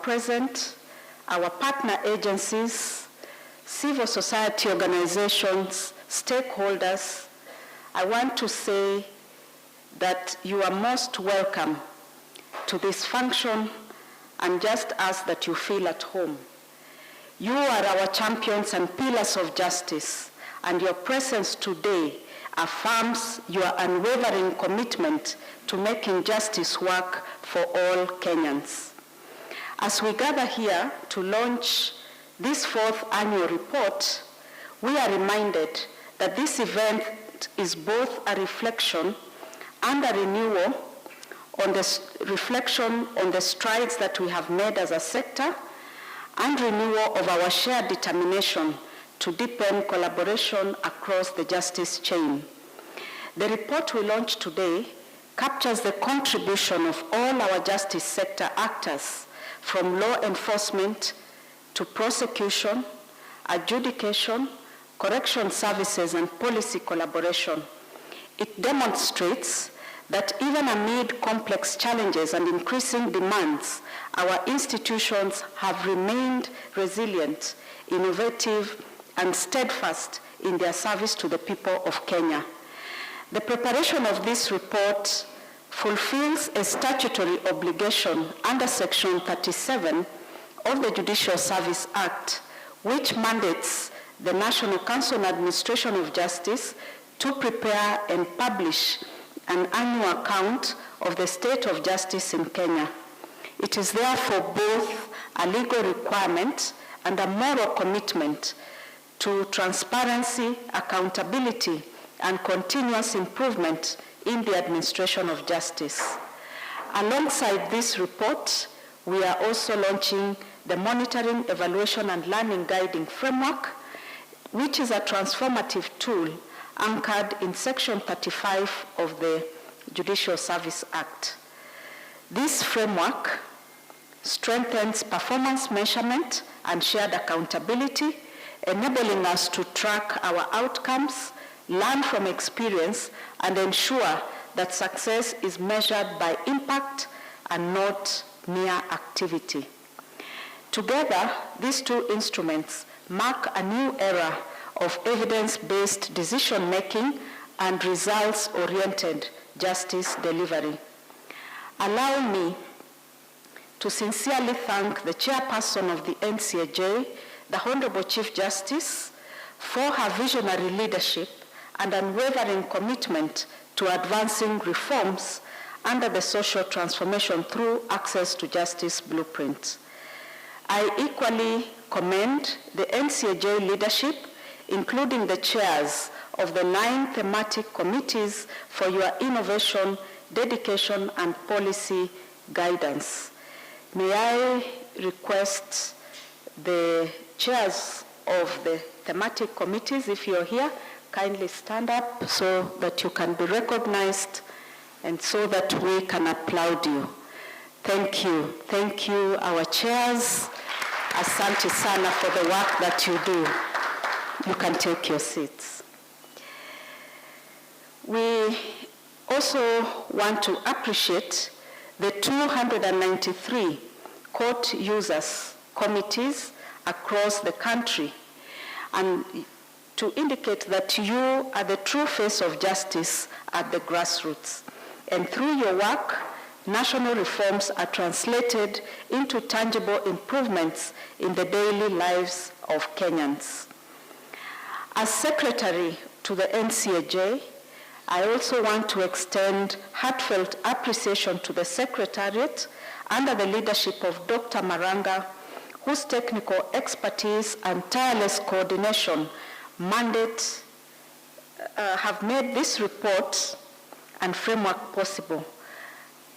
present, our partner agencies, civil society organizations, stakeholders, I want to say that you are most welcome to this function and just ask that you feel at home. You are our champions and pillars of justice, and your presence today affirms your unwavering commitment to making justice work for all Kenyans. As we gather here to launch this 4th annual report, we are reminded that this event is both a reflection and a renewal on the strides that we have made as a sector and renewal of our shared determination to deepen collaboration across the justice chain. The report we launched today captures the contribution of all our justice sector actors, from law enforcement to prosecution, adjudication, correction services, and policy collaboration. It demonstrates that even amid complex challenges and increasing demands, our institutions have remained resilient, innovative, and steadfast in their service to the people of Kenya. The preparation of this report fulfills a statutory obligation under Section 37 of the Judicial Service Act, which mandates the National Council on Administration of Justice to prepare and publish an annual account of the state of justice in Kenya. It is therefore both a legal requirement and a moral commitment to transparency, accountability, and continuous improvement in the administration of justice. Alongside this report, we are also launching the Monitoring, Evaluation, and Learning Guiding Framework, which is a transformative tool anchored in Section 35 of the Judicial Service Act. This framework strengthens performance measurement and shared accountability, enabling us to track our outcomes, learn from experience, and ensure that success is measured by impact and not mere activity. Together, these two instruments mark a new era of evidence-based decision-making and results-oriented justice delivery. Allow me to sincerely thank the chairperson of the NCAJ, the Honorable Chief Justice, for her visionary leadership and unwavering commitment to advancing reforms under the social transformation through access to justice blueprint. I equally commend the NCAJ leadership, including the chairs of the 9 thematic committees, for your innovation, dedication, and policy guidance. May I request the chairs of the thematic committees, if you're here, kindly stand up so that you can be recognized and so that we can applaud you. Thank you. Thank you, our chairs. Asante sana for the work that you do. You can take your seats. We also want to appreciate the 293 court users committees across the country, and to indicate that you are the true face of justice at the grassroots. And through your work, national reforms are translated into tangible improvements in the daily lives of Kenyans. As Secretary to the NCAJ, I also want to extend heartfelt appreciation to the Secretariat under the leadership of Dr. Maranga, whose technical expertise and tireless coordination have made this report and framework possible.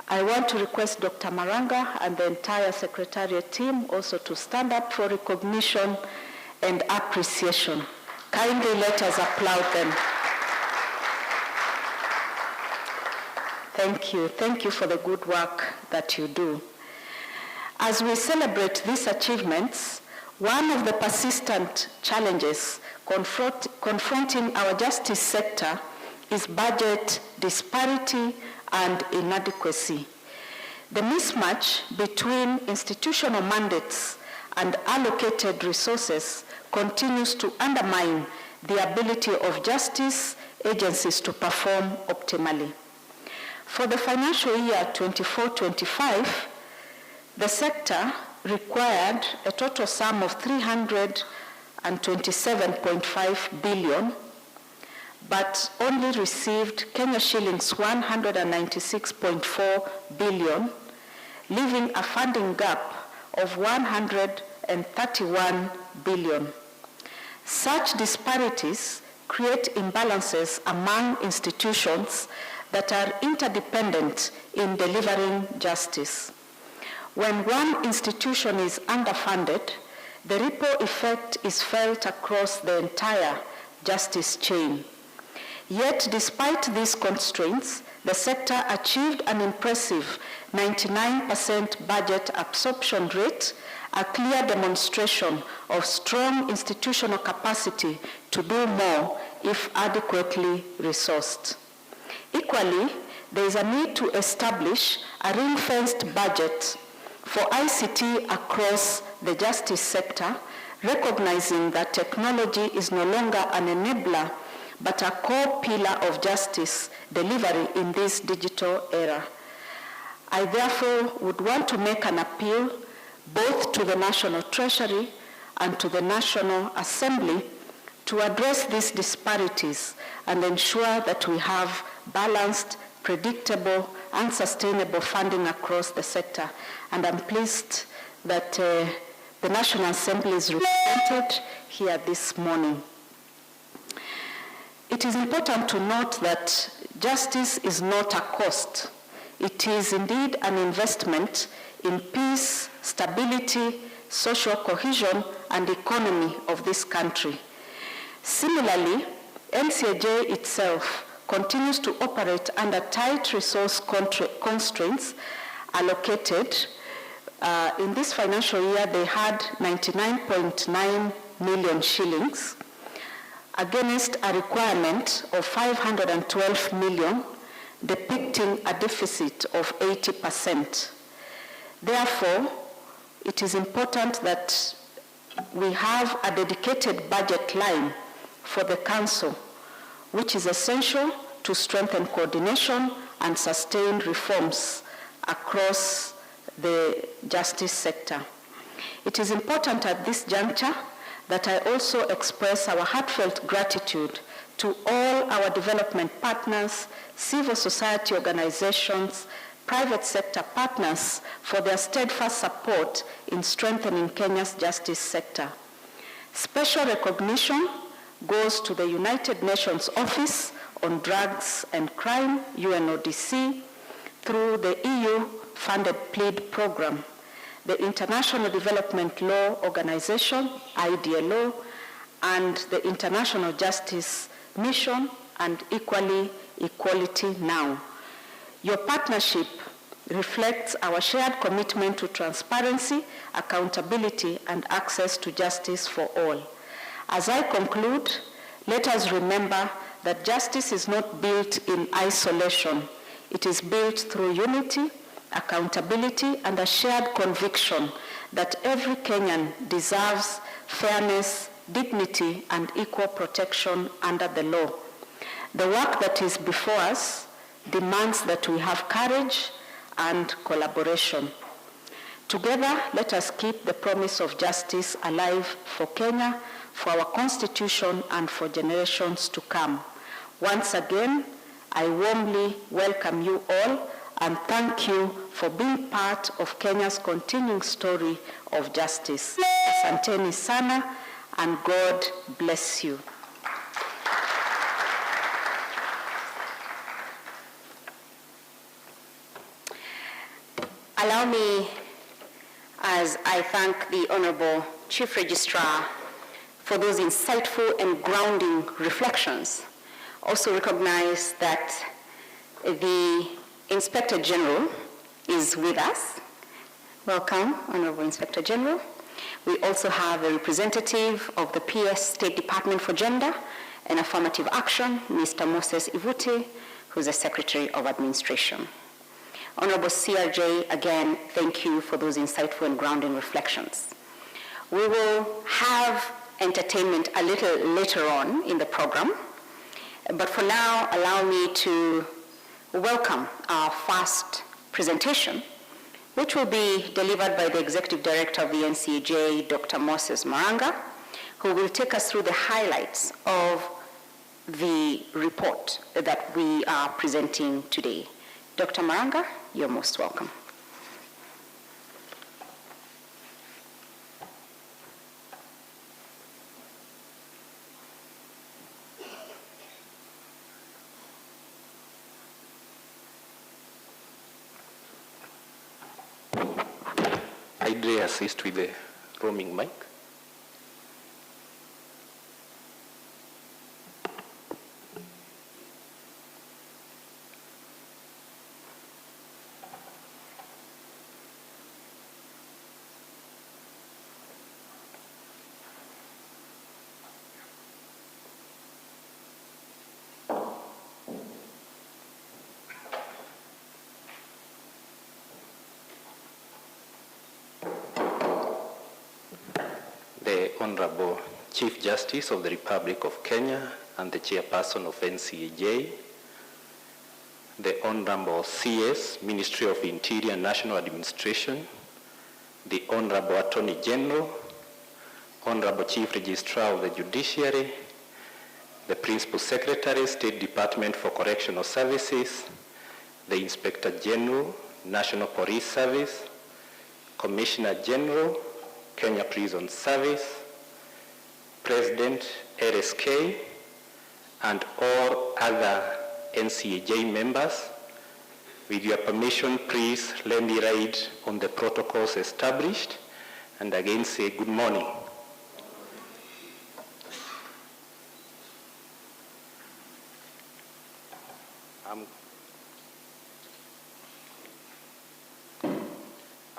I want to request Dr. Maranga and the entire Secretariat team also to stand up for recognition and appreciation. Kindly let us applaud them. Thank you. Thank you for the good work that you do. As we celebrate these achievements, one of the persistent challenges confronting our justice sector is budget disparity and inadequacy. The mismatch between institutional mandates and allocated resources continues to undermine the ability of justice agencies to perform optimally. For the financial year 24-25, the sector required a total sum of 327.5 billion, but only received Kenya shillings 196.4 billion, leaving a funding gap of 131 billion. Such disparities create imbalances among institutions that are interdependent in delivering justice. When one institution is underfunded, the ripple effect is felt across the entire justice chain. Yet, despite these constraints, the sector achieved an impressive 99% budget absorption rate, a clear demonstration of strong institutional capacity to do more if adequately resourced. Equally, there is a need to establish a ring-fenced budget for ICT across the justice sector, recognizing that technology is no longer an enabler, but a core pillar of justice delivery in this digital era. I therefore would want to make an appeal both to the National Treasury and to the National Assembly to address these disparities and ensure that we have balanced, predictable, and sustainable funding across the sector. And I'm pleased that the National Assembly is represented here this morning. It is important to note that justice is not a cost. It is indeed an investment in peace, stability, social cohesion, and economy of this country. Similarly, NCAJ itself continues to operate under tight resource constraints allocated. In this financial year, they had 99.9 million shillings against a requirement of 512 million, depicting a deficit of 80%. Therefore, it is important that we have a dedicated budget line for the Council, which is essential to strengthen coordination and sustain reforms across the justice sector. It is important at this juncture that I also express our heartfelt gratitude to all our development partners, civil society organizations, private sector partners for their steadfast support in strengthening Kenya's justice sector. Special recognition goes to the United Nations Office on Drugs and Crime, UNODC, through the EU-funded PLEAD program, the International Development Law Organization, IDLO, and the International Justice Mission, and equally, Equality Now. Your partnership reflects our shared commitment to transparency, accountability, and access to justice for all. As I conclude, let us remember that justice is not built in isolation. It is built through unity, accountability, and a shared conviction that every Kenyan deserves fairness, dignity, and equal protection under the law. The work that is before us demands that we have courage and collaboration. Together, let us keep the promise of justice alive for Kenya, for our Constitution, and for generations to come. Once again, I warmly welcome you all and thank you for being part of Kenya's continuing story of justice. Asanteni sana, and God bless you. Allow me, as I thank the Honorable Chief Registrar for those insightful and grounding reflections, also recognize that the Inspector General is with us. Welcome, Honorable Inspector General. We also have a representative of the PS State Department for Gender and Affirmative Action, Mr. Moses Ivute, who's the Secretary of Administration. Honorable CRJ, again, thank you for those insightful and grounding reflections. We will have entertainment a little later on in the program, but for now, allow me to welcome our first presentation, which will be delivered by the Executive Director of the NCAJ, Dr. Moses Maranga, who will take us through the highlights of the report that we are presenting today. Dr. Maranga, you're most welcome. I dare assist with the roaming mic. The Honorable Chief Justice of the Republic of Kenya and the Chairperson of NCAJ, the Honorable CS, Ministry of Interior and National Administration, the Honorable Attorney General, Honorable Chief Registrar of the Judiciary, the Principal Secretary, State Department for Correctional Services, the Inspector General, National Police Service, Commissioner General, Kenya Prison Service, President, LSK, and all other NCAJ members. With your permission, please let me ride on the protocols established and again say good morning.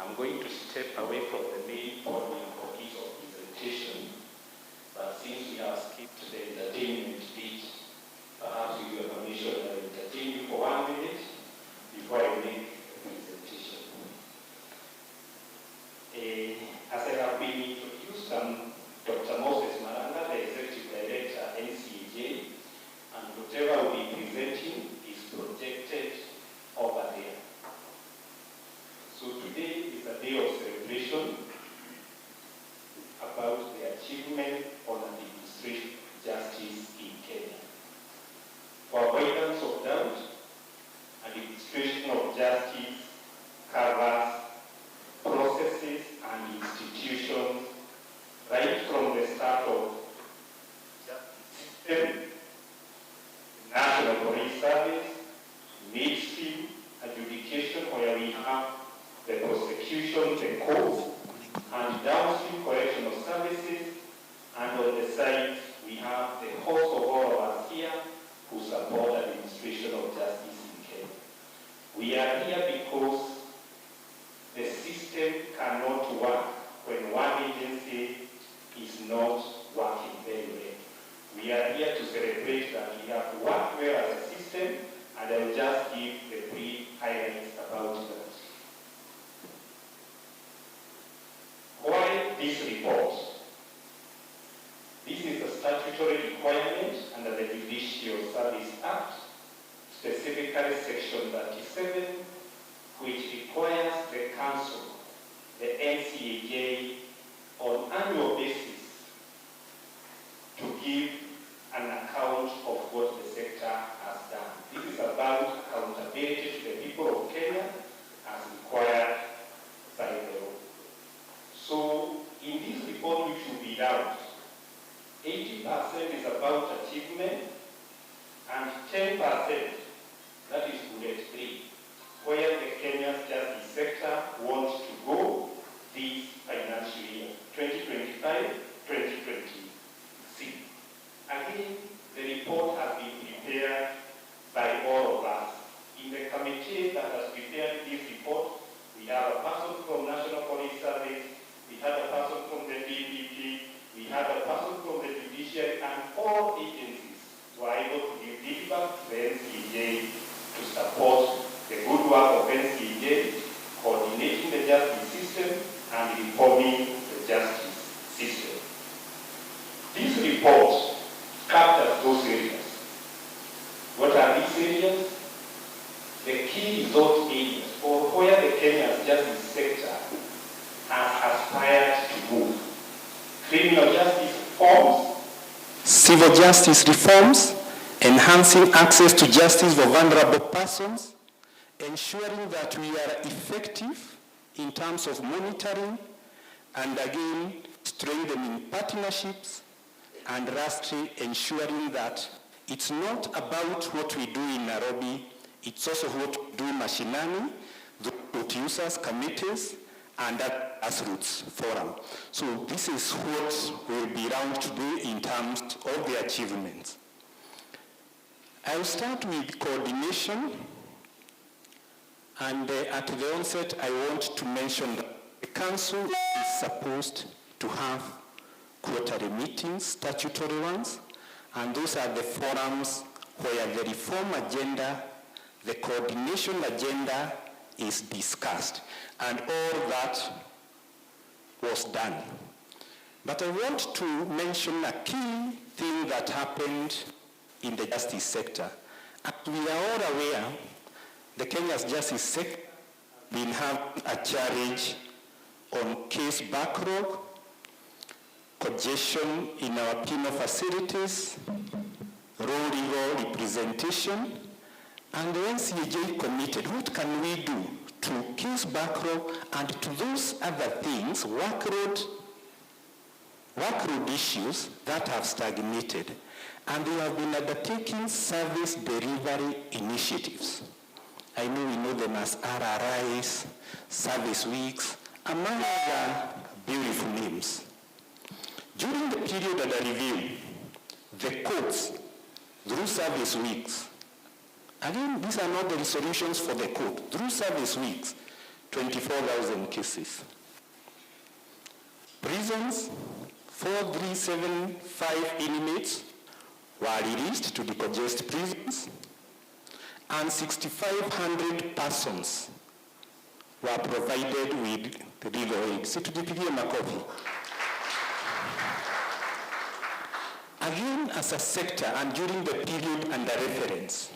I'm going to step away from the main body of this presentation, but since we have skipped the entertainment bit, perhaps with your permission, I will entertain you for 1 minute before I make the presentation. As I have been introduced, I'm Dr. Moses Maranga, the Executive Director, NCAJ, and whatever we'll be presenting is projected over there. So today is a day of celebration about the achievement on administrative justice in Kenya. For avoidance of doubt, administration of justice covers processes and institutions right from the start of justice system, National Police Service, midstream, adjudication, where we have the prosecution, the courts, and downstream correctional services, and on the side we have the host of all of us here who support administration of justice in Kenya. We are here because the system cannot work when one agency is not working very well. We are here to celebrate that we have worked well as a system, and I will just give the brief highlights about that. Why this report? This is a statutory requirement under the Judicial Service Act, specifically Section 37, which requires the Council, the NCAJ, on annual basis to give an account of what the sector has done. This is about accountability to the people of Kenya as required by the law. So in this report which will be out, 80% is about achievement and 10%, that is bullet 3, where the Kenya's justice sector wants to go this financial year, 2025-2026. Again, the report has been prepared by all of us. In the committee that has prepared this report, we have a person from National Police Service, we have a person from the DPP, we have a person from the judiciary, and all agencies were able to deliver to the NCAJ to support the good work of NCAJ aspired to move. Criminal justice reforms, civil justice reforms, enhancing access to justice for vulnerable persons, ensuring that we are effective in terms of monitoring, and again, strengthening partnerships, and lastly, ensuring that it's not about what we do in Nairobi, it's also what we do mashinani, the users, committees, and that grassroots forum. So this is what will be around today in terms of the achievements. I'll start with coordination, and at the onset I want to mention that the council is supposed to have quarterly meetings, statutory ones, and those are the forums where the reform agenda, the coordination agenda is discussed, and all that was done. But I want to mention a key thing that happened in the justice sector. As we are all aware, the Kenya's justice sector has been having a challenge on case backlog, congestion in our penal facilities, raw legal representation, and the NCAJ committed, what can we do to case backlog and to those other things, workload issues that have stagnated. And we have been undertaking service delivery initiatives. I know we know them as RRIs, service weeks, among other beautiful names. During the period under review, the courts, through service weeks, again, these are not the resolutions for the court, through service weeks, 24,000 cases. Prisons, 4,375 inmates were released to decongest prisons, and 6,500 persons were provided with legal aid. Situjipigie makofi. Again, as a sector, and during the period under reference,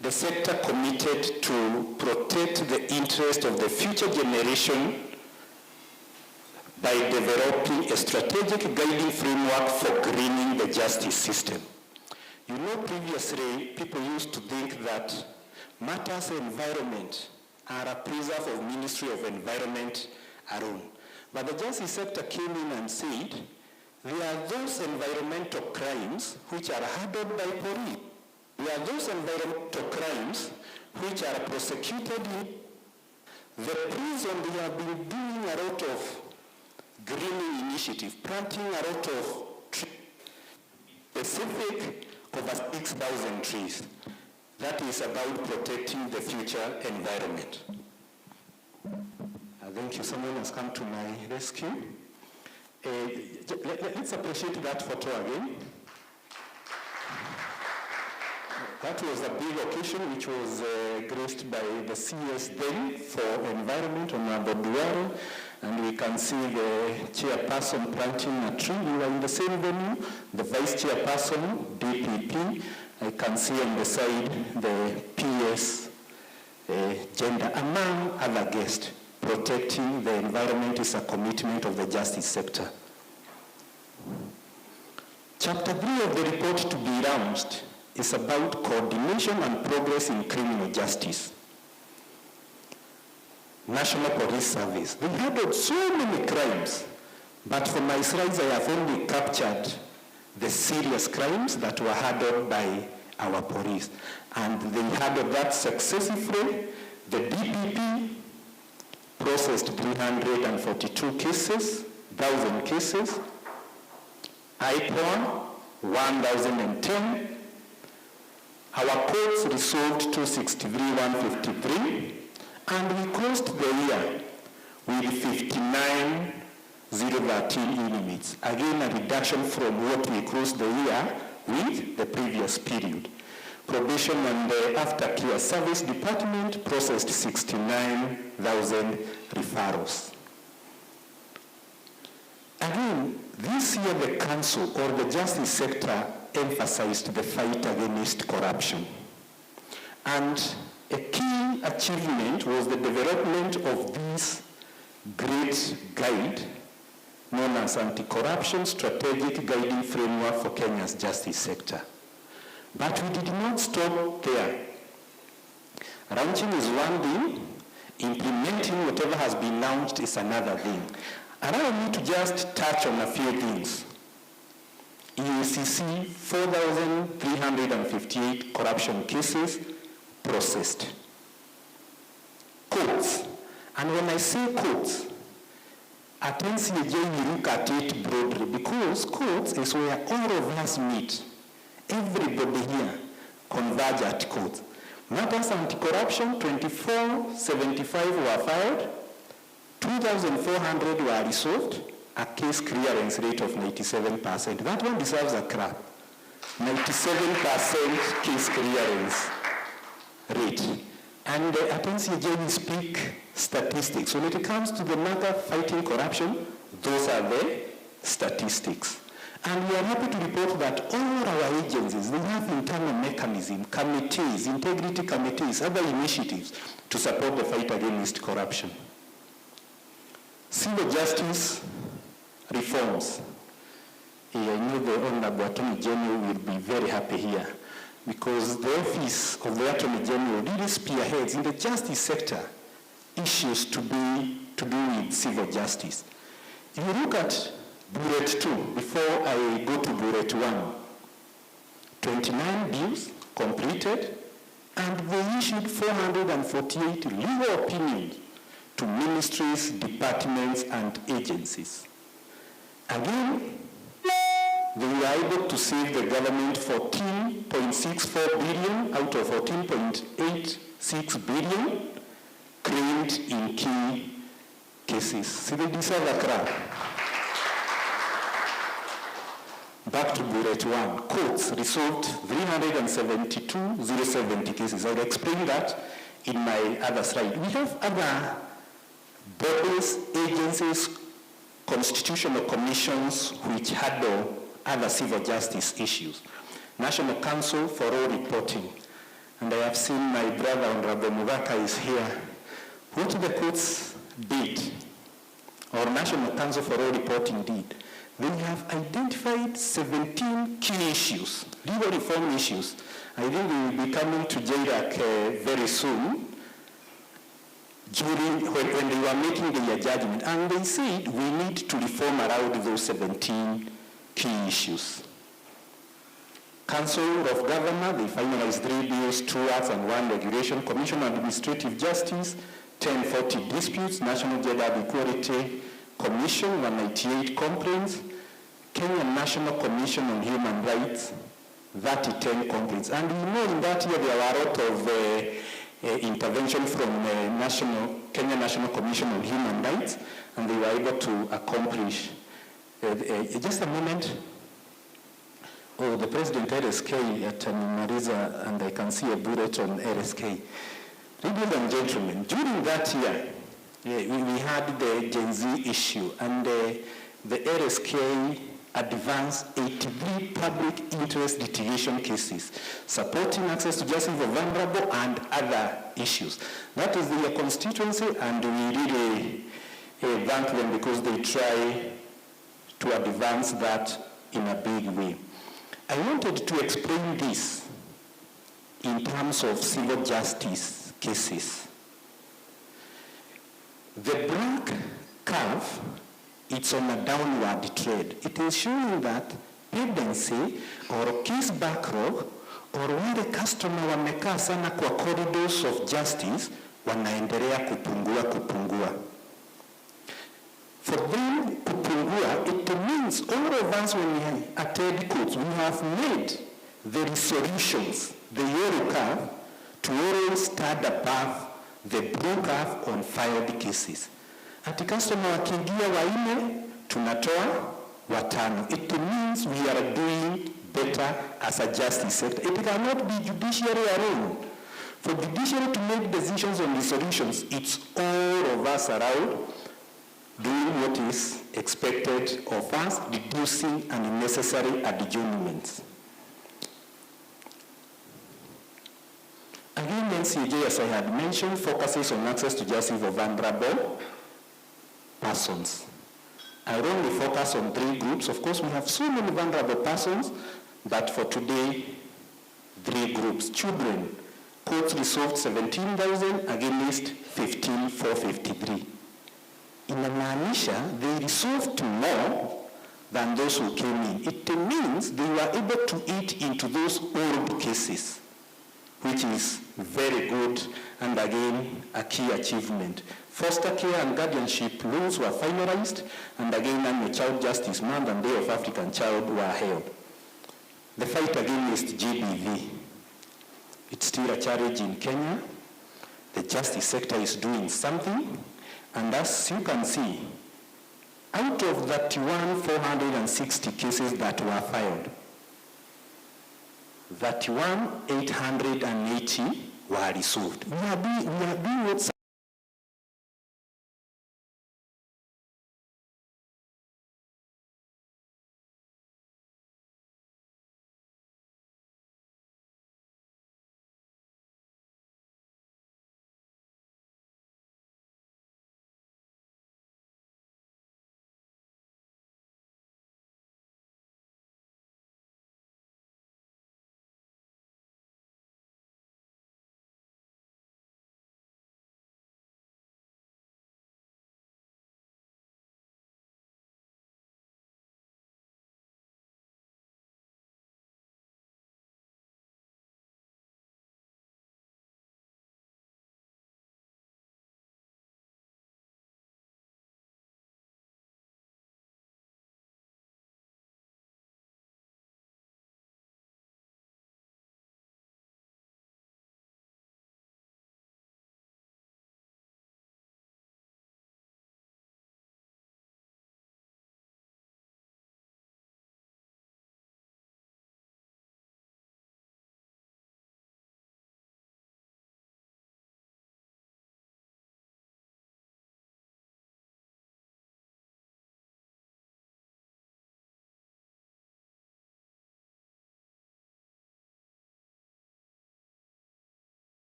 the sector committed to protect the interest of the future generation by developing a strategic guiding framework for greening the justice system. You know, previously, people used to think that matters of environment are a preserve of Ministry of Environment alone. But the justice sector came in and said, there are those environmental crimes which are handled by police. There are those environmental crimes which are prosecuted. The prison, they have been doing a lot of greening initiative, planting a lot of trees, specific over 6,000 trees. That is about protecting the future environment. Thank you. Someone has come to my rescue. Let's appreciate that photo again. That was a big occasion which was graced by the CS then for environment on Duare, and we can see the chairperson planting a tree. We were in the same venue, the vice chairperson, DPP. I can see on the side the PS gender, among other guests. Protecting the environment is a commitment of the justice sector. Chapter 3 of the report to be launched is about coordination and progress in criminal justice. National Police Service. They handled so many crimes, but for my slides I have only captured the serious crimes that were handled by our police. And they handled that successfully. The DPP processed 342 cases, 1,000 cases. IPON, 1,010. Our courts resolved 263,153, and we closed the year with 59,013 inmates. Again, a reduction from what we closed the year with the previous period. Probation and the aftercare service department processed 69,000 referrals. Again, this year the council or the justice sector emphasized the fight against corruption. And a key achievement was the development of these great guide known as Anti-Corruption Strategic Guiding Framework for Kenya's Justice Sector. But we did not stop there. Launching is one thing, implementing whatever has been launched is another thing. Allow me to just touch on a few things. EACC, 4,358 corruption cases processed. Courts, and when I say courts, at NCAJ we look at it broadly because courts is where all of us meet. Everybody here converge at courts. Matters anti-corruption, 2475 were filed, 2,400 were resolved, a case clearance rate of 97%. That one deserves a clap. 97% case clearance rate. And at NCAJ we speak statistics. When it comes to the matter fighting corruption, those are the statistics. And we are happy to report that all our agencies, they have internal mechanisms, committees, integrity committees, other initiatives to support the fight against corruption. Civil justice reforms. I know the Honorable Attorney General will be very happy here because the Office of the Attorney General really spearheads in the justice sector issues to do with civil justice. If you look at bullet 2, before I go to bullet 1, 29 bills completed, and they issued 448 legal opinions to ministries, departments, and agencies. Again, they were able to save the government 14.64 billion out of 14.86 billion claimed in key cases. So they deserve a clap. Back to bullet 1. Courts resolved 372,070 cases. I'll explain that in my other slide. We have other bodies, agencies, constitutional commissions which handle other civil justice issues. National Council for All Reporting. And I have seen my brother, Honorable Mugaka, is here. What the courts did, or National Council for All Reporting did, they have identified 17 key issues, legal reform issues. I think they will be coming to JRAC very soon, when they were making their judgment. And they said we need to reform around those 17 key issues. Council of Governors, they finalized 3 bills, 2 acts, and 1 regulation. Commission on Administrative Justice, 1040 disputes. National Gender Equality Commission, 198 complaints. Kenya National Commission on Human Rights, 10 complaints. And we know in that year there were a lot of intervention from Kenya National Commission on Human Rights, and they were able to accomplish. Just a moment. Oh, the President RSK at Mariza, and I can see a bullet on RSK. Ladies and gentlemen, during that year, we had the Gen Z issue, and the RSK advanced 83 public interest litigation cases, supporting access to justice for vulnerable and other issues. That is their constituency, and we really thank them because they try to advance that in a big way. I wanted to explain this in terms of civil justice cases. The black curve, it's on a downward trend. It is showing that pendency or case backlog or wale customer wamekaa sana kwa corridors of justice wanaendelea kupungua. For them kupungua, it means all of us when we attend courts, we have made the resolutions, the yellow curve, to always stand above the blue curve on filed cases. Ati customer wakiingia 4, tunatoa 5. It means we are doing better as a justice sector. It cannot be judiciary alone. For judiciary to make decisions on resolutions, it's all of us around doing what is expected of us, reducing unnecessary adjournments. Again, NCAJ, as I had mentioned, focuses on access to justice for vulnerable persons. I will only focus on 3 groups. Of course, we have so many vulnerable persons, but for today, 3 groups. Children, courts resolved 17,000 against 15,453. Inamaanisha, they resolved more than those who came in. It means they were able to eat into those old cases, which is very good, and again, a key achievement. Foster care and guardianship laws were finalized, and again, Annual Child Justice Month and Day of African Child were held. The fight against GBV, it's still a challenge in Kenya. The justice sector is doing something, and as you can see, out of 31,460 cases that were filed, 31,880 were resolved. We are doing what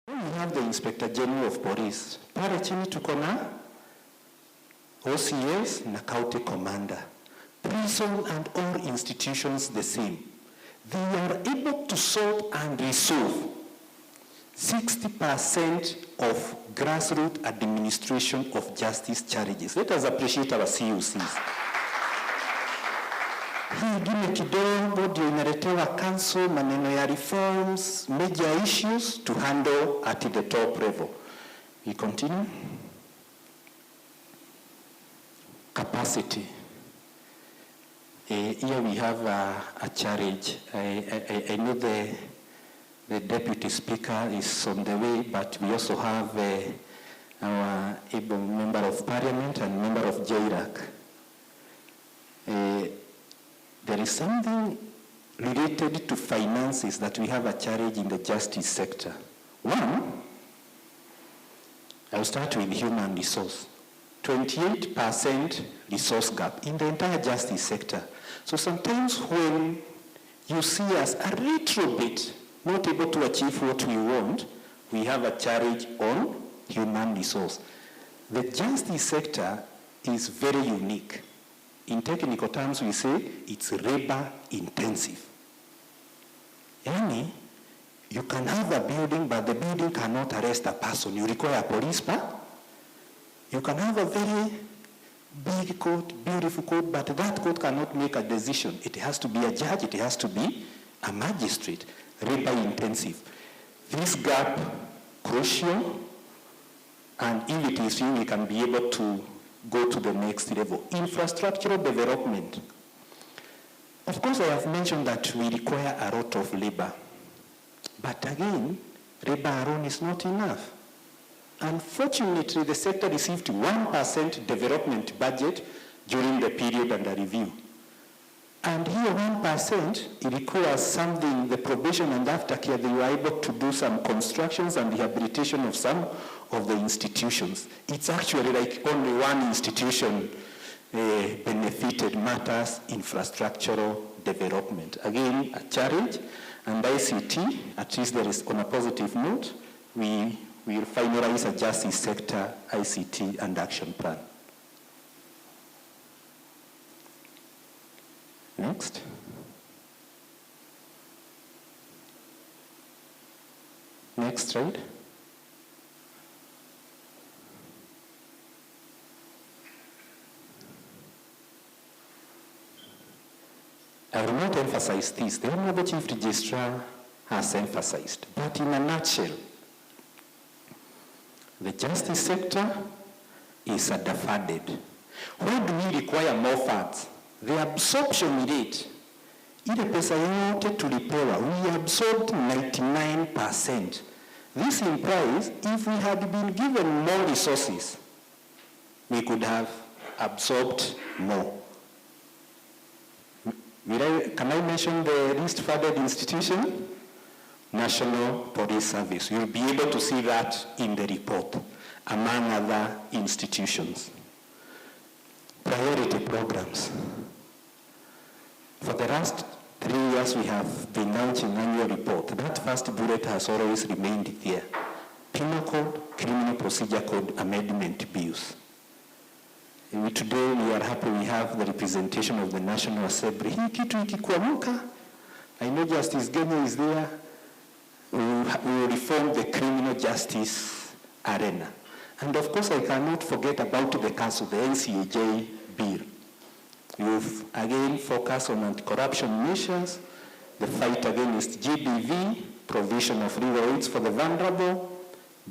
we have the Inspector General of Police. Pale chini tuko na OCS na County Commander. Prison and all institutions the same. They are able to solve and resolve 60% of grassroots administration of justice challenges. Let us appreciate our CUCs. Hii ingine kidogo ndio inaletewa council, maneno ya reforms, major issues to handle at the top level. We continue. Capacity. Here we have a challenge. I know the Deputy Speaker is on the way, but we also have our able Member of Parliament and Member of JIRAC. There is something related to finances that we have a challenge in the justice sector. One, I'll start with human resource. 28% resource gap in the entire justice sector. So sometimes when you see us a little bit not able to achieve what we want, we have a challenge on human resource. The justice sector is very unique. In technical terms, we say it's labor intensive. Yani, you can have a building, but the building cannot arrest a person. You require a police power. You can have a very big court, beautiful court, but that court cannot make a decision. It has to be a judge, it has to be a magistrate. Labor intensive. This gap, crucial, and if it is you, we can be able to go to the next level. Infrastructural development. Of course, I have mentioned that we require a lot of labor. But again, labor alone is not enough. Unfortunately, the sector received 1% development budget during the period under review. And here 1%, it requires something, the probation and aftercare, they were able to do some constructions and rehabilitation of some of the institutions. It's actually like only one institution benefited, matters infrastructural development. Again, a challenge, and ICT, at least there is on a positive note, we will finalize a justice sector ICT and action plan. Next. Next slide. I will not emphasize this. The Honorable Chief Registrar has emphasized. But in a nutshell, the justice sector is underfunded. Why do we require more funds? The absorption rate, ile pesa yote tulipewa, we absorbed 99%. This implies if we had been given more resources, we could have absorbed more. Can I mention the least funded institution? National Police Service. You'll be able to see that in the report, among other institutions. Priority programs. For the last 3 years, we have been launching annual report. That first bullet has always remained there. Penal Code, Criminal Procedure Code Amendment Bills. Today, we are happy we have the representation of the National Assembly. Hii kitu ikikuamuka, I know Justice Genya is there. We will reform the criminal justice arena. And of course, I cannot forget about the council, the NCAJ bill. You've again focused on anti-corruption measures, the fight against GBV, provision of legal aids for the vulnerable,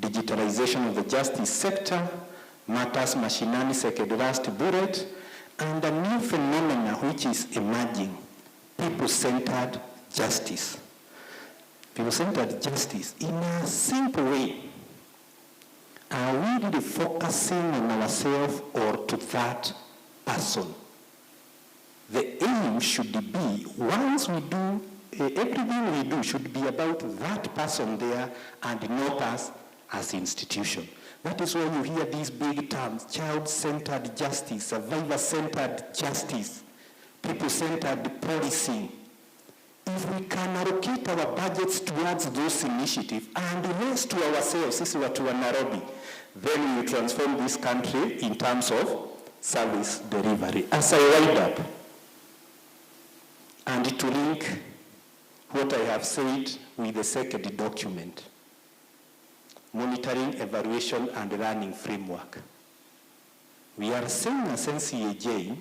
digitalization of the justice sector, matters mashinani second last bullet, and a new phenomenon which is emerging, people-centered justice. People-centered justice in a simple way. Are we really focusing on ourselves or to that person? The aim should be, once we do, everything we do should be about that person there and not us as institution. That is why you hear these big terms, child-centered justice, survivor-centered justice, people-centered policing. If we can allocate our budgets towards those initiatives and rest to ourselves, this is what we are Nairobi, then we will transform this country in terms of service delivery. As I wind up, and to link what I have said with the second document, monitoring, evaluation, and learning framework. We are saying as NCAJ,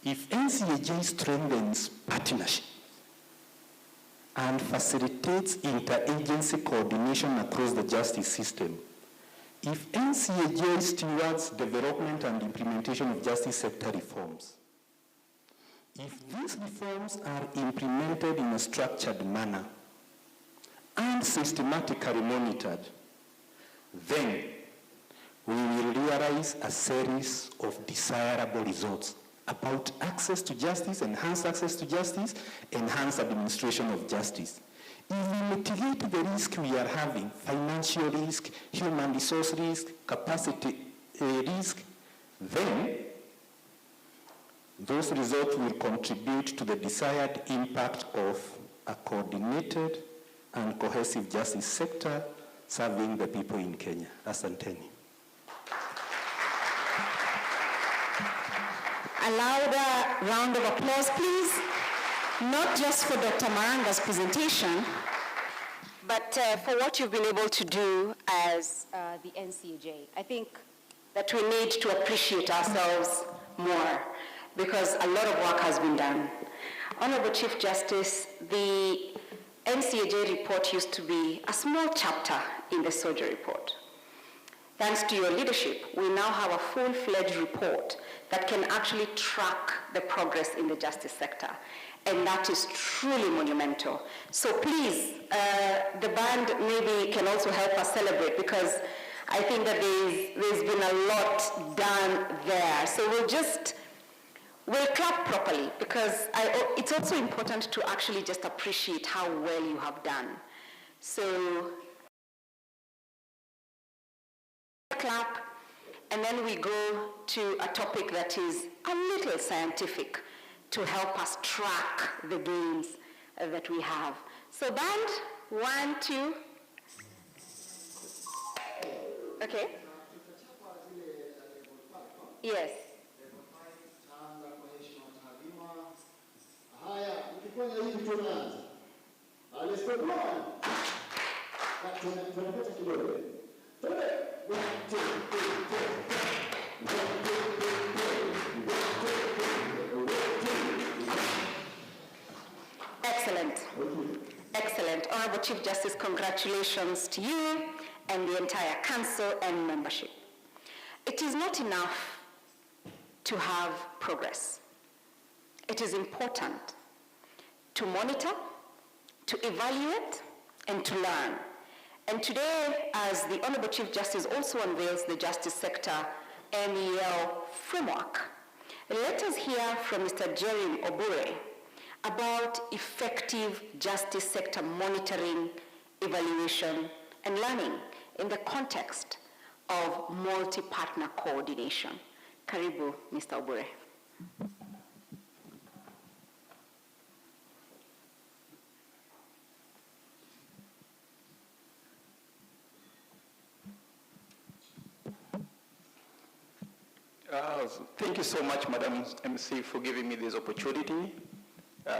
if NCAJ strengthens partnership and facilitates interagency coordination across the justice system, if NCAJ stewards development and implementation of justice sector reforms, if these reforms are implemented in a structured manner and systematically monitored, then we will realize a series of desirable results about access to justice, enhanced access to justice, enhanced administration of justice. If we mitigate the risk we are having, financial risk, human resource risk, capacity risk, then those results will contribute to the desired impact of a coordinated and cohesive justice sector serving the people in Kenya. Asanteni. A louder round of applause, please. Not just for Dr. Maranga's presentation, but for what you've been able to do as the NCAJ. I think that we need to appreciate ourselves more because a lot of work has been done. Honorable Chief Justice, the NCAJ report used to be a small chapter in the Soja report. Thanks to your leadership, we now have a full-fledged report that can actually track the progress in the justice sector. and that is truly monumental. So please, the band maybe can also help us celebrate, because I think that there's been a lot done there. So we'll clap properly, because it's also important to actually just appreciate how well you have done. So clap, and then we go to a topic that is a little scientific to help us track the gains that we have. So band, 1, 2. Okay. Yes. Haya, ukifanya hivi tunaanza. Let's go on. Tunapata kidogo. Excellent. Excellent. Honorable Chief Justice, congratulations to you and the entire council and membership. It is not enough to have progress. It is important to monitor, to evaluate, and to learn. And today, as the Honorable Chief Justice also unveils the Justice Sector MEL framework, let us hear from Mr. Jerry Obure about effective justice sector monitoring, evaluation, and learning in the context of multi-partner coordination. Karibu, Mr. Obure. Thank you so much, Madam MC, for giving me this opportunity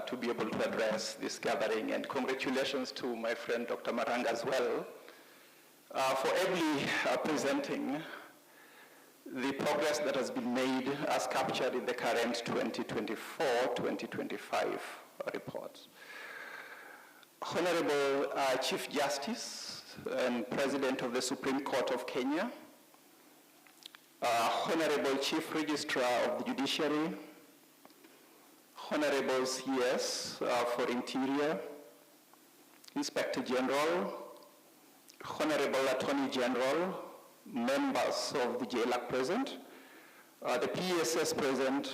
to be able to address this gathering, and congratulations to my friend Dr. Maranga as well for ably presenting the progress that has been made as captured in the current 2024-2025 report. Honorable Chief Justice and President of the Supreme Court of Kenya, Honorable Chief Registrar of the Judiciary, Honorable CS for Interior, Inspector General, Honorable Attorney General, members of the JLAC present, the PSS present,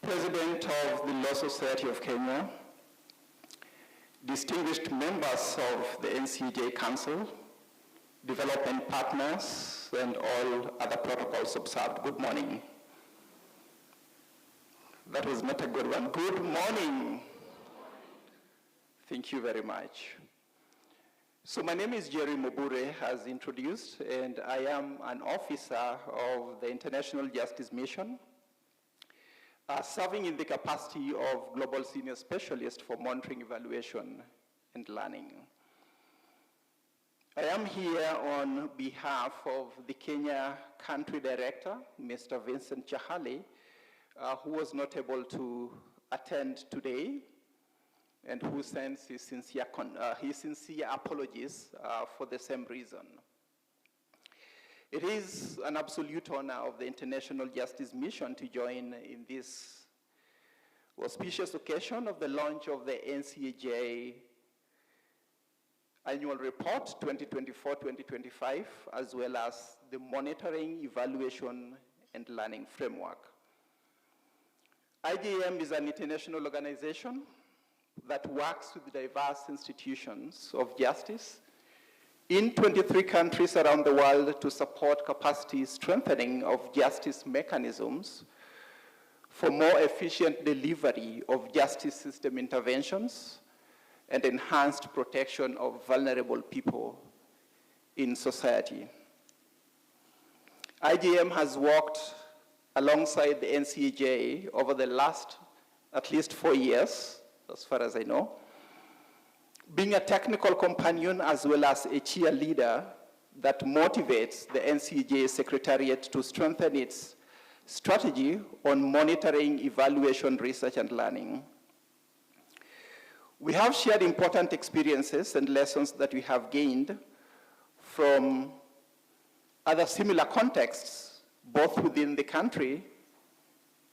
President of the Law Society of Kenya, distinguished members of the NCJ Council, development partners, and all other protocols observed. Good morning. That was not a good one. Good morning. Thank you very much. So my name is Jerry Mobure, as introduced, and I am an officer of the International Justice Mission, serving in the capacity of Global Senior Specialist for Monitoring, Evaluation, and Learning. I am here on behalf of the Kenya Country Director, Mr. Vincent Chahali, who was not able to attend today, and who sends his sincere apologies for the same reason. It is an absolute honor of the International Justice Mission to join in this auspicious occasion of the launch of the NCAJ Annual Report 2024-2025, as well as the Monitoring, Evaluation, and Learning Framework. IJM is an international organization that works with diverse institutions of justice in 23 countries around the world to support capacity strengthening of justice mechanisms for more efficient delivery of justice system interventions and enhanced protection of vulnerable people in society. IJM has worked alongside the NCAJ over the last at least 4 years, as far as I know, being a technical companion as well as a cheerleader that motivates the NCAJ Secretariat to strengthen its strategy on monitoring, evaluation, research, and learning. We have shared important experiences and lessons that we have gained from other similar contexts, both within the country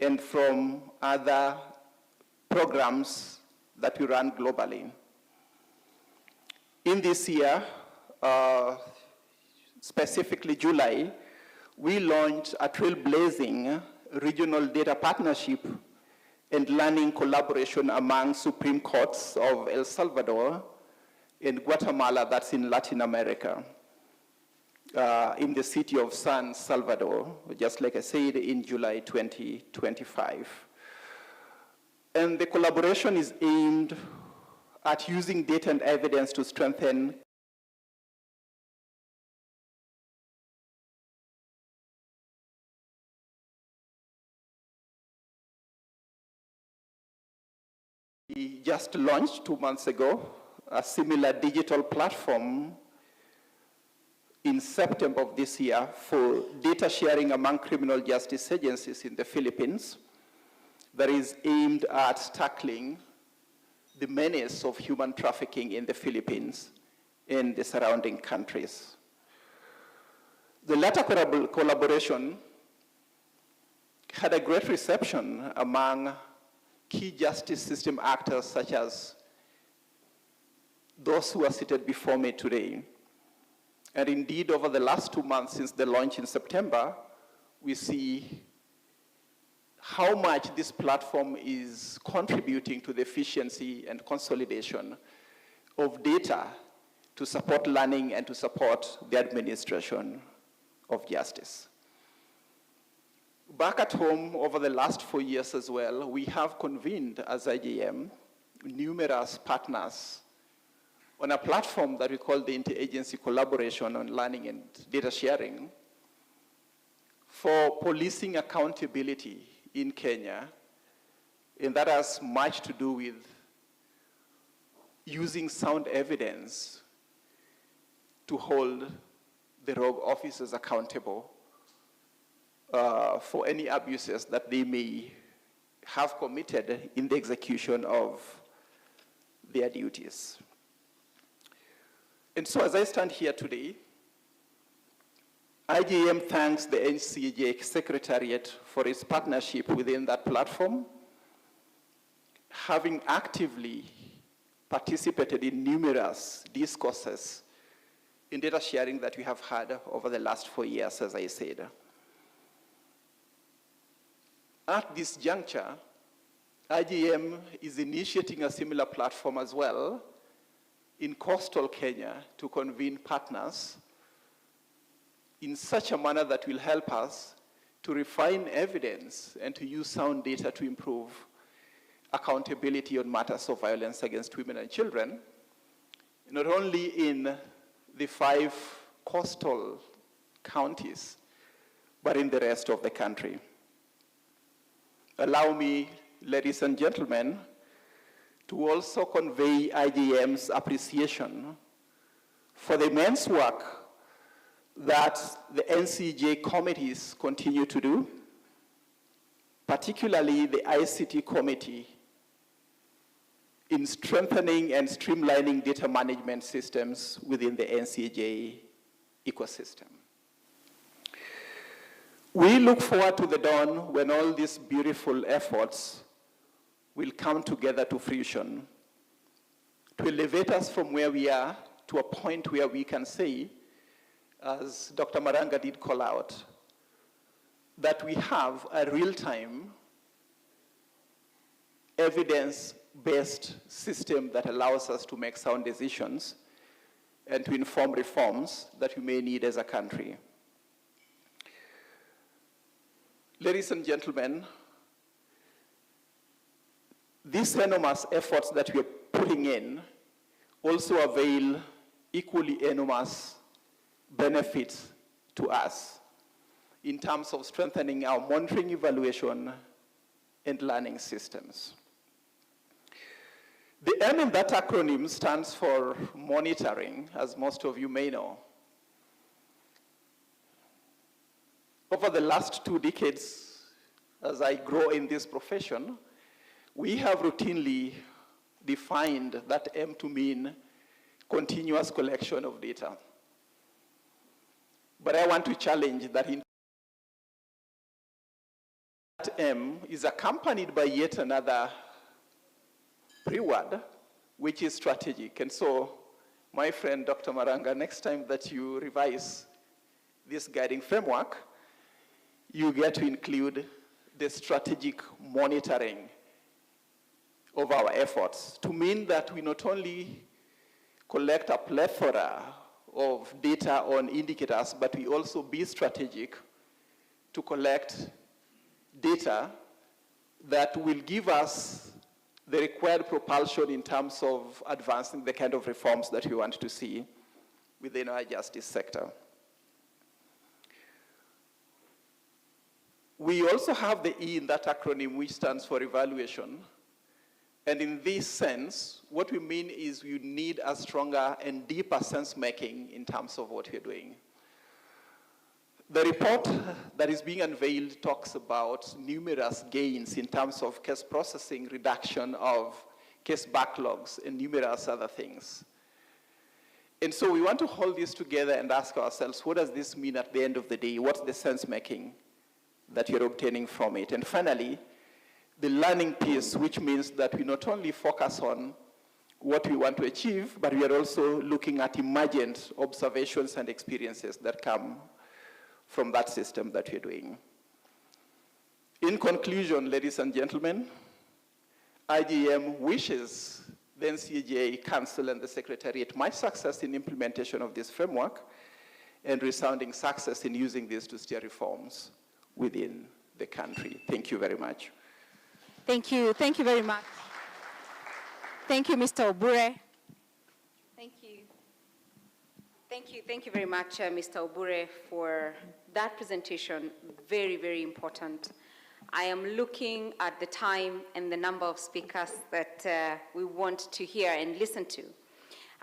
and from other programs that we run globally. In this year, specifically July, we launched a trailblazing regional data partnership and learning collaboration among Supreme Courts of El Salvador and Guatemala, that's in Latin America, in the city of San Salvador, just like I said, in July 2025. And the collaboration is aimed at using data and evidence to strengthen We just launched 2 months ago a similar digital platform in September of this year for data sharing among criminal justice agencies in the Philippines that is aimed at tackling the menace of human trafficking in the Philippines and the surrounding countries. The latter collaboration had a great reception among key justice system actors such as those who are seated before me today. And indeed, over the last 2 months since the launch in September, we see how much this platform is contributing to the efficiency and consolidation of data to support learning and to support the administration of justice. Back at home, over the last 4 years as well, we have convened as IJM numerous partners on a platform that we call the Interagency Collaboration on Learning and Data Sharing for policing accountability in Kenya, and that has much to do with using sound evidence to hold the rogue officers accountable for any abuses that they may have committed in the execution of their duties. And so as I stand here today, IJM thanks the NCJ Secretariat for its partnership within that platform, having actively participated in numerous discourses in data sharing that we have had over the last 4 years, as I said. At this juncture, IJM is initiating a similar platform as well in coastal Kenya to convene partners in such a manner that will help us to refine evidence and to use sound data to improve accountability on matters of violence against women and children, not only in the 5 coastal counties, but in the rest of the country. Allow me, ladies and gentlemen, to also convey IJM's appreciation for the immense work that the NCJ committees continue to do, particularly the ICT committee, in strengthening and streamlining data management systems within the NCJ ecosystem. We look forward to the dawn when all these beautiful efforts will come together to fruition, to elevate us from where we are to a point where we can say, as Dr. Maranga did call out, that we have a real-time, evidence-based system that allows us to make sound decisions and to inform reforms that we may need as a country. Ladies and gentlemen, these enormous efforts that we are putting in also avail equally enormous benefits to us in terms of strengthening our monitoring, evaluation, and learning systems. The M in that acronym stands for monitoring, as most of you may know. Over the last 2 decades, as I grow in this profession, we have routinely defined that M to mean continuous collection of data. But I want to challenge that that M is accompanied by yet another pre-word, which is strategic. And so, my friend Dr. Maranga, next time that you revise this guiding framework, you get to include the strategic monitoring of our efforts to mean that we not only collect a plethora of data on indicators, but we also be strategic to collect data that will give us the required propulsion in terms of advancing the kind of reforms that we want to see within our justice sector. We also have the E in that acronym, which stands for evaluation. And in this sense, what we mean is we need a stronger and deeper sense-making in terms of what we're doing. The report that is being unveiled talks about numerous gains in terms of case processing, reduction of case backlogs, and numerous other things. And so we want to hold this together and ask ourselves, what does this mean at the end of the day? What's the sense-making that you're obtaining from it? And finally, the learning piece, which means that we not only focus on what we want to achieve, but we are also looking at emergent observations and experiences that come from that system that we're doing. In conclusion, ladies and gentlemen, IGM wishes the NCAGA Council and the Secretariat much success in implementation of this framework and resounding success in using this to steer reforms within the country. Thank you very much. Thank you very much. Thank you, Mr. Obure. Thank you very much, Mr. Obure, for that presentation. Very, very important. I am looking at the time and the number of speakers that we want to hear and listen to,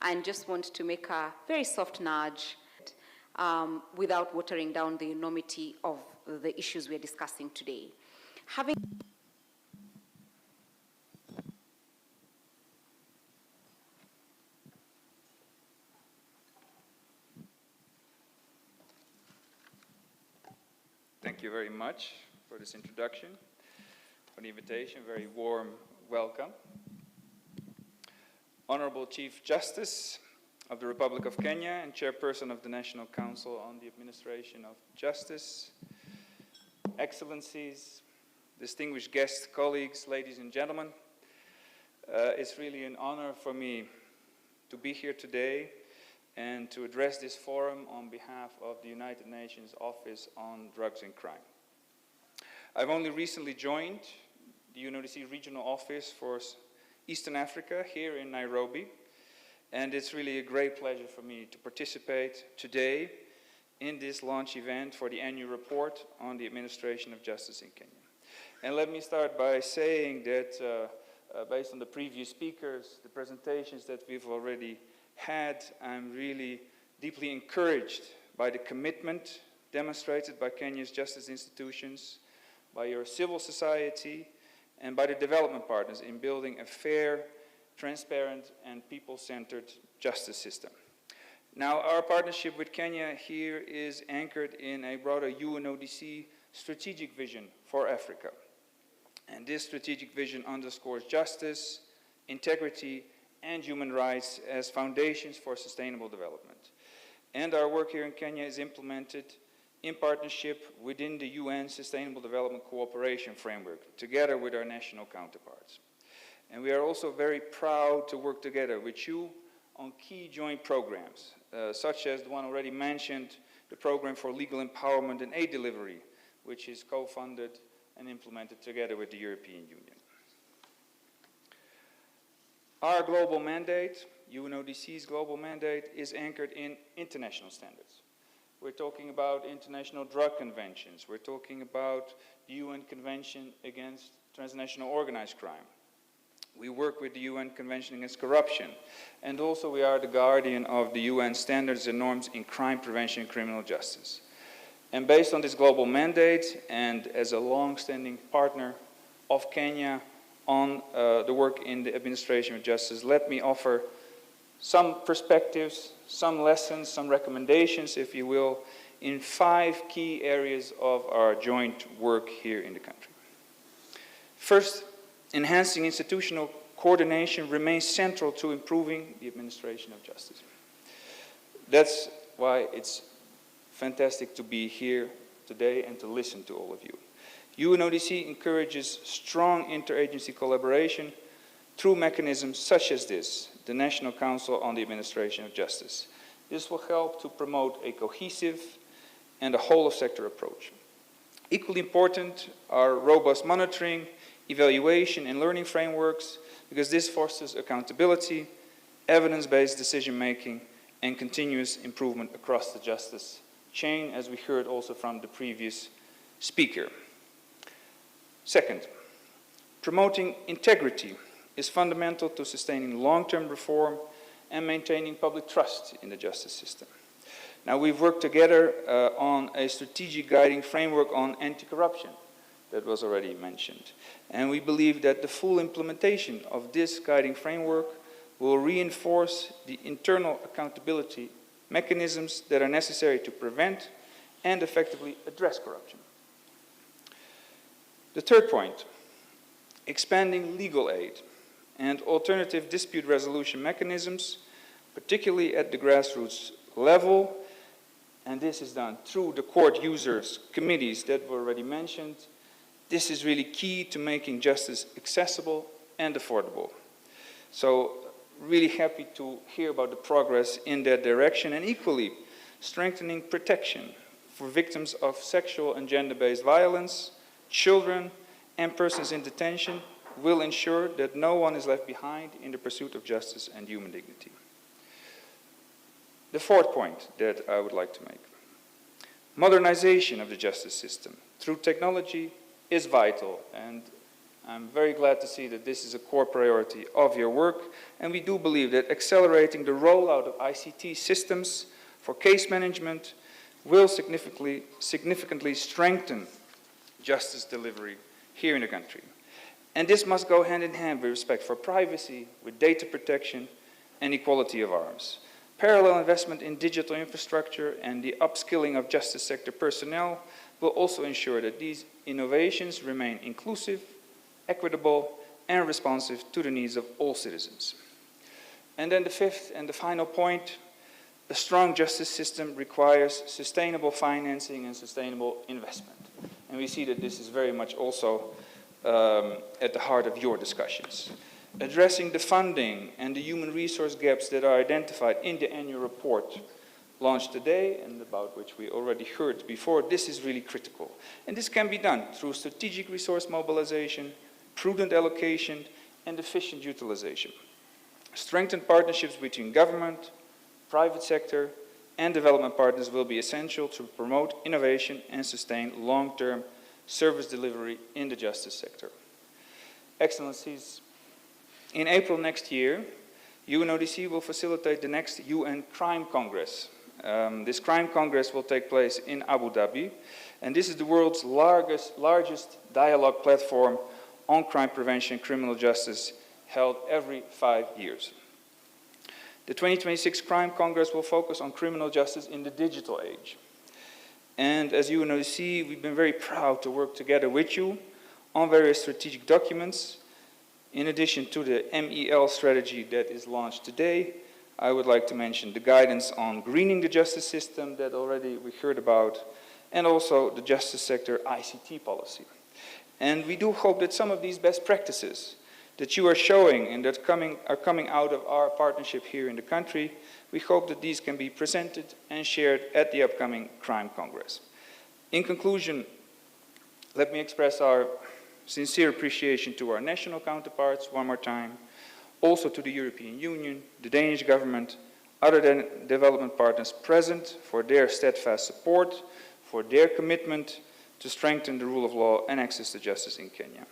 and just want to make a very soft nudge without watering down the enormity of the issues we are discussing today. Thank you very much for this introduction, for the invitation, very warm welcome. Honorable Chief Justice of the Republic of Kenya and Chairperson of the National Council on the Administration of Justice, Excellencies, distinguished guests, colleagues, ladies and gentlemen, it's really an honor for me to be here today and to address this forum on behalf of the United Nations Office on Drugs and Crime. I've only recently joined the UNODC Regional Office for Eastern Africa here in Nairobi, and it's really a great pleasure for me to participate today in this launch event for the annual report on the administration of justice in Kenya. And let me start by saying that based on the previous speakers, the presentations that we've already had, I'm really deeply encouraged by the commitment demonstrated by Kenya's justice institutions, by your civil society, and by the development partners in building a fair, transparent, and people-centered justice system. Now, our partnership with Kenya here is anchored in a broader UNODC strategic vision for Africa. And this strategic vision underscores justice, integrity, and human rights as foundations for sustainable development. And our work here in Kenya is implemented in partnership within the UN Sustainable Development Cooperation Framework, together with our national counterparts. And we are also very proud to work together with you on key joint programs, such as the one already mentioned, the Program for Legal Empowerment and Aid Delivery, which is co-funded and implemented together with the European Union. Our global mandate, UNODC's global mandate, is anchored in international standards. We're talking about international drug conventions. We're talking about the UN Convention against transnational organized crime. We work with the UN Convention against corruption. And also we are the guardian of the UN standards and norms in crime prevention and criminal justice. And based on this global mandate, and as a long-standing partner of Kenya on the work in the administration of justice, let me offer some perspectives, some lessons, some recommendations, if you will, in 5 key areas of our joint work here in the country. First, enhancing institutional coordination remains central to improving the administration of justice. That's why it's fantastic to be here today and to listen to all of you. UNODC encourages strong interagency collaboration through mechanisms such as this, the National Council on the Administration of Justice. This will help to promote a cohesive and a whole-of-sector approach. Equally important are robust monitoring, evaluation, and learning frameworks, because this fosters accountability, evidence-based decision-making, and continuous improvement across the justice chain, as we heard also from the previous speaker. Second, promoting integrity is fundamental to sustaining long-term reform and maintaining public trust in the justice system. Now, we've worked together on a strategic guiding framework on anti-corruption that was already mentioned. And we believe that the full implementation of this guiding framework will reinforce the internal accountability mechanisms that are necessary to prevent and effectively address corruption. The third point, expanding legal aid and alternative dispute resolution mechanisms, particularly at the grassroots level, and this is done through the court users committees that were already mentioned. This is really key to making justice accessible and affordable. So, really happy to hear about the progress in that direction, and equally strengthening protection for victims of sexual and gender-based violence, children, and persons in detention will ensure that no one is left behind in the pursuit of justice and human dignity. The fourth point that I would like to make. Modernization of the justice system through technology is vital, and I'm very glad to see that this is a core priority of your work, and we do believe that accelerating the rollout of ICT systems for case management will significantly strengthen justice delivery here in the country. And this must go hand in hand with respect for privacy, with data protection, and equality of arms. Parallel investment in digital infrastructure and the upskilling of justice sector personnel will also ensure that these innovations remain inclusive, equitable, and responsive to the needs of all citizens. And then the fifth and the final point, a strong justice system requires sustainable financing and sustainable investment. And we see that this is very much also at the heart of your discussions. Addressing the funding and the human resource gaps that are identified in the annual report launched today, and about which we already heard before, this is really critical. And this can be done through strategic resource mobilization, prudent allocation, and efficient utilization. Strengthened partnerships between government, private sector, and development partners will be essential to promote innovation and sustain long-term service delivery in the justice sector. Excellencies, in April next year, UNODC will facilitate the next UN Crime Congress. This Crime Congress will take place in Abu Dhabi, and this is the world's largest dialogue platform on crime prevention and criminal justice, held every 5 years. The 2026 Crime Congress will focus on criminal justice in the digital age. And as UNODC, we've been very proud to work together with you on various strategic documents. In addition to the MEL strategy that is launched today, I would like to mention the guidance on greening the justice system that already we heard about, and also the justice sector ICT policy. And we do hope that some of these best practices that you are showing and that are coming out of our partnership here in the country, we hope that these can be presented and shared at the upcoming Crime Congress. In conclusion, let me express our sincere appreciation to our national counterparts one more time, also to the European Union, the Danish government, other development partners present for their steadfast support, for their commitment to strengthen the rule of law and access to justice in Kenya.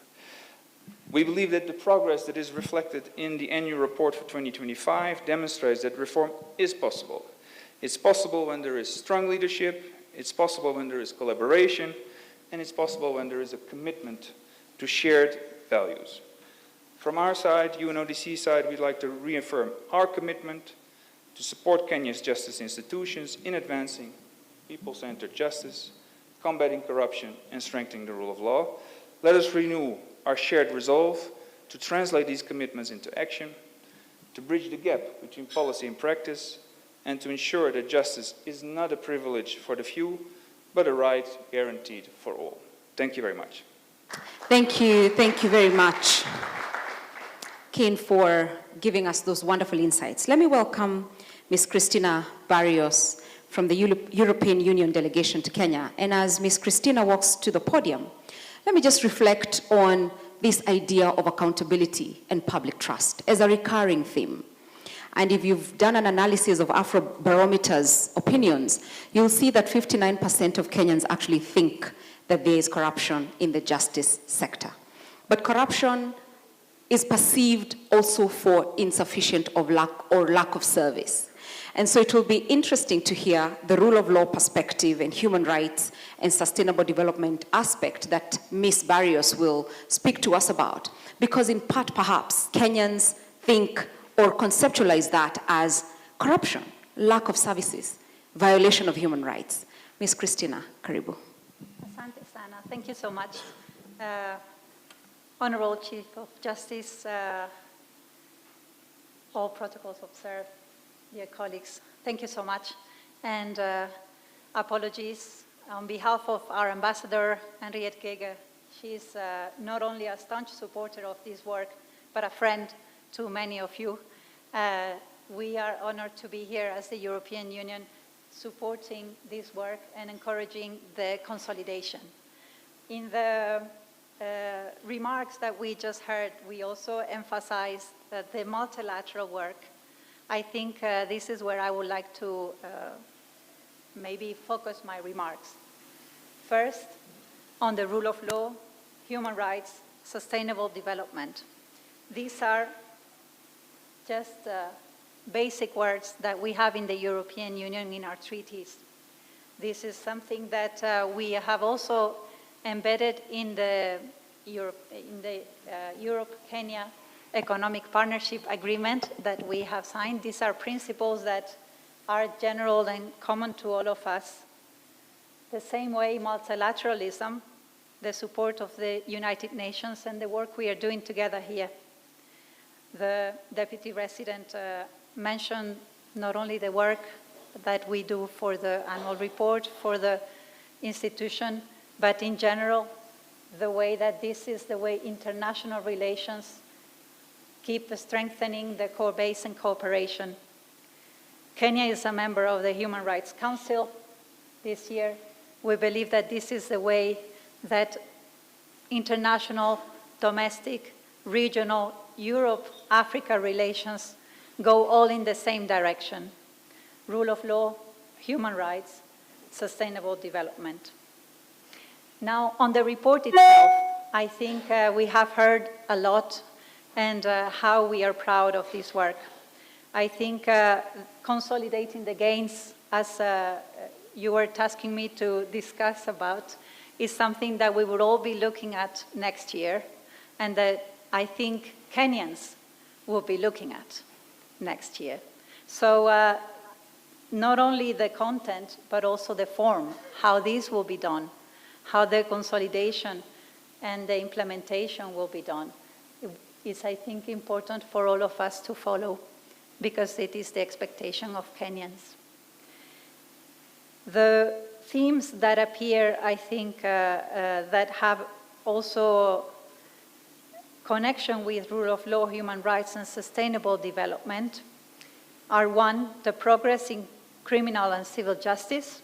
We believe that the progress that is reflected in the annual report for 2025 demonstrates that reform is possible. It's possible when there is strong leadership, it's possible when there is collaboration, and it's possible when there is a commitment to shared values. From our side, UNODC side, we'd like to reaffirm our commitment to support Kenya's justice institutions in advancing people-centered justice, combating corruption, and strengthening the rule of law. Let us renew our shared resolve to translate these commitments into action, to bridge the gap between policy and practice, and to ensure that justice is not a privilege for the few, but a right guaranteed for all. Thank you very much. Thank you very much, Ken, for giving us those wonderful insights. Let me welcome Ms. Christina Barrios from the European Union delegation to Kenya. And as Ms. Christina walks to the podium, let me just reflect on this idea of accountability and public trust as a recurring theme. And if you've done an analysis of Afrobarometer's opinions, you'll see that 59% of Kenyans actually think that there is corruption in the justice sector. But corruption is perceived also for insufficient or lack of service. And so it will be interesting to hear the rule of law perspective and human rights and sustainable development aspect that Ms. Barrios will speak to us about. Because in part, perhaps, Kenyans think or conceptualize that as corruption, lack of services, violation of human rights. Ms. Christina, karibu. Asante sana. Thank you so much. Honorable Chief of Justice, all protocols observed, dear colleagues, thank you so much. And apologies on behalf of our ambassador, Henriette Gege. She's not only a staunch supporter of this work, but a friend to many of you. We are honored to be here as the European Union supporting this work and encouraging the consolidation. In the remarks that we just heard, we also emphasized that the multilateral work. I think this is where I would like to maybe focus my remarks. First, on the rule of law, human rights, sustainable development. These are just basic words that we have in the European Union in our treaties. This is something that we have also embedded in the Europe-Kenya Economic Partnership Agreement that we have signed. These are principles that are general and common to all of us. The same way multilateralism, the support of the United Nations and the work we are doing together here. The Deputy Resident mentioned not only the work that we do for the annual report, for the institution, but in general, the way that this is the way international relations keep strengthening the core base and cooperation. Kenya is a member of the Human Rights Council this year. We believe that this is the way that international, domestic, regional, Europe-Africa relations go all in the same direction. Rule of law, human rights, sustainable development. Now, on the report itself, I think we have heard a lot and how we are proud of this work. I think consolidating the gains, as you were tasking me to discuss about, is something that we will all be looking at next year, and that I think Kenyans will be looking at next year. So not only the content, but also the form, how this will be done, how the consolidation and the implementation will be done. It's, I think, important for all of us to follow, because it is the expectation of Kenyans. The themes that appear, I think, that have also connection with rule of law, human rights, and sustainable development are: one, the progress in criminal and civil justice;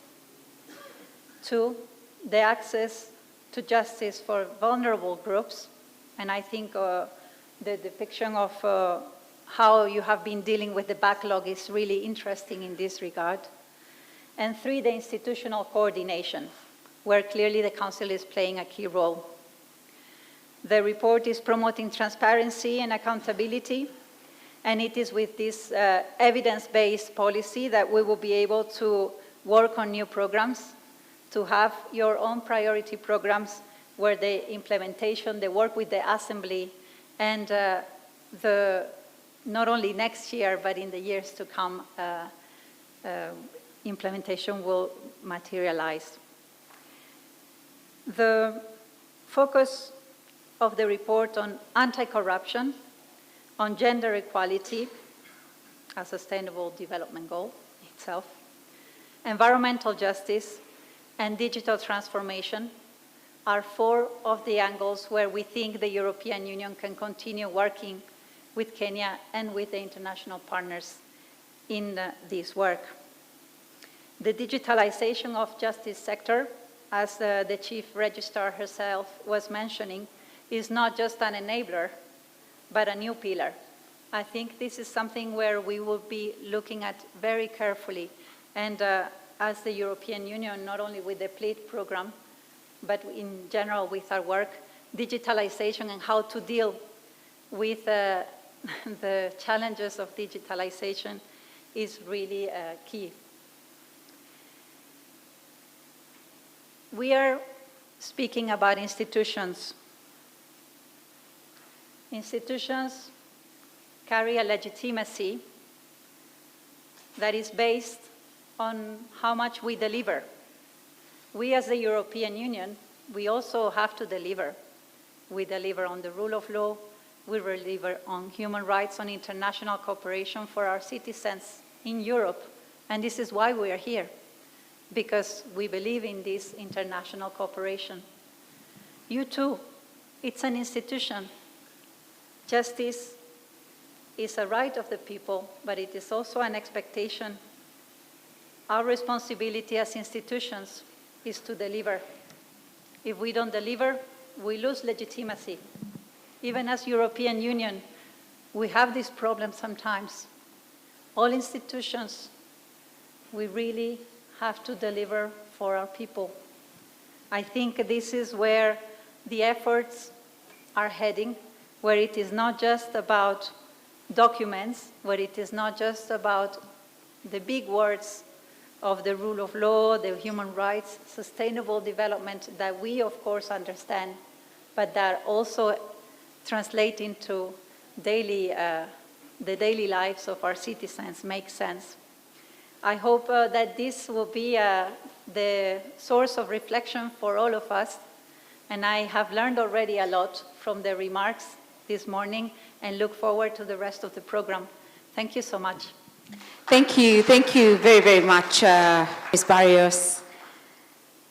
two, the access to justice for vulnerable groups, and I think the depiction of how you have been dealing with the backlog is really interesting in this regard; and three, the institutional coordination, where clearly the Council is playing a key role. The report is promoting transparency and accountability, and it is with this evidence-based policy that we will be able to work on new programs, to have your own priority programs where the implementation, the work with the Assembly, and not only next year, but in the years to come, implementation will materialize. The focus of the report on anti-corruption, on gender equality, a sustainable development goal itself, environmental justice, and digital transformation are 4 of the angles where we think the European Union can continue working with Kenya and with the international partners in this work. The digitalization of justice sector, as the Chief Registrar herself was mentioning, is not just an enabler, but a new pillar. I think this is something where we will be looking at very carefully, and as the European Union, not only with the PLEAD program, but in general with our work, digitalization and how to deal with the challenges of digitalization is really key. We are speaking about institutions. Institutions carry a legitimacy that is based on how much we deliver. We as the European Union, we also have to deliver. We deliver on the rule of law, we deliver on human rights, on international cooperation for our citizens in Europe, and this is why we are here, because we believe in this international cooperation. You too, it's an institution. Justice is a right of the people, but it is also an expectation. Our responsibility as institutions is to deliver. If we don't deliver, we lose legitimacy. Even as European Union, we have this problem sometimes. All institutions, we really have to deliver for our people. I think this is where the efforts are heading, where it is not just about documents, where it is not just about the big words of the rule of law, the human rights, sustainable development that we, of course, understand, but that also translate into the daily lives of our citizens make sense. I hope that this will be the source of reflection for all of us, and I have learned already a lot from the remarks this morning and look forward to the rest of the program. Thank you so much. Thank you very, very much, Ms. Barrios.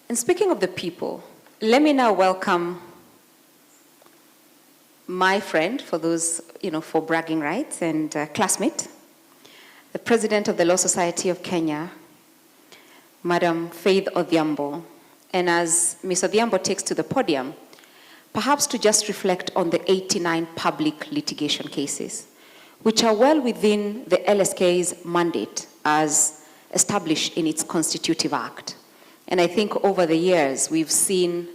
And speaking of the people, let me now welcome my friend, for those, for bragging rights, and classmate, the President of the Law Society of Kenya, Madam Faith Odhiambo. And as Ms. Odhiambo takes to the podium, perhaps to just reflect on the 89 public litigation cases, which are well within the LSK's mandate as established in its constitutive act. And I think over the years, we've seen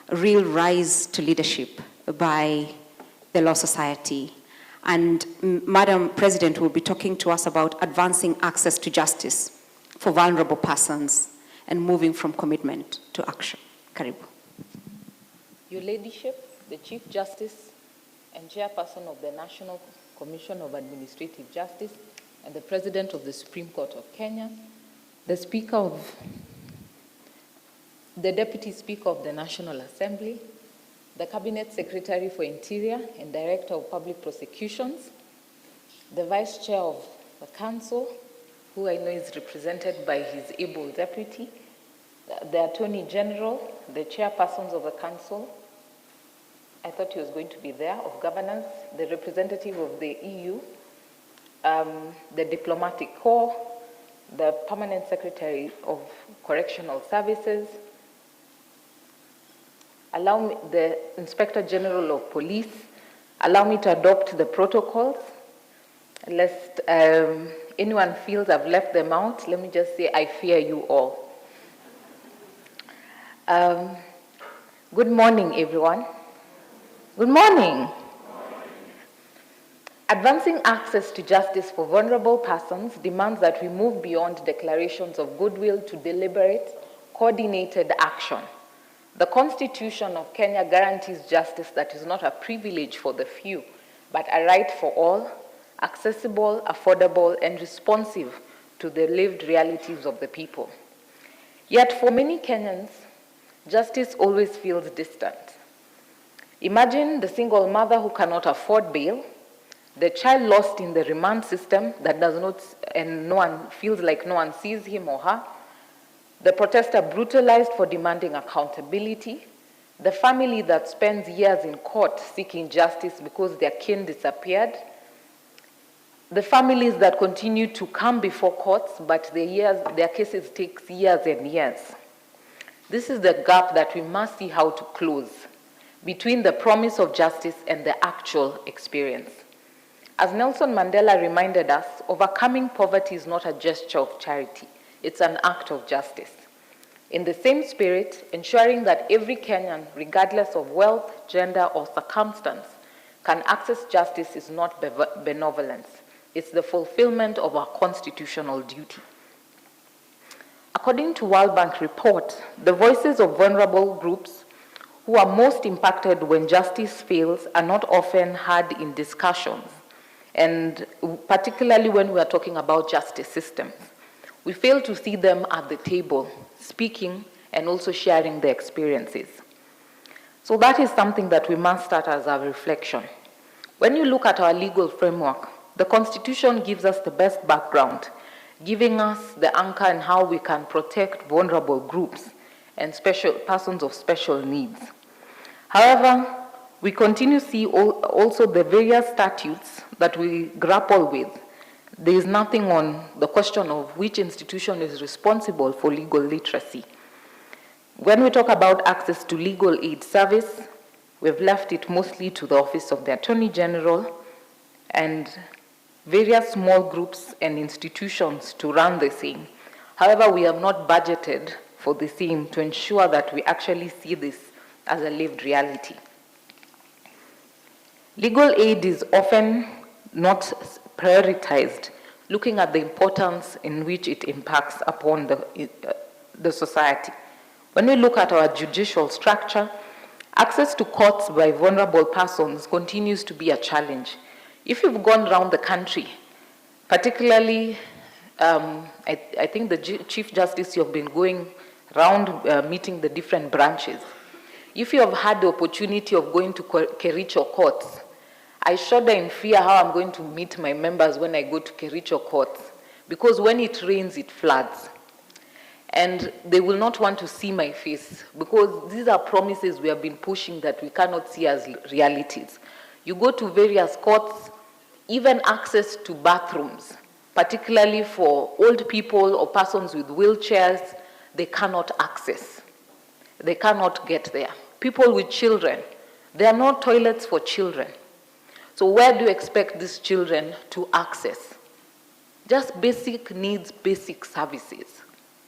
a real rise to leadership by the Law Society. And Madam President will be talking to us about advancing access to justice for vulnerable persons and moving from commitment to action. Karibu. Your Ladyship, the Chief Justice and Chairperson of the National Commission of Administrative Justice and the President of the Supreme Court of Kenya, the Deputy Speaker of the National Assembly, the Cabinet Secretary for Interior and Director of Public Prosecutions, the Vice Chair of the Council, who I know is represented by his able deputy, the Attorney General, the Chairpersons of the Council, I thought he was going to be there, of governance, the representative of the EU, the Diplomatic Corps, the Permanent Secretary of Correctional Services, allow me, the Inspector General of Police, allow me to adopt the protocols, lest anyone feels I've left them out. Let me just say, I fear you all. Good morning, everyone. Good morning. Advancing access to justice for vulnerable persons demands that we move beyond declarations of goodwill to deliberate, coordinated action. The Constitution of Kenya guarantees justice that is not a privilege for the few, but a right for all, accessible, affordable, and responsive to the lived realities of the people. Yet for many Kenyans, justice always feels distant. Imagine the single mother who cannot afford bail, the child lost in the remand system that does not, and no one feels like no one sees him or her, the protester brutalized for demanding accountability, the family that spends years in court seeking justice because their kin disappeared, the families that continue to come before courts, but their cases take years and years. This is the gap that we must see how to close between the promise of justice and the actual experience. As Nelson Mandela reminded us, overcoming poverty is not a gesture of charity, it's an act of justice. In the same spirit, ensuring that every Kenyan, regardless of wealth, gender, or circumstance, can access justice is not benevolence. It's the fulfillment of our constitutional duty. According to World Bank report, the voices of vulnerable groups who are most impacted when justice fails are not often heard in discussions, and particularly when we are talking about justice systems. We fail to see them at the table, speaking and also sharing their experiences. So that is something that we must start as a reflection. When you look at our legal framework, the Constitution gives us the best background, giving us the anchor in how we can protect vulnerable groups and persons of special needs. However, we continue to see also the various statutes that we grapple with. There is nothing on the question of which institution is responsible for legal literacy. When we talk about access to legal aid service, we've left it mostly to the Office of the Attorney General and various small groups and institutions to run the same. However, we have not budgeted for the same to ensure that we actually see this as a lived reality. Legal aid is often not prioritized, looking at the importance in which it impacts upon the society. When we look at our judicial structure, access to courts by vulnerable persons continues to be a challenge. If you've gone around the country, particularly, I think the Chief Justice, you've been going around meeting the different branches. If you have had the opportunity of going to Kericho courts, I shudder in fear how I'm going to meet my members when I go to Kericho courts, because when it rains, it floods. And they will not want to see my face, because these are promises we have been pushing that we cannot see as realities. You go to various courts, even access to bathrooms, particularly for old people or persons with wheelchairs, they cannot access. They cannot get there. People with children, there are no toilets for children. So where do you expect these children to access? Just basic needs, basic services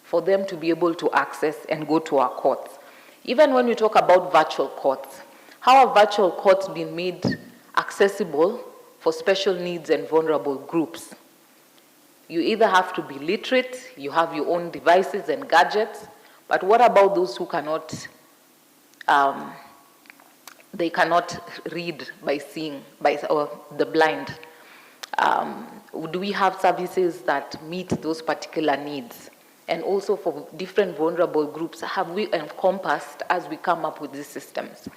for them to be able to access and go to our courts. Even when we talk about virtual courts, how are virtual courts being made accessible for special needs and vulnerable groups? You either have to be literate, you have your own devices and gadgets, but what about those who cannot, they cannot read by seeing, or the blind? Do we have services that meet those particular needs? And also for different vulnerable groups, have we encompassed as we come up with these systems?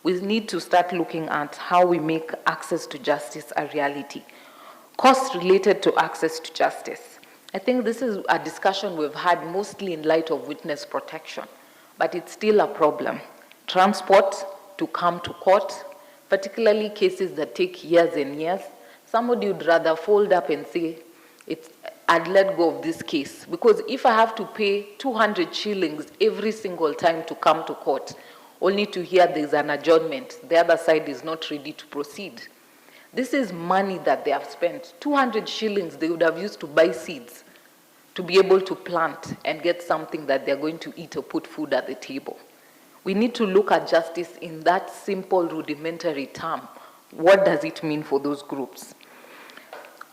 We need to start looking at how we make access to justice a reality. Costs related to access to justice. I think this is a discussion we've had mostly in light of witness protection, but it's still a problem. Transport to come to court, particularly cases that take years and years. Somebody would rather fold up and say, I'd let go of this case, because if I have to pay 200 shillings every single time to come to court, only to hear there's an adjournment, the other side is not ready to proceed. This is money that they have spent. 200 shillings they would have used to buy seeds to be able to plant and get something that they're going to eat or put food at the table. We need to look at justice in that simple, rudimentary term. What does it mean for those groups?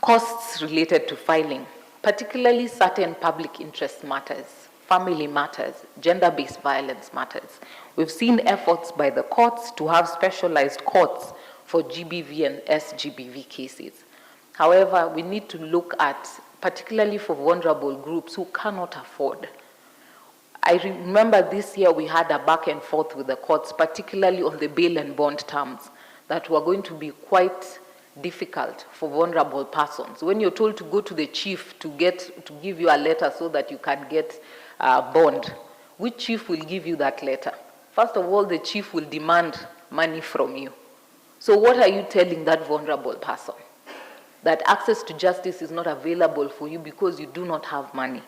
Costs related to filing, particularly certain public interest matters, family matters, gender-based violence matters. We've seen efforts by the courts to have specialized courts for GBV and SGBV cases. However, we need to look at, particularly for vulnerable groups who cannot afford. I remember this year we had a back and forth with the courts, particularly on the bail and bond terms, that were going to be quite difficult for vulnerable persons. When you're told to go to the chief to give you a letter so that you can get bond, which chief will give you that letter? First of all, the chief will demand money from you. So what are you telling that vulnerable person? That access to justice is not available for you because you do not have money.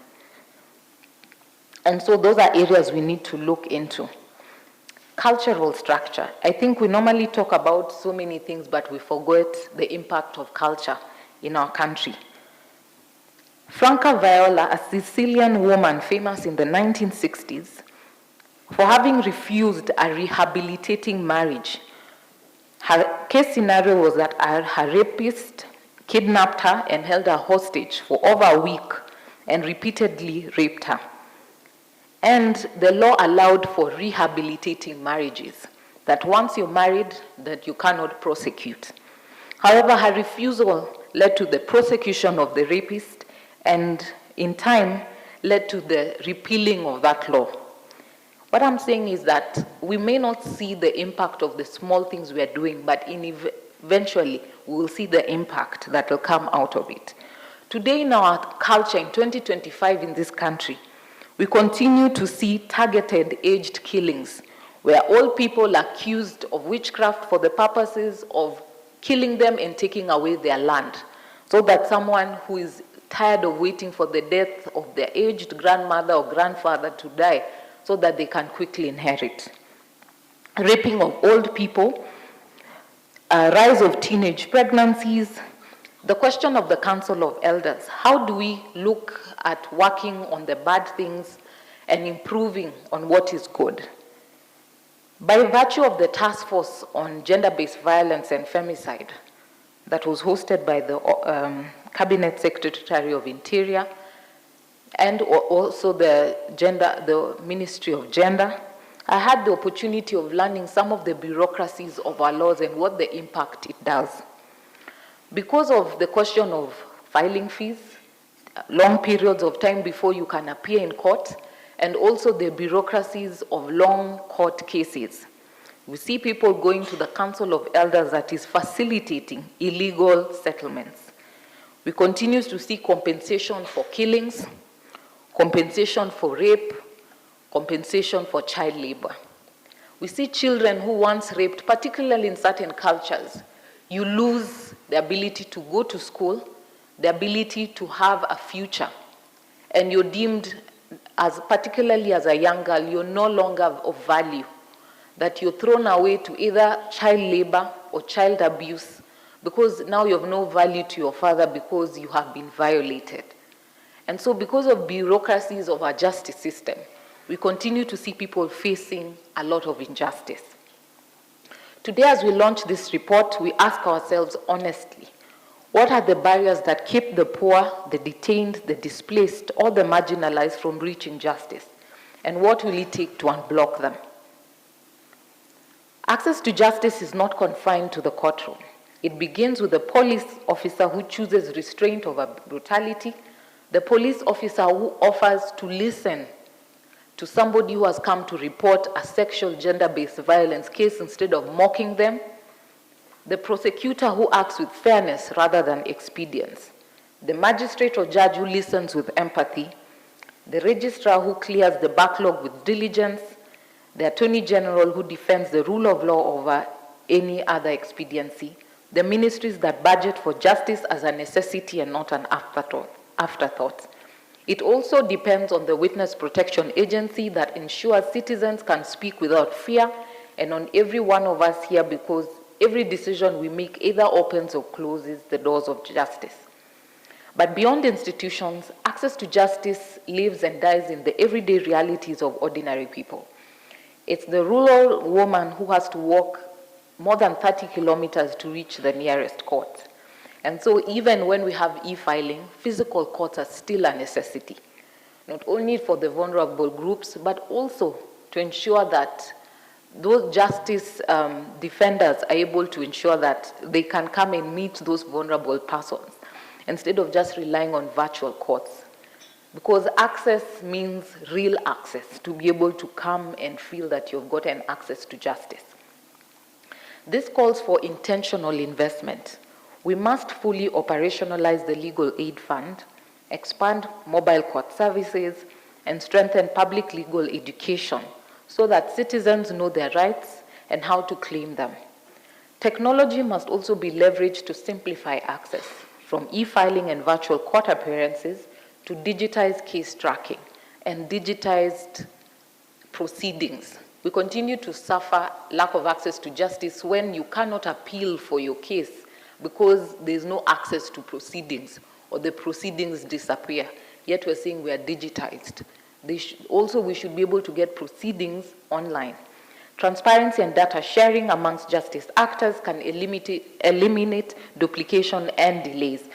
And so those are areas we need to look into. Cultural structure. I think we normally talk about so many things, but we forget the impact of culture in our country. Franca Viola, a Sicilian woman famous in the 1960s, for having refused a rehabilitating marriage. Her case scenario was that her rapist kidnapped her and held her hostage for over a week and repeatedly raped her. And the law allowed for rehabilitating marriages, that once you're married, that you cannot prosecute. However, her refusal led to the prosecution of the rapist and in time led to the repealing of that law. What I'm saying is that we may not see the impact of the small things we are doing, but eventually we will see the impact that will come out of it. Today in our culture, in 2025 in this country, we continue to see targeted aged killings, where all people accused of witchcraft for the purposes of killing them and taking away their land, so that someone who is tired of waiting for the death of their aged grandmother or grandfather to die, so that they can quickly inherit. Raping of old people, rise of teenage pregnancies, the question of the Council of Elders. How do we look at working on the bad things and improving on what is good? By virtue of the task force on gender-based violence and femicide that was hosted by the Cabinet Secretary of Interior, and also the Ministry of Gender, I had the opportunity of learning some of the bureaucracies of our laws and what the impact it does. Because of the question of filing fees, long periods of time before you can appear in court, and also the bureaucracies of long court cases, we see people going to the Council of Elders that is facilitating illegal settlements. We continue to see compensation for killings, compensation for rape, compensation for child labor. We see children who once raped, particularly in certain cultures, you lose the ability to go to school, the ability to have a future, and you're deemed, particularly as a young girl, you're no longer of value, that you're thrown away to either child labor or child abuse, because now you have no value to your father because you have been violated. And so because of bureaucracies of our justice system, we continue to see people facing a lot of injustice. Today, as we launch this report, we ask ourselves honestly, what are the barriers that keep the poor, the detained, the displaced, or the marginalized from reaching justice? And what will it take to unblock them? Access to justice is not confined to the courtroom. It begins with the police officer who chooses restraint over brutality, the police officer who offers to listen to somebody who has come to report a sexual gender-based violence case instead of mocking them, the prosecutor who acts with fairness rather than expedience, the magistrate or judge who listens with empathy, the registrar who clears the backlog with diligence, the attorney general who defends the rule of law over any other expediency, the ministries that budget for justice as a necessity and not an afterthought. It also depends on the Witness Protection Agency that ensures citizens can speak without fear, and on every one of us here, because every decision we make either opens or closes the doors of justice. But beyond institutions, access to justice lives and dies in the everyday realities of ordinary people. It's the rural woman who has to walk more than 30 kilometers to reach the nearest court. And so even when we have e-filing, physical courts are still a necessity, not only for the vulnerable groups, but also to ensure that those justice defenders are able to ensure that they can come and meet those vulnerable persons instead of just relying on virtual courts. because access means real access, to be able to come and feel that you've gotten access to justice. This calls for intentional investment. We must fully operationalize the Legal Aid Fund, expand mobile court services, and strengthen public legal education so that citizens know their rights and how to claim them. Technology must also be leveraged to simplify access, from e-filing and virtual court appearances to digitized case tracking and digitized proceedings. We continue to suffer lack of access to justice when you cannot appeal for your case because there's no access to proceedings or the proceedings disappear. Yet we're saying we are digitized. Also, we should be able to get proceedings online. Transparency and data sharing amongst justice actors can eliminate duplication and delays.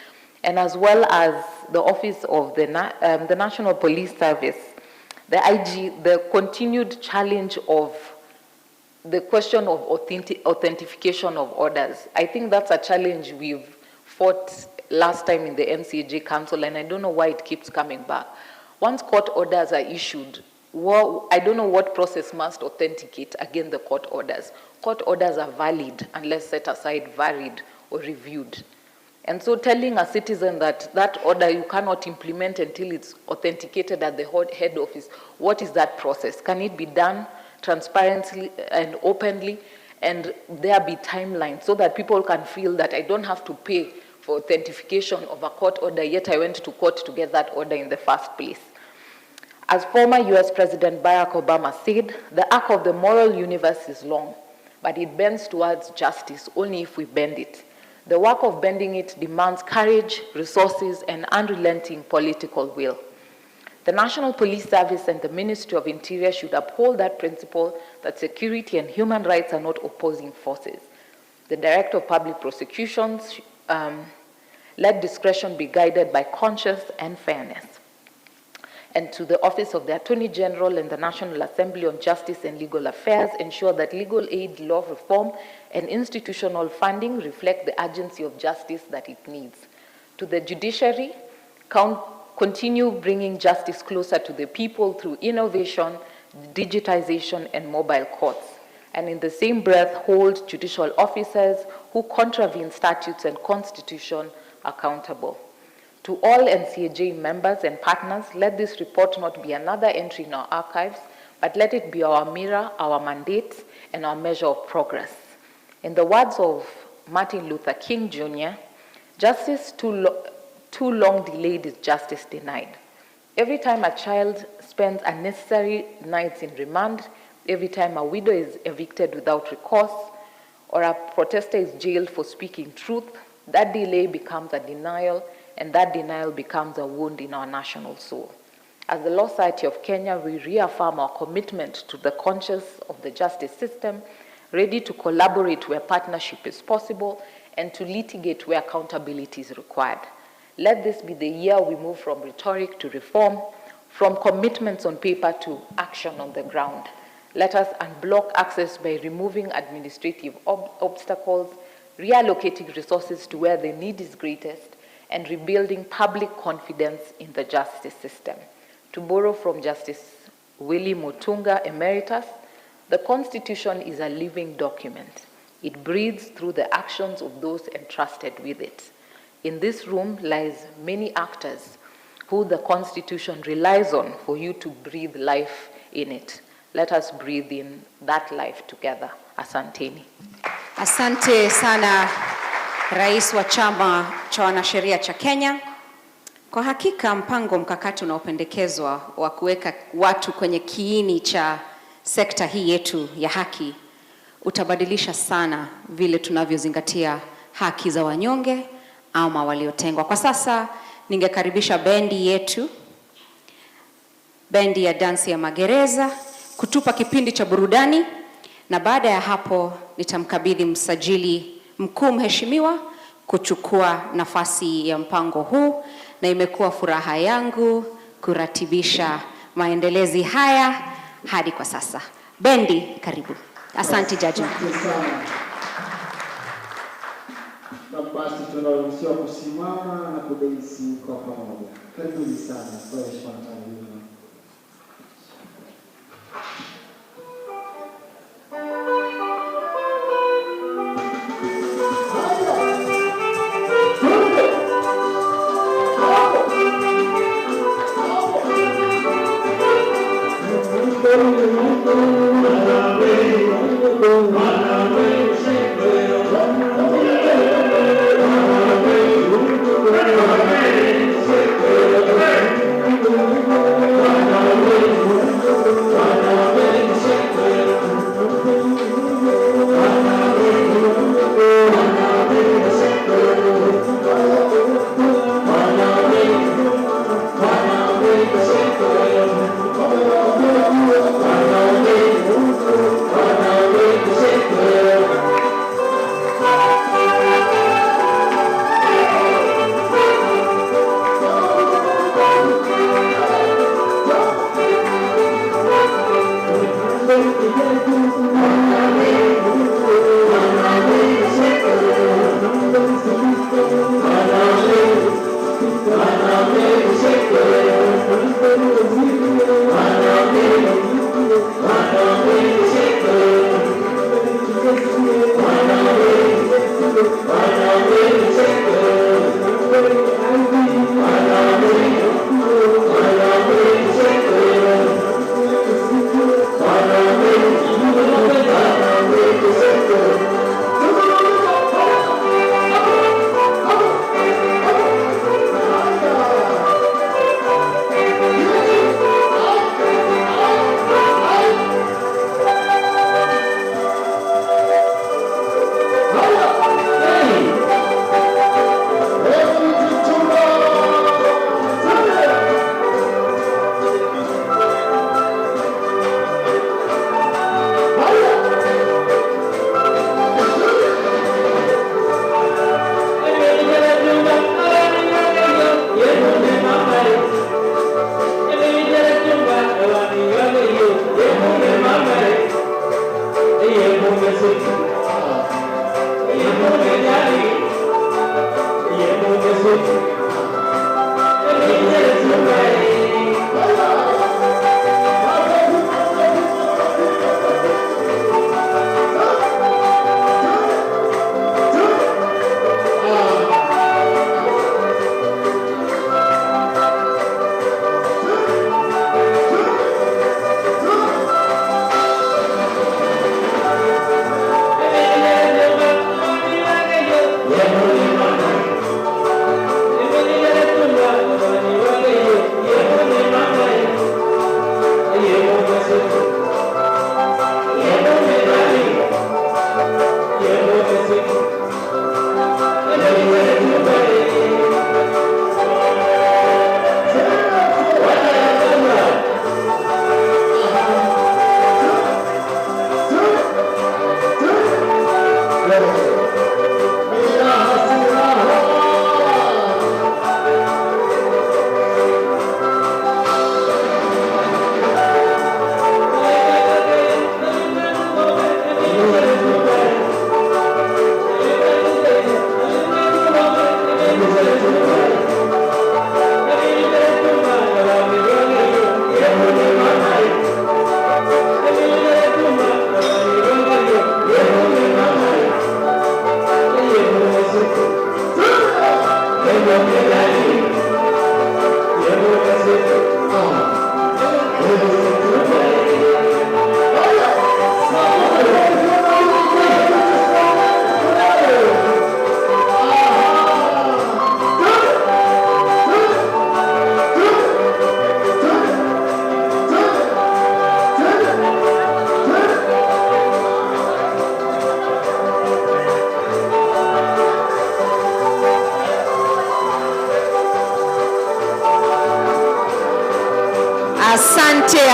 And as well as the Office of the National Police Service, the IG, the continued challenge of the question of authentication of orders. I think that's a challenge we've fought last time in the NCAJ Council, and I don't know why it keeps coming back. Once court orders are issued, I don't know what process must authenticate again the court orders. Court orders are valid unless set aside, varied, or reviewed. And so telling a citizen that that order you cannot implement until it's authenticated at the head office, what is that process? Can it be done transparently and openly, and there be timelines so that people can feel that I don't have to pay for authentication of a court order, yet I went to court to get that order in the first place. As former US President Barack Obama said, the arc of the moral universe is long, but it bends towards justice only if we bend it. The work of bending it demands courage, resources, and unrelenting political will. The National Police Service and the Ministry of Interior should uphold that principle that security and human rights are not opposing forces. The Director of Public Prosecutions let discretion be guided by conscience and fairness. And to the Office of the Attorney General and the National Assembly on Justice and Legal Affairs, ensure that legal aid, law reform, and institutional funding reflect the urgency of justice that it needs. To the judiciary, continue bringing justice closer to the people through innovation, digitization, and mobile courts. And in the same breath, hold judicial officers who contravene statutes and constitution accountable. To all NCAJ members and partners, let this report not be another entry in our archives, but let it be our mirror, our mandate, and our measure of progress. In the words of Martin Luther King Jr., justice too long delayed is justice denied. Every time a child spends unnecessary nights in remand, every time a widow is evicted without recourse, or a protester is jailed for speaking truth, that delay becomes a denial, and that denial becomes a wound in our national soul. As the Law Society of Kenya, we reaffirm our commitment to the conscience of the justice system, ready to collaborate where partnership is possible, and to litigate where accountability is required. Let this be the year we move from rhetoric to reform, from commitments on paper to action on the ground. Let us unblock access by removing administrative obstacles, reallocating resources to where the need is greatest, and rebuilding public confidence in the justice system. To borrow from Justice Willie Mutunga Emeritus, the Constitution is a living document. It breathes through the actions of those entrusted with it. In this room lies many actors who the Constitution relies on for you to breathe life in it. Let us breathe in that life together. Asanteni. Asante sana, Rais wa Chama cha Wanasheria cha Kenya. Kwa hakika mpango mkakati unaopendekezwa wa kuweka watu kwenye kiini cha sekta hii yetu ya haki utabadilisha sana vile tunavyozingatia haki za wanyonge ama waliotengwa. Kwa sasa ningekaribisha bendi yetu, bendi ya dansi ya magereza, kutupa kipindi cha burudani, na baada ya hapo nitamkabidhi msajili mkuu mheshimiwa kuchukua nafasi ya mpango huu, na imekuwa furaha yangu kuratibisha maendelezi haya hadi kwa sasa. Bendi, karibu. Asante jaji mkuu. basi tunaruhusiwa kusimama na kudensi kwa pamoja. Karibuni sana kwa heshima na taadhima.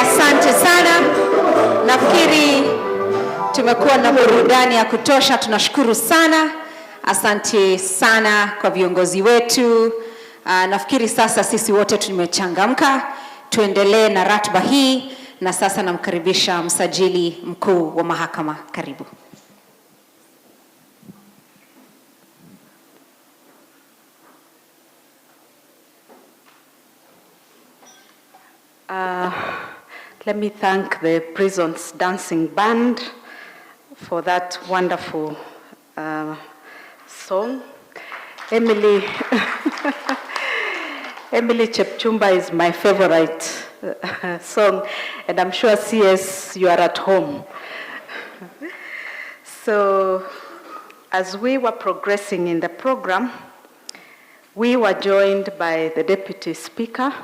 Asante sana. Nafikiri tumekuwa na burudani ya kutosha. Tunashukuru sana. Asante sana kwa viongozi wetu. Nafikiri sasa sisi wote tumechangamka. Tuendelee na ratiba hii, na sasa namkaribisha msajili mkuu wa mahakama. Karibu. Let me thank the Prison's Dancing Band for that wonderful song. Emily, Emily Chepchumba is my favorite song, and I'm sure CS, you are at home. So, as we were progressing in the program, we were joined by the Deputy Speaker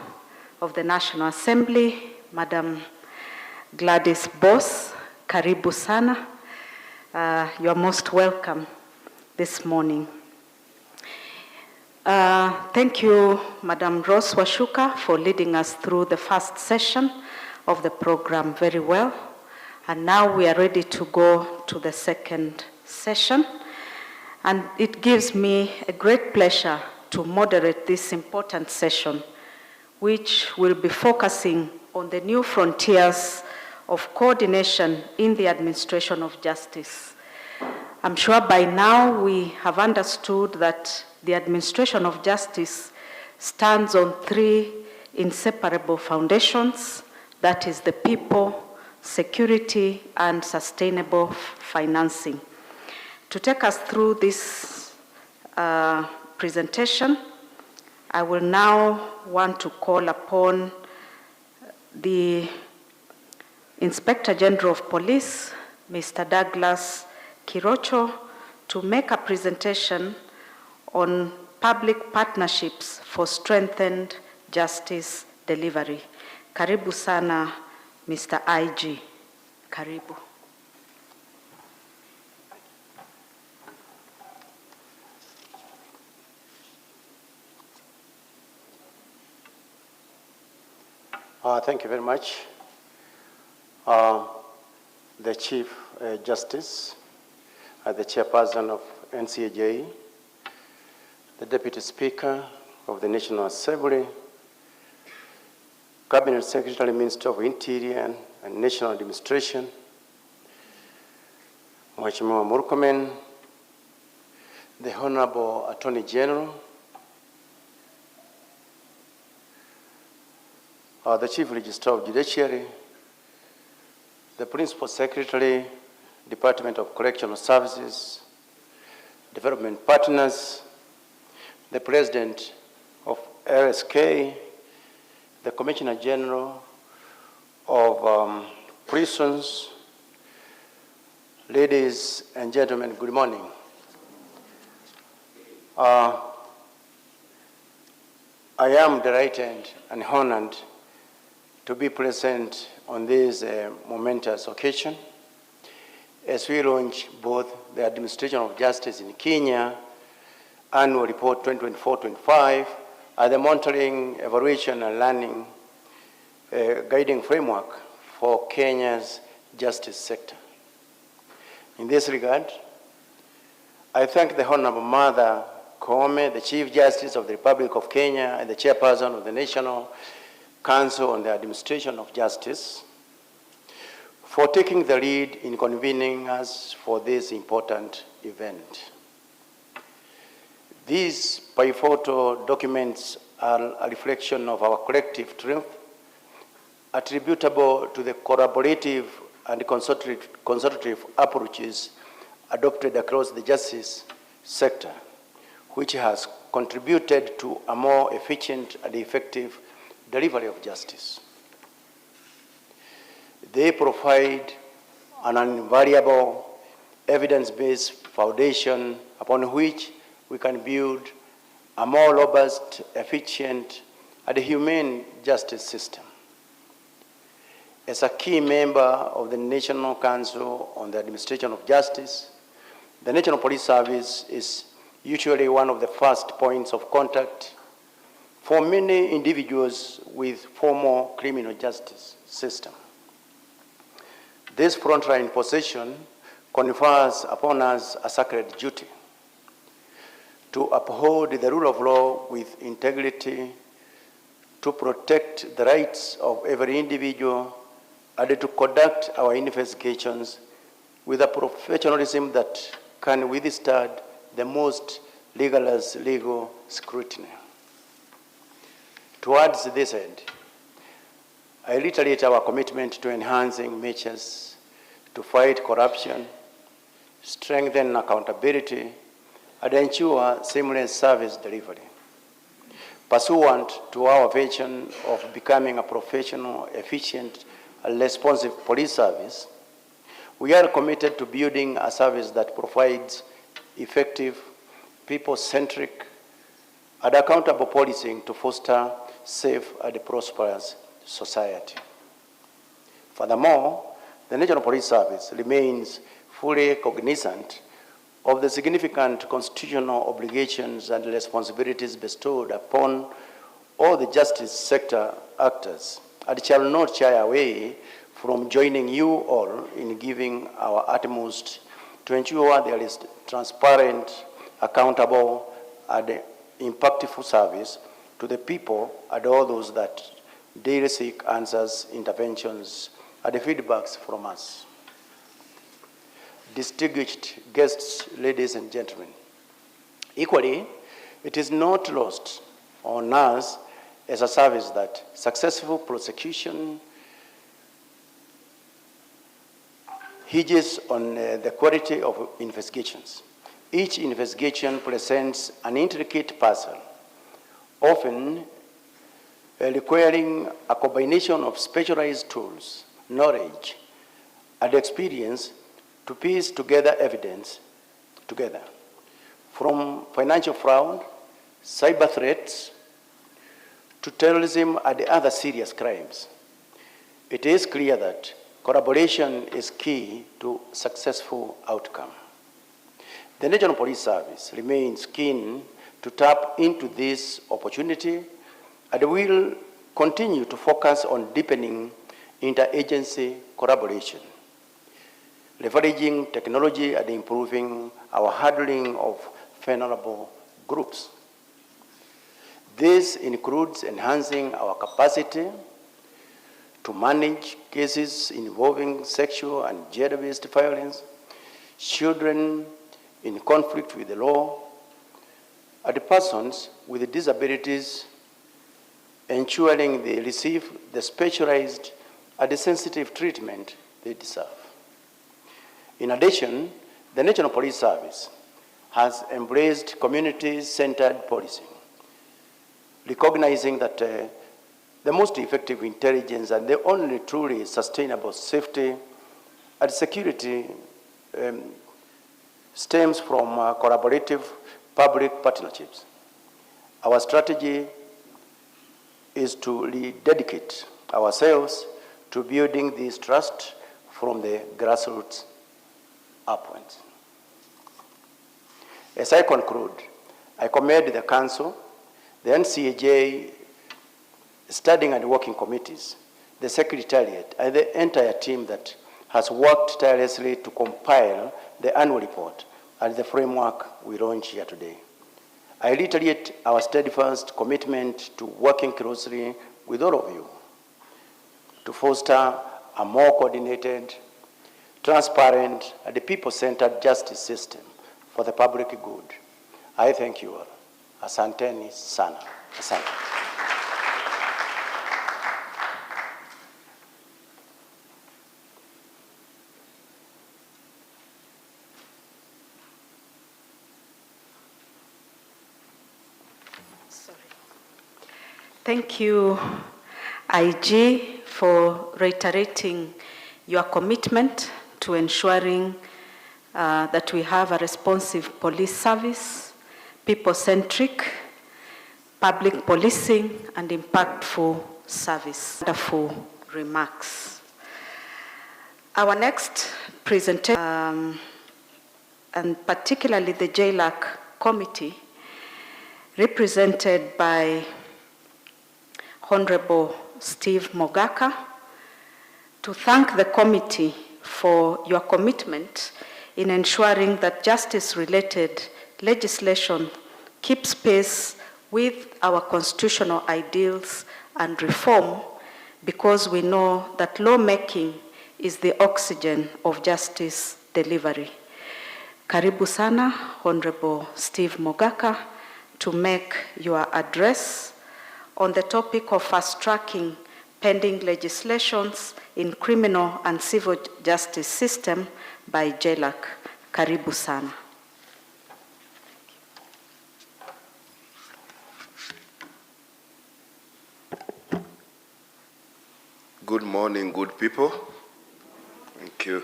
of the National Assembly, Madam Gladys Boss. Karibu sana. You are most welcome this morning. Thank you, Madam Rose Washuka, for leading us through the first session of the program very well. And now we are ready to go to the second session. And it gives me a great pleasure to moderate this important session, which will be focusing on the new frontiers of coordination in the administration of justice. I'm sure by now we have understood that the administration of justice stands on three inseparable foundations, that is the people, security, and sustainable financing. To take us through this presentation, I will now want to call upon the Inspector General of Police, Mr. Douglas Kirocho, to make a presentation on public partnerships for strengthened justice delivery. Karibu sana, Mr. IG. Karibu. Thank you very much. The Chief Justice, the Chairperson of NCAJ, the Deputy Speaker of the National Assembly, Cabinet Secretary, Minister of Interior and National Administration, Mheshimiwa Murkomen, the Honorable Attorney General, the Chief Registrar of Judiciary, the Principal Secretary, Department of Correctional Services, Development Partners, the President of RSK, the Commissioner General of Prisons. Ladies and gentlemen, good morning. I am delighted and honored to be present on this momentous occasion as we launch both the Administration of Justice in Kenya Annual Report 2024-25 and the Monitoring, Evaluation and Learning Guiding Framework for Kenya's justice sector. In this regard, I thank the Honorable Mother Koome, the Chief Justice of the Republic of Kenya and the Chairperson of the National Council on the Administration of Justice, for taking the lead in convening us for this important event. These bifocal documents are a reflection of our collective strength, attributable to the collaborative and consultative approaches adopted across the justice sector, which has contributed to a more efficient and effective delivery of justice. They provide an invariable evidence-based foundation upon which we can build a more robust, efficient, and humane justice system. As a key member of the National Council on the Administration of Justice, the National Police Service is usually one of the first points of contact for many individuals with formal criminal justice system. This frontline position confers upon us a sacred duty to uphold the rule of law with integrity, to protect the rights of every individual, and to conduct our investigations with a professionalism that can withstand the most rigorous legal scrutiny. Towards this end, I reiterate our commitment to enhancing measures to fight corruption, strengthen accountability, and ensure seamless service delivery. Pursuant to our vision of becoming a professional, efficient, and responsive police service, we are committed to building a service that provides effective, people-centric, and accountable policing to foster safe and prosperous society. Furthermore, the National Police Service remains fully cognizant of the significant constitutional obligations and responsibilities bestowed upon all the justice sector actors, and shall not shy away from joining you all in giving our utmost to ensure there is transparent, accountable, and impactful service to the people and all those that daily seek answers, interventions, and feedbacks from us. Distinguished guests, ladies and gentlemen, equally, it is not lost on us as a service that successful prosecution hinges on the quality of investigations. Each investigation presents an intricate puzzle, often requiring a combination of specialized tools, knowledge, and experience to piece together evidence together. From financial fraud, cyber threats, to terrorism and other serious crimes, it is clear that collaboration is key to successful outcome. The National Police Service remains keen to tap into this opportunity and will continue to focus on deepening interagency collaboration, leveraging technology and improving our handling of vulnerable groups. This includes enhancing our capacity to manage cases involving sexual and gender-based violence, children in conflict with the law, and persons with disabilities, ensuring they receive the specialized and sensitive treatment they deserve. In addition, the National Police Service has embraced community-centered policing, recognizing that the most effective intelligence and the only truly sustainable safety and security stems from collaborative public partnerships. Our strategy is to rededicate ourselves to building this trust from the grassroots upwards. As I conclude, I commend the Council, the NCAJ studying and working committees, the Secretariat, and the entire team that has worked tirelessly to compile the annual report and the framework we launch here today. I reiterate our steadfast commitment to working closely with all of you to foster a more coordinated, transparent, and people-centered justice system for the public good. I thank you all. Asanteni sana. Asante. Thank you, IG, for reiterating your commitment to ensuring that we have a responsive police service, people-centric, public policing, and impactful service. Wonderful remarks. Our next presentation, and particularly the JLAC committee, represented by Honorable Steve Mogaka, to thank the committee for your commitment in ensuring that justice-related legislation keeps pace with our constitutional ideals and reform, because we know that lawmaking is the oxygen of justice delivery. Karibu sana, Honorable Steve Mogaka, to make your address on the topic of fast-tracking pending legislations in criminal and civil justice system by JLAC. Karibu sana. Good morning, good people. Thank you.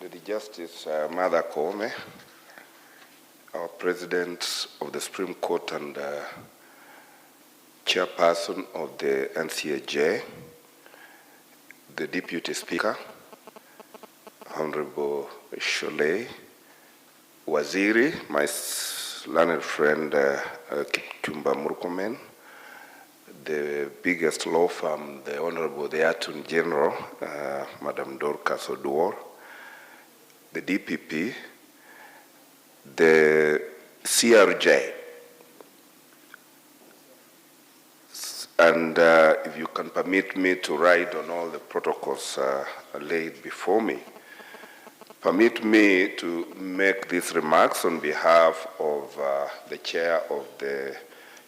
Lady Justice Mother Koome, our President of the Supreme Court and Chairperson of the NCAJ, the Deputy Speaker, Honorable Sholei, Waziri, my learned friend Kipchumba Murkomen, the biggest law firm, the Honorable the Attorney General, Madam Dorcas Oduor, the DPP, the CRJ, and if you can permit me to write on all the protocols laid before me, permit me to make these remarks on behalf of the Chair of the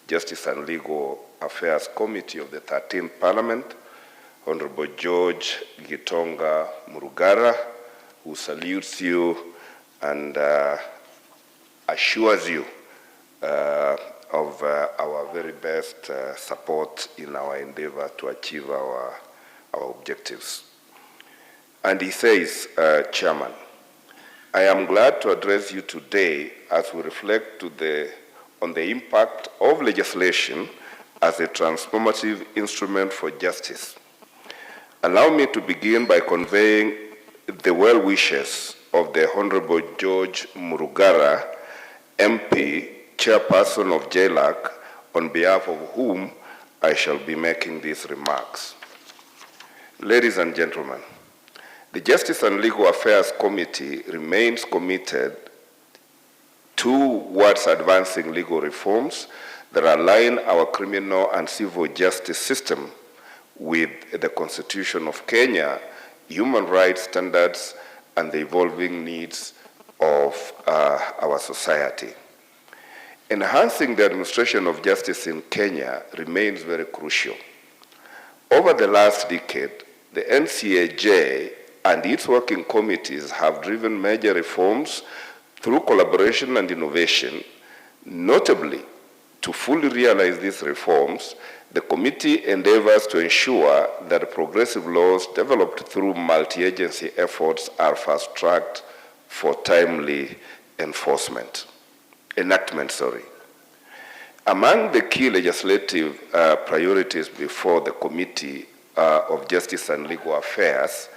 Justice and Legal Affairs Committee of the 13th Parliament, Honorable George Gitonga Murugara, who salutes you and assures you of our very best support in our endeavor to achieve our objectives. And he says, Chairman, I am glad to address you today as we reflect on the impact of legislation as a transformative instrument for justice. Allow me to begin by conveying the well wishes of the Honorable George Murugara, MP, Chairperson of JLAC, on behalf of whom I shall be making these remarks. Ladies and gentlemen, the Justice and Legal Affairs Committee remains committed towards advancing legal reforms that align our criminal and civil justice system with the Constitution of Kenya, human rights standards, and the evolving needs of our society. Enhancing the administration of justice in Kenya remains very crucial. Over the last decade, the NCAJ and its working committees have driven major reforms through collaboration and innovation. Notably, to fully realize these reforms, the committee endeavors to ensure that progressive laws developed through multi-agency efforts are fast-tracked for timely enactment. Among the key legislative priorities before the Committee of Justice and Legal Affairs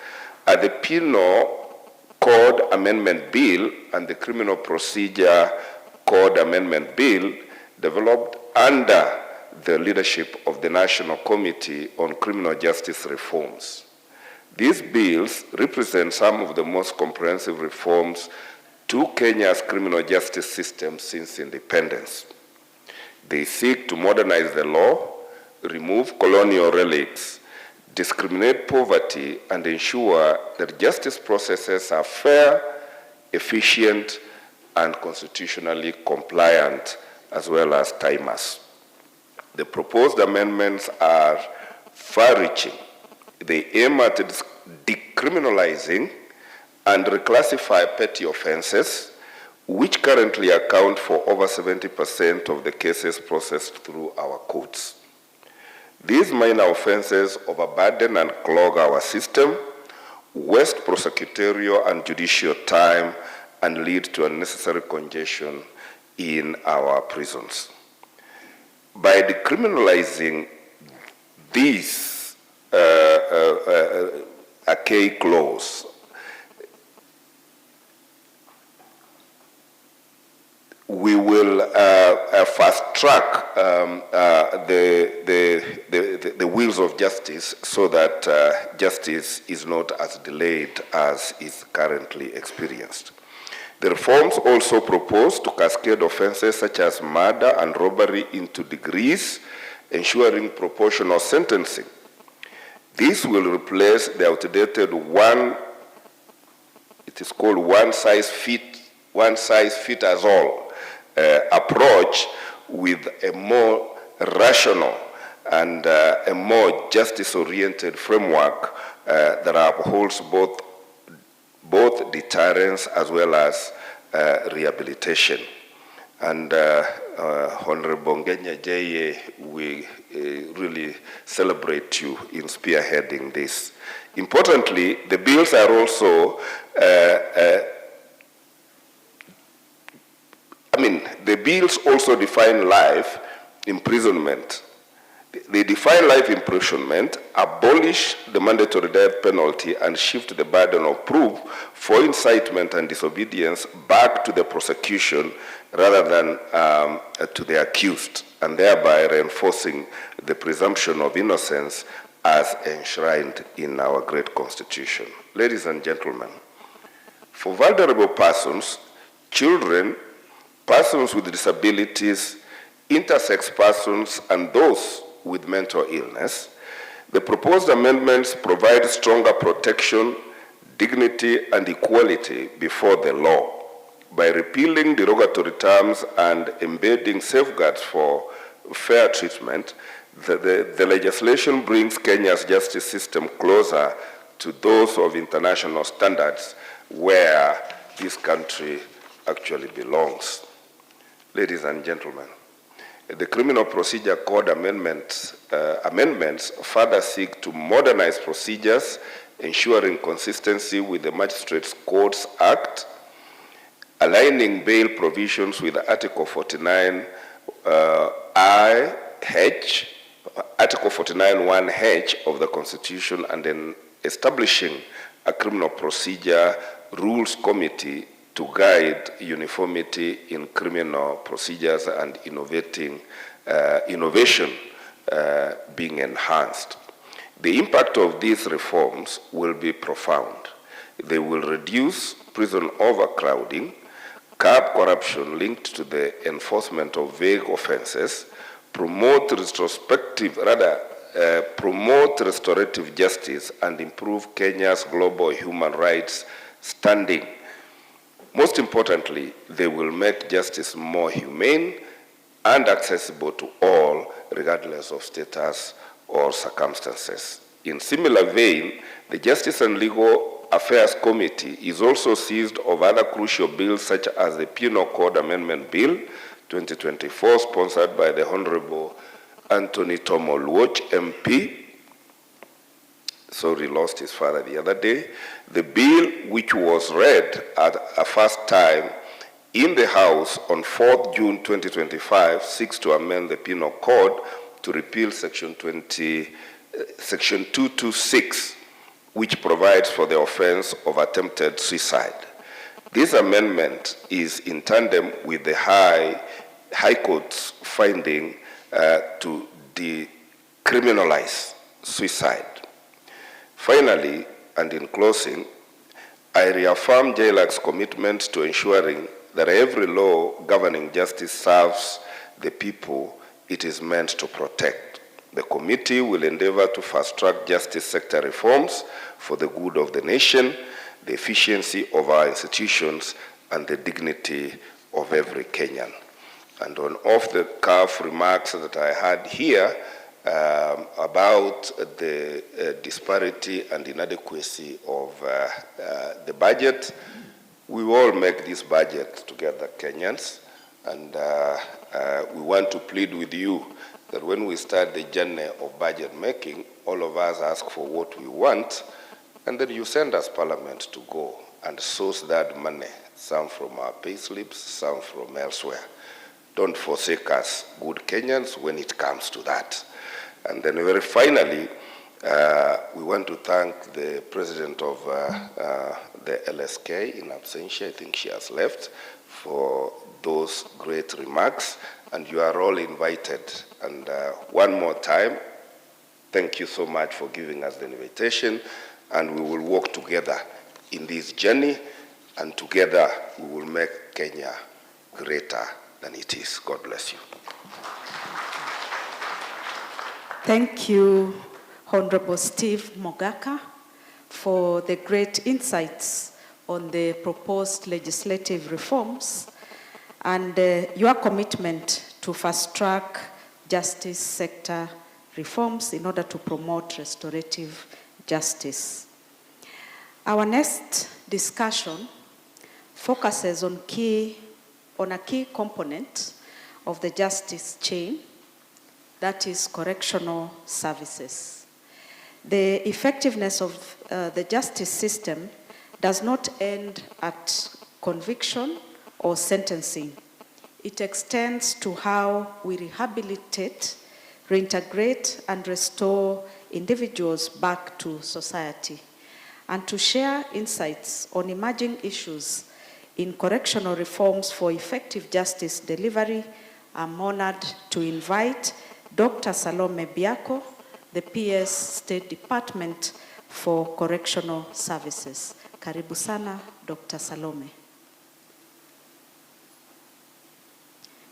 are the Penal Code Amendment Bill and the Criminal Procedure Code Amendment Bill developed under the leadership of the National Committee on Criminal Justice Reforms. These bills represent some of the most comprehensive reforms to Kenya's criminal justice system since independence. They seek to modernize the law, remove colonial relics, discriminate poverty, and ensure that justice processes are fair, efficient, and constitutionally compliant, as well as timely. The proposed amendments are far-reaching. They aim at decriminalizing and reclassify petty offenses, which currently account for over 70% of the cases processed through our courts. These minor offenses overburden and clog our system, waste prosecutorial and judicial time, and lead to unnecessary congestion in our prisons. By decriminalizing these archaic laws, we will fast-track the wheels of justice so that justice is not as delayed as is currently experienced. The reforms also propose to cascade offenses such as murder and robbery into degrees, ensuring proportional sentencing. This will replace the outdated one size fits all approach, with a more rational and a more justice-oriented framework that upholds both deterrence as well as rehabilitation. And Honorable Ngenya Jeye, we really celebrate you in spearheading this. Importantly, the bills are also, the bills also define life imprisonment. They define life imprisonment, abolish the mandatory death penalty, and shift the burden of proof for incitement and disobedience back to the prosecution rather than to the accused, and thereby reinforcing the presumption of innocence as enshrined in our great Constitution. Ladies and gentlemen, for vulnerable persons, children, persons with disabilities, intersex persons, and those with mental illness, the proposed amendments provide stronger protection, dignity, and equality before the law by repealing derogatory terms and embedding safeguards for fair treatment. The legislation brings Kenya's justice system closer to those of international standards where this country actually belongs. Ladies and gentlemen, the Criminal Procedure Code amendments further seek to modernize procedures, ensuring consistency with the Magistrates Courts Act, aligning bail provisions with Article 49 Article 49(1)H of the Constitution, and then establishing a Criminal Procedure Rules Committee to guide uniformity in criminal procedures and innovation being enhanced. The impact of these reforms will be profound. They will reduce prison overcrowding, curb corruption linked to the enforcement of vague offenses, promote restorative justice, and improve Kenya's global human rights standing. Most importantly, they will make justice more humane and accessible to all, regardless of status or circumstances. In similar vein, the Justice and Legal Affairs Committee is also seized of other crucial bills, such as the Penal Code Amendment Bill 2024, sponsored by the Honorable Anthony Tomo Luoch, MP. Sorry, lost his father the other day. The bill, which was read at a first time in the House on 4th June 2025, seeks to amend the Penal Code to repeal Section 226, which provides for the offense of attempted suicide. This amendment is in tandem with the High Court's finding to decriminalize suicide. Finally, and in closing, I reaffirm JLAC's commitment to ensuring that every law governing justice serves the people it is meant to protect. The committee will endeavor to fast-track justice sector reforms for the good of the nation, the efficiency of our institutions, and the dignity of every Kenyan. And on off-the-cuff remarks that I had here about the disparity and inadequacy of the budget, we all make this budget together, Kenyans, and we want to plead with you that when we start the journey of budget making, all of us ask for what we want, and then you send us Parliament to go and source that money, some from our pay slips, some from elsewhere. Don't forsake us, good Kenyans, when it comes to that. And then very finally, we want to thank the president of the LSK in absentia, I think she has left, for those great remarks, and you are all invited. And one more time, thank you so much for giving us the invitation, and we will work together in this journey, and together we will make Kenya greater than it is. God bless you. Thank you, Honorable Steve Mogaka, for the great insights on the proposed legislative reforms and your commitment to fast-track justice sector reforms in order to promote restorative justice. Our next discussion focuses on a key component of the justice chain, that is correctional services. The effectiveness of the justice system does not end at conviction or sentencing. It extends to how we rehabilitate, reintegrate, and restore individuals back to society. And to share insights on emerging issues in correctional reforms for effective justice delivery, I'm honored to invite Dr. Salome Biako, the PS State Department for Correctional Services. Karibu sana, Dr. Salome.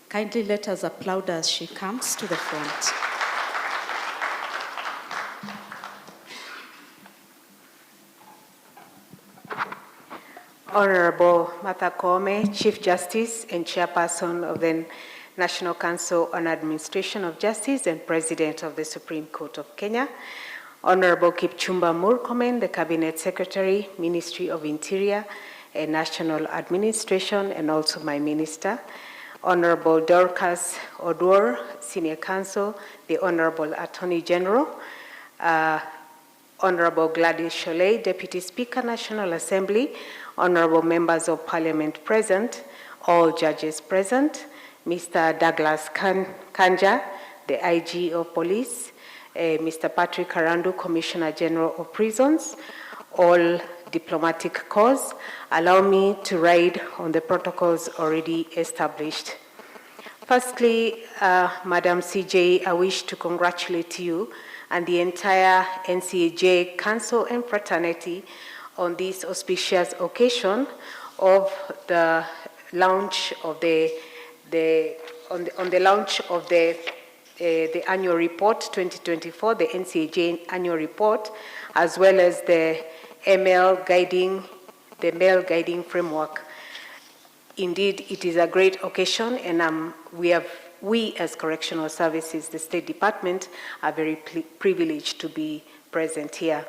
Kindly let us applaud as she comes to the front. Honorable Martha Koome, Chief Justice and Chairperson of the National Council on Administration of Justice and President of the Supreme Court of Kenya. Honorable Kipchumba Murkomen, the Cabinet Secretary, Ministry of Interior and National Administration, and also my Minister. Honorable Dorcas Odwor, Senior Counsel, the Honorable Attorney General, Honorable Gladys Sholay, Deputy Speaker, National Assembly, Honorable Members of Parliament present, all judges present, Mr. Douglas Kanja, the IG of Police, Mr. Patrick Karandu, Commissioner General of Prisons, all diplomatic corps. Allow me to ride on the protocols already established. Firstly, Madam CJ, I wish to congratulate you and the entire NCAJ Council and Fraternity on this auspicious occasion of the launch of the annual report 2024, the NCAJ annual report, as well as the male guiding framework. Indeed, it is a great occasion, and we as Correctional Services, the State Department, are very privileged to be present here.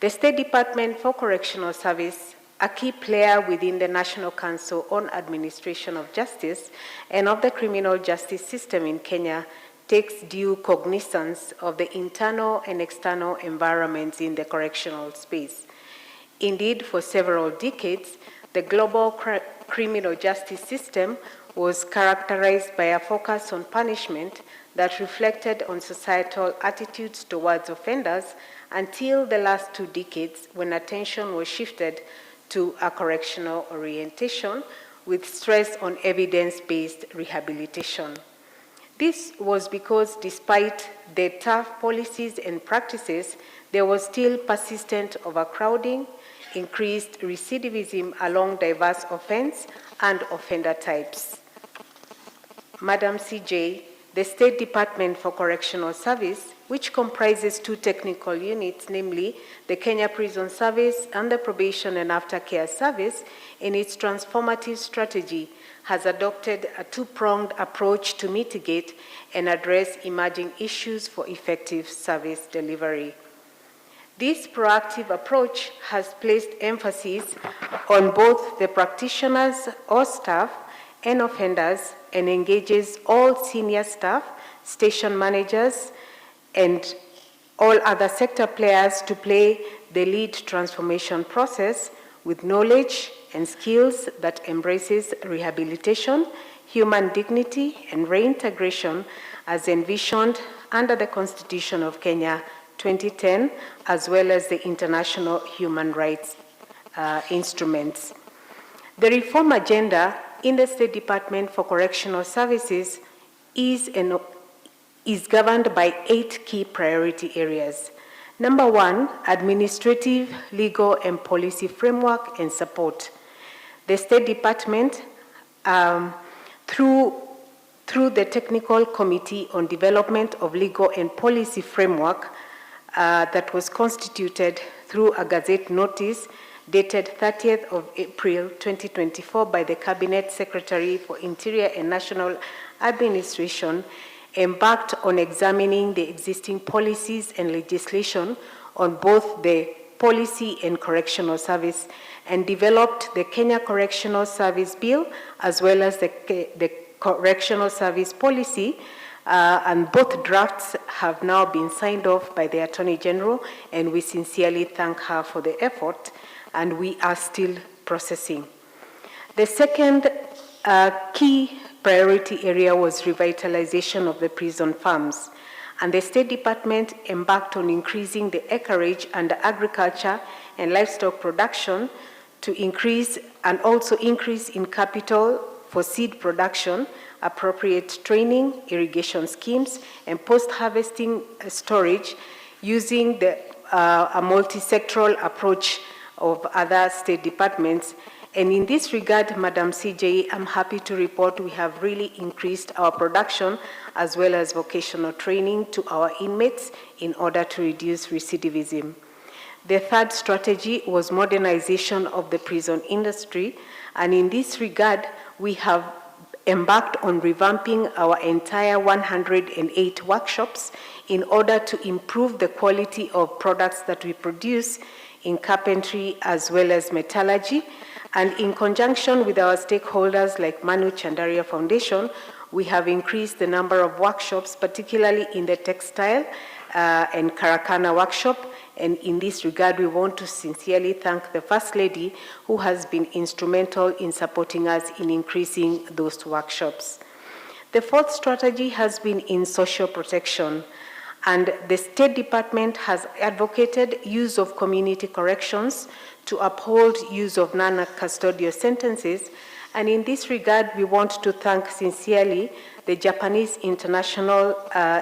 The State Department for Correctional Service, a key player within the National Council on Administration of Justice and of the criminal justice system in Kenya, takes due cognizance of the internal and external environments in the correctional space. Indeed, for several decades, the global criminal justice system was characterized by a focus on punishment that reflected on societal attitudes towards offenders until the last 2 decades, when attention was shifted to a correctional orientation with stress on evidence-based rehabilitation. This was because despite the tough policies and practices, there was still persistent overcrowding, increased recidivism along diverse offense and offender types. Madam CJ, the State Department for Correctional Service, which comprises 2 technical units, namely the Kenya Prison Service and the Probation and Aftercare Service, in its transformative strategy, has adopted a 2-pronged approach to mitigate and address emerging issues for effective service delivery. This proactive approach has placed emphasis on both the practitioners or staff and offenders, and engages all senior staff, station managers, and all other sector players to play the lead transformation process with knowledge and skills that embraces rehabilitation, human dignity, and reintegration as envisioned under the Constitution of Kenya 2010, as well as the international human rights instruments. The reform agenda in the State Department for Correctional Services is governed by 8 key priority areas. Number 1, administrative, legal, and policy framework and support. The State Department, through the Technical Committee on Development of Legal and Policy Framework that was constituted through a Gazette notice dated 30th of April 2024 by the Cabinet Secretary for Interior and National administration embarked on examining the existing policies and legislation on both the policy and correctional service, and developed the Kenya Correctional Service Bill as well as the Correctional Service Policy, and both drafts have now been signed off by the Attorney General, and we sincerely thank her for the effort, and we are still processing. The second key priority area was revitalization of the prison farms, and the State Department embarked on increasing the acreage under agriculture and livestock production to increase, and also increase in capital for seed production, appropriate training, irrigation schemes, and post-harvesting storage using a multi-sectoral approach of other state departments. And in this regard, Madam CJ, I'm happy to report we have really increased our production as well as vocational training to our inmates in order to reduce recidivism. The third strategy was modernization of the prison industry, and in this regard, we have embarked on revamping our entire 108 workshops in order to improve the quality of products that we produce in carpentry as well as metallurgy. And in conjunction with our stakeholders like Manu Chandaria Foundation, we have increased the number of workshops, particularly in the textile and Karakana workshop. And in this regard, we want to sincerely thank the First Lady, who has been instrumental in supporting us in increasing those workshops. The fourth strategy has been in social protection, and the State Department has advocated use of community corrections to uphold use of non-custodial sentences. And in this regard, we want to thank sincerely the Japanese International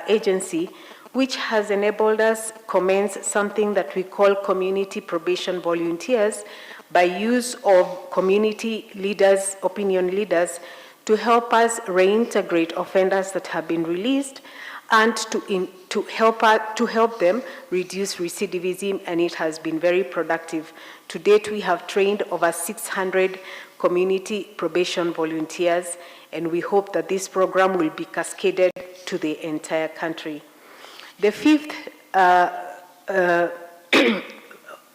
Agency, which has enabled us commence something that we call community probation volunteers by use of community leaders, opinion leaders, to help us reintegrate offenders that have been released and to help them reduce recidivism, and it has been very productive. To date, we have trained over 600 community probation volunteers, and we hope that this program will be cascaded to the entire country. The fifth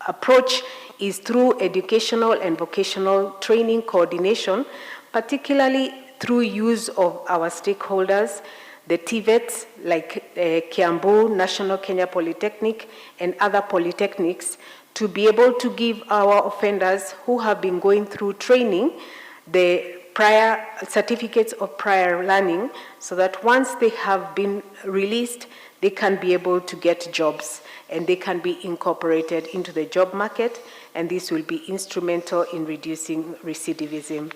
approach is through educational and vocational training coordination, particularly through use of our stakeholders, the TVETs like Kiambu, National Kenya Polytechnic, and other polytechnics, to be able to give our offenders who have been going through training the prior certificates of prior learning, so that once they have been released, they can be able to get jobs and they can be incorporated into the job market, and this will be instrumental in reducing recidivism.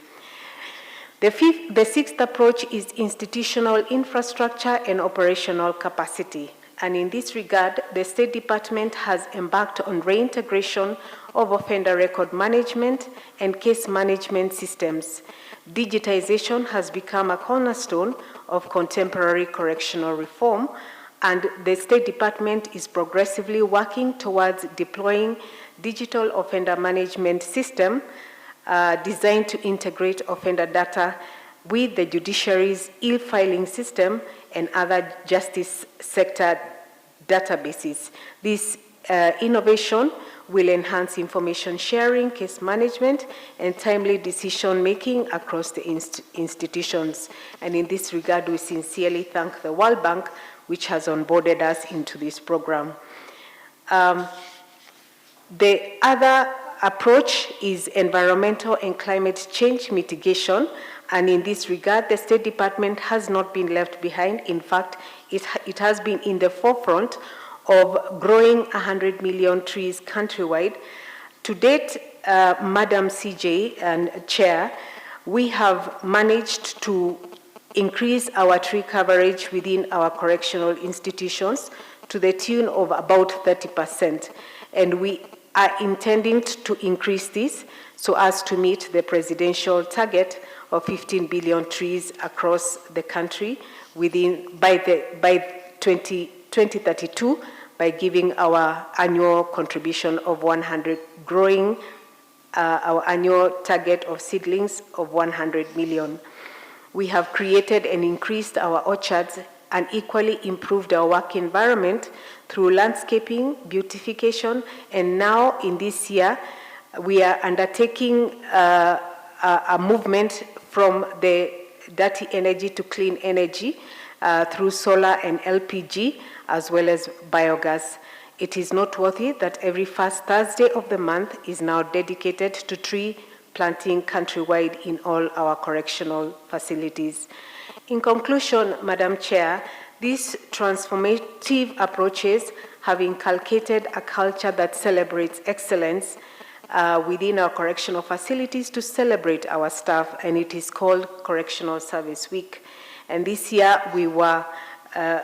The sixth approach is institutional infrastructure and operational capacity. And in this regard, the State Department has embarked on reintegration of offender record management and case management systems. Digitization has become a cornerstone of contemporary correctional reform, and the State Department is progressively working towards deploying digital offender management system designed to integrate offender data with the judiciary's e-filing system and other justice sector databases. This innovation will enhance information sharing, case management, and timely decision-making across the institutions. And in this regard, we sincerely thank the World Bank, which has onboarded us into this program. The other approach is environmental and climate change mitigation, and in this regard, the State Department has not been left behind. In fact, it has been in the forefront of growing 100 million trees countrywide. To date, Madam CJ and Chair, we have managed to increase our tree coverage within our correctional institutions to the tune of about 30%. And we are intending to increase this so as to meet the presidential target of 15 billion trees across the country by 2032, by giving our annual contribution of 100, growing our annual target of seedlings of 100 million. We have created and increased our orchards and equally improved our work environment through landscaping, beautification, and now in this year, we are undertaking a movement from the dirty energy to clean energy through solar and LPG, as well as biogas. It is noteworthy that every first Thursday of the month is now dedicated to tree planting countrywide in all our correctional facilities. In conclusion, Madam Chair, these transformative approaches have inculcated a culture that celebrates excellence within our correctional facilities to celebrate our staff, and it is called Correctional Service Week. And this year we were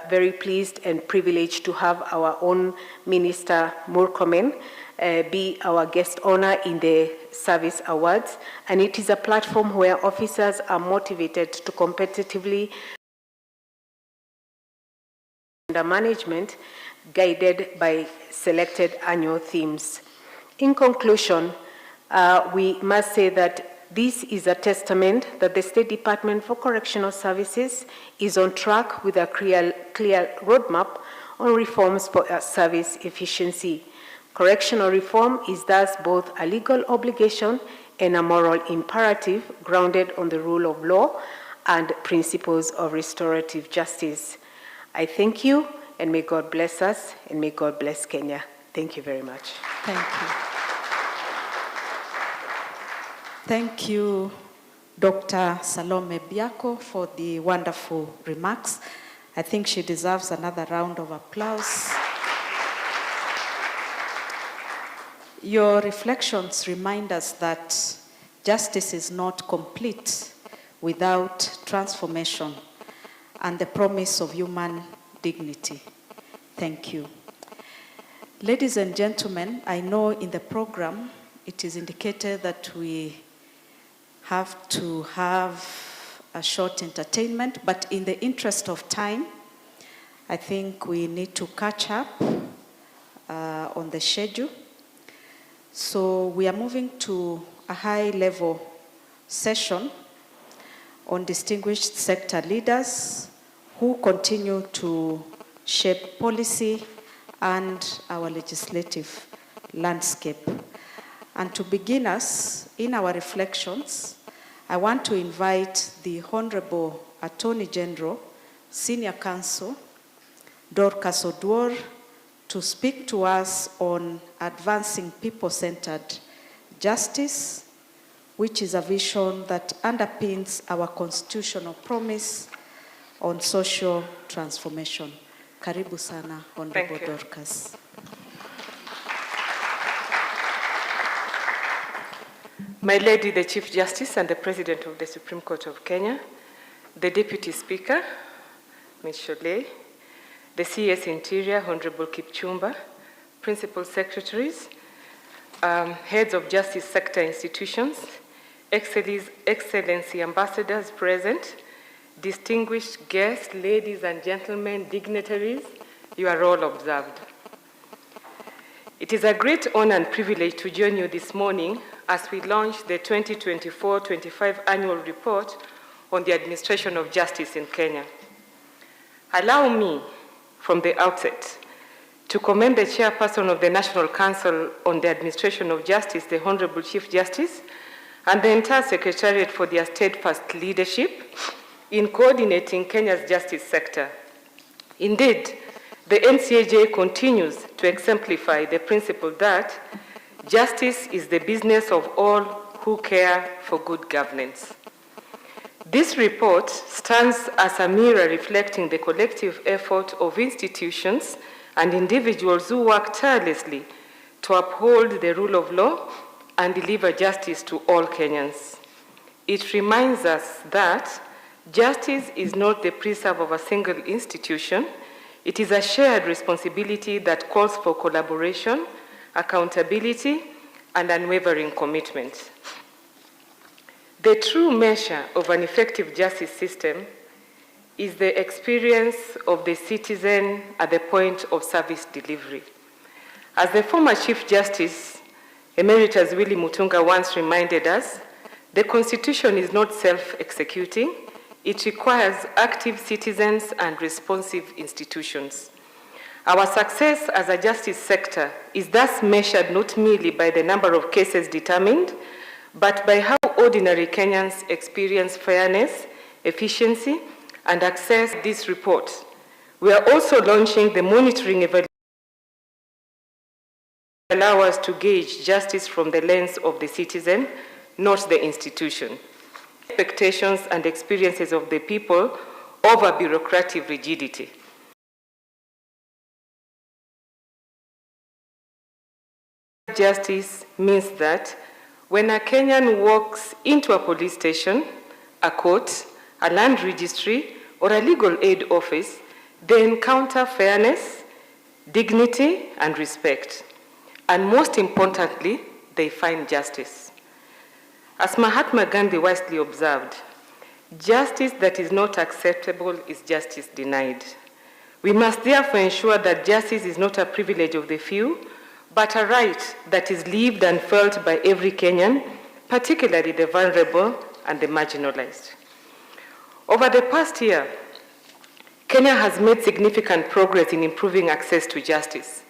very pleased and privileged to have our own Minister Murkomen be our guest honor in the Service Awards, and it is a platform where officers are motivated to competitively under management, guided by selected annual themes. In conclusion, we must say that this is a testament that the State Department for Correctional Services is on track with a clear roadmap on reforms for service efficiency. Correctional reform is thus both a legal obligation and a moral imperative grounded on the rule of law and principles of restorative justice. I thank you, and may God bless us, and may God bless Kenya. Thank you very much. Thank you. Thank you, Dr. Salome Biako, for the wonderful remarks. I think she deserves another round of applause. Your reflections remind us that justice is not complete without transformation and the promise of human dignity. Thank you. Ladies and gentlemen, I know in the program it is indicated that we have to have a short entertainment, but in the interest of time, I think we need to catch up on the schedule. So we are moving to a high-level session on distinguished sector leaders who continue to shape policy and our legislative landscape. And to begin us in our reflections, I want to invite the Honorable Attorney General, Senior Counsel, Dorcas Oduor, to speak to us on advancing people-centered justice, which is a vision that underpins our constitutional promise on social transformation. Karibu sana, Honorable Dorcas. My Lady, the Chief Justice and the President of the Supreme Court of Kenya, the Deputy Speaker, Ms. Sholei, the CS Interior, Honorable Kipchumba, Principal Secretaries, Heads of Justice Sector Institutions, Excellency Ambassadors present, distinguished guests, ladies and gentlemen, dignitaries, you are all observed. It is a great honor and privilege to join you this morning as we launch the 2024-25 Annual Report on the Administration of Justice in Kenya. Allow me, from the outset, to commend the Chairperson of the National Council on the Administration of Justice, the Honorable Chief Justice, and the entire Secretariat for their steadfast leadership in coordinating Kenya's justice sector. Indeed, the NCAJ continues to exemplify the principle that justice is the business of all who care for good governance. This report stands as a mirror reflecting the collective effort of institutions and individuals who work tirelessly to uphold the rule of law and deliver justice to all Kenyans. It reminds us that justice is not the preserve of a single institution. It is a shared responsibility that calls for collaboration, accountability, and unwavering commitment. The true measure of an effective justice system is the experience of the citizen at the point of service delivery. As the former Chief Justice, Emeritus Willie Mutunga, once reminded us, the Constitution is not self-executing, It requires active citizens and responsive institutions. Our success as a justice sector is thus measured not merely by the number of cases determined, but by how ordinary Kenyans experience fairness, efficiency, and access to this report. We are also launching the monitoring evaluation to allow us to gauge justice from the lens of the citizen, not the institution. Expectations and experiences of the people over bureaucratic rigidity. Justice means that when a Kenyan walks into a police station, a court, a land registry, or a legal aid office, they encounter fairness, dignity, and respect. And most importantly, they find justice. As Mahatma Gandhi wisely observed, justice that is not acceptable is justice denied. We must therefore ensure that justice is not a privilege of the few, but a right that is lived and felt by every Kenyan, particularly the vulnerable and the marginalized. Over the past year, Kenya has made significant progress in improving access to justice.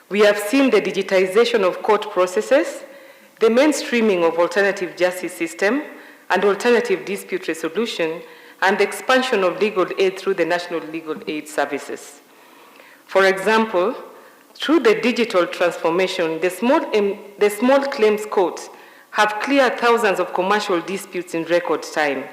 We have seen the digitization of court processes, the mainstreaming of alternative justice system and alternative dispute resolution, and the expansion of legal aid through the National Legal Aid Services. For example, through the digital transformation, the small claims courts have cleared thousands of commercial disputes in record time,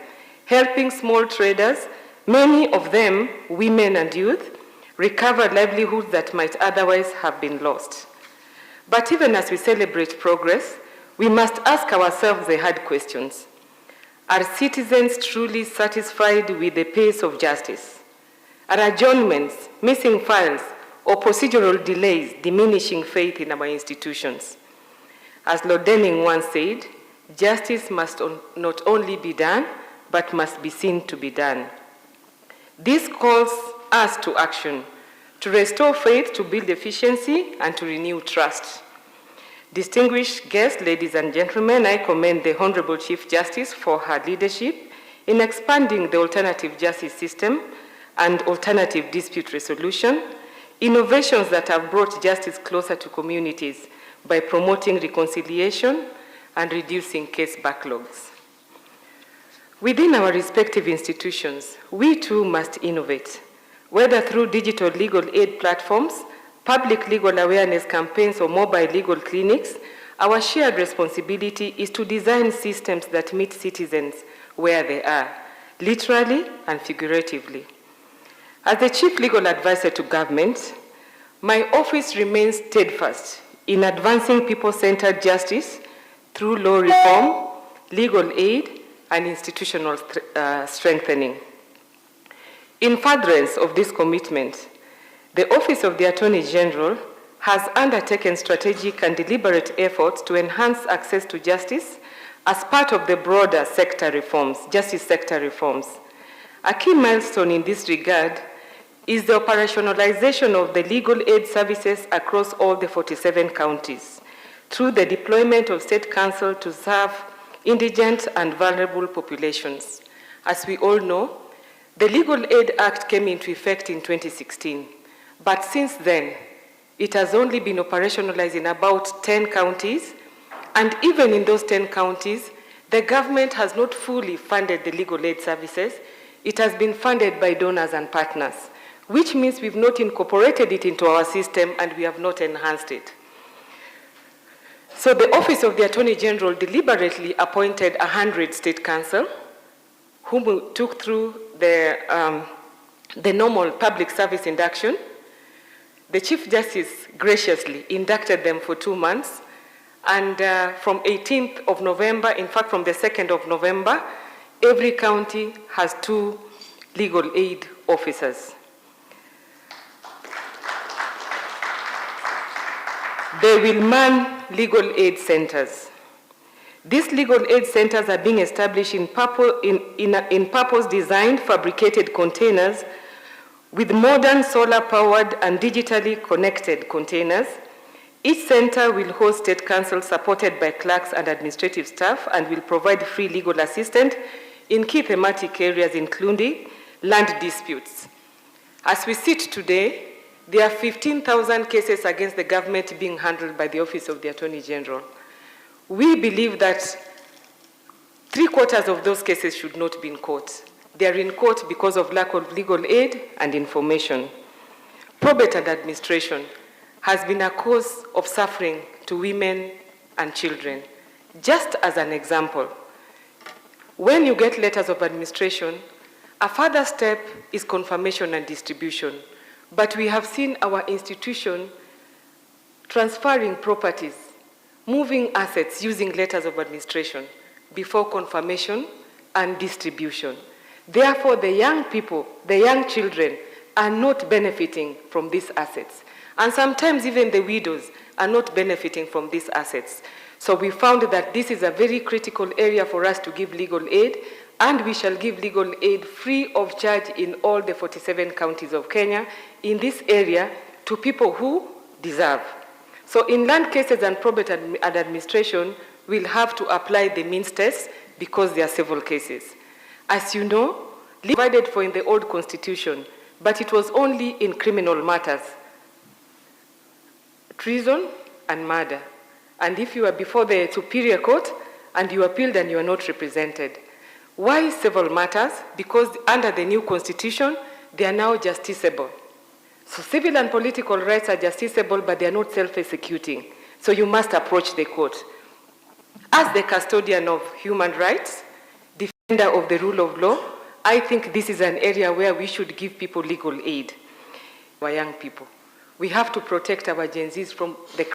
helping small traders, many of them women and youth, recover livelihoods that might otherwise have been lost. But even as we celebrate progress, we must ask ourselves the hard questions. Are citizens truly satisfied with the pace of justice? Are adjournments, missing files, or procedural delays diminishing faith in our institutions? As Lord Denning once said, justice must not only be done, but must be seen to be done. This calls us to action, to restore faith, to build efficiency, and to renew trust. Distinguished guests, ladies and gentlemen, I commend the Honorable Chief Justice for her leadership in expanding the alternative justice system and alternative dispute resolution, innovations that have brought justice closer to communities by promoting reconciliation and reducing case backlogs. Within our respective institutions, we too must innovate, whether through digital legal aid platforms, public legal awareness campaigns, or mobile legal clinics. Our shared responsibility is to design systems that meet citizens where they are, literally and figuratively. As the Chief Legal Advisor to Government, my office remains steadfast in advancing people-centered justice through law reform, legal aid, and institutional strengthening. In furtherance of this commitment, the Office of the Attorney General has undertaken strategic and deliberate efforts to enhance access to justice as part of the broader sector reforms, justice sector reforms. A key milestone in this regard is the operationalization of the legal aid services across all the 47 counties through the deployment of state counsel to serve indigent and vulnerable populations. As we all know, the Legal Aid Act came into effect in 2016, but since then, it has only been operationalized in about 10 counties, and even in those 10 counties, the government has not fully funded the legal aid services. It has been funded by donors and partners, which means we've not incorporated it into our system and we have not enhanced it. So the Office of the Attorney General deliberately appointed 100 state counsel whom took through the normal public service induction. The Chief Justice graciously inducted them for 2 months, and from 18th of November, in fact from the 2nd of November, every county has 2 legal aid officers. They will man legal aid centers. These legal aid centers are being established in purpose-designed fabricated containers with modern solar-powered and digitally connected containers. Each center will host state counsel supported by clerks and administrative staff and will provide free legal assistance in key thematic areas including land disputes. As we sit today, there are 15,000 cases against the government being handled by the Office of the Attorney General. We believe that 3/4 of those cases should not be in court. They are in court because of lack of legal aid and information. Probate and administration has been a cause of suffering to women and children. Just as an example, when you get letters of administration, a further step is confirmation and distribution. But we have seen our institution transferring properties, moving assets using letters of administration before confirmation and distribution. Therefore, the young people, the young children, are not benefiting from these assets. And sometimes even the widows are not benefiting from these assets. So we found that this is a very critical area for us to give legal aid, and we shall give legal aid free of charge in all the 47 counties of Kenya in this area to people who deserve. So in land cases and probate and administration, we'll have to apply the means test because they are civil cases. As you know, provided for in the old constitution, but it was only in criminal matters, treason and murder. And if you are before the superior court and you appealed and you are not represented. Why civil matters? Because under the new constitution, they are now justiciable. So civil and political rights are justiciable, but they are not self-executing. So you must approach the court. As the custodian of human rights, defender of the rule of law, I think this is an area where we should give people legal aid. Our young people. We have to protect our Gen Zs from the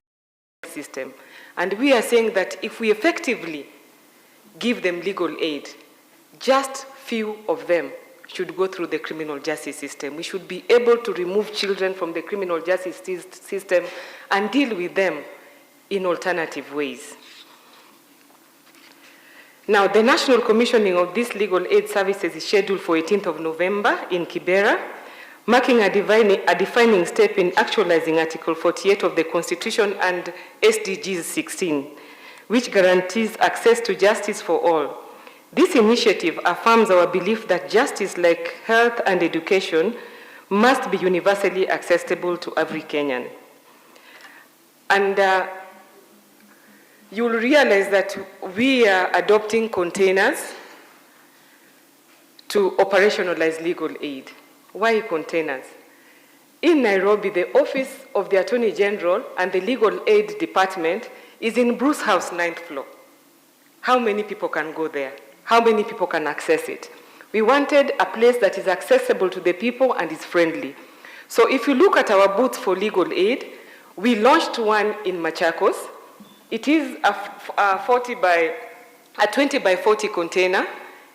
system. And we are saying that if we effectively give them legal aid, just few of them should go through the criminal justice system. We should be able to remove children from the criminal justice system and deal with them in alternative ways. Now, the national commissioning of these legal aid services is scheduled for 18th of November in Kibera, marking a defining step in actualizing Article 48 of the Constitution and SDGs 16, which guarantees access to justice for all. This initiative affirms our belief that justice, like health and education, must be universally accessible to every Kenyan. And you'll realize that we are adopting containers to operationalize legal aid. Why containers? In Nairobi, the Office of the Attorney General and the Legal Aid Department is in Bruce House, 9th floor. How many people can go there? How many people can access it? We wanted a place that is accessible to the people and is friendly. So if you look at our booths for legal aid, we launched one in Machakos. It is a 20 by 40 container.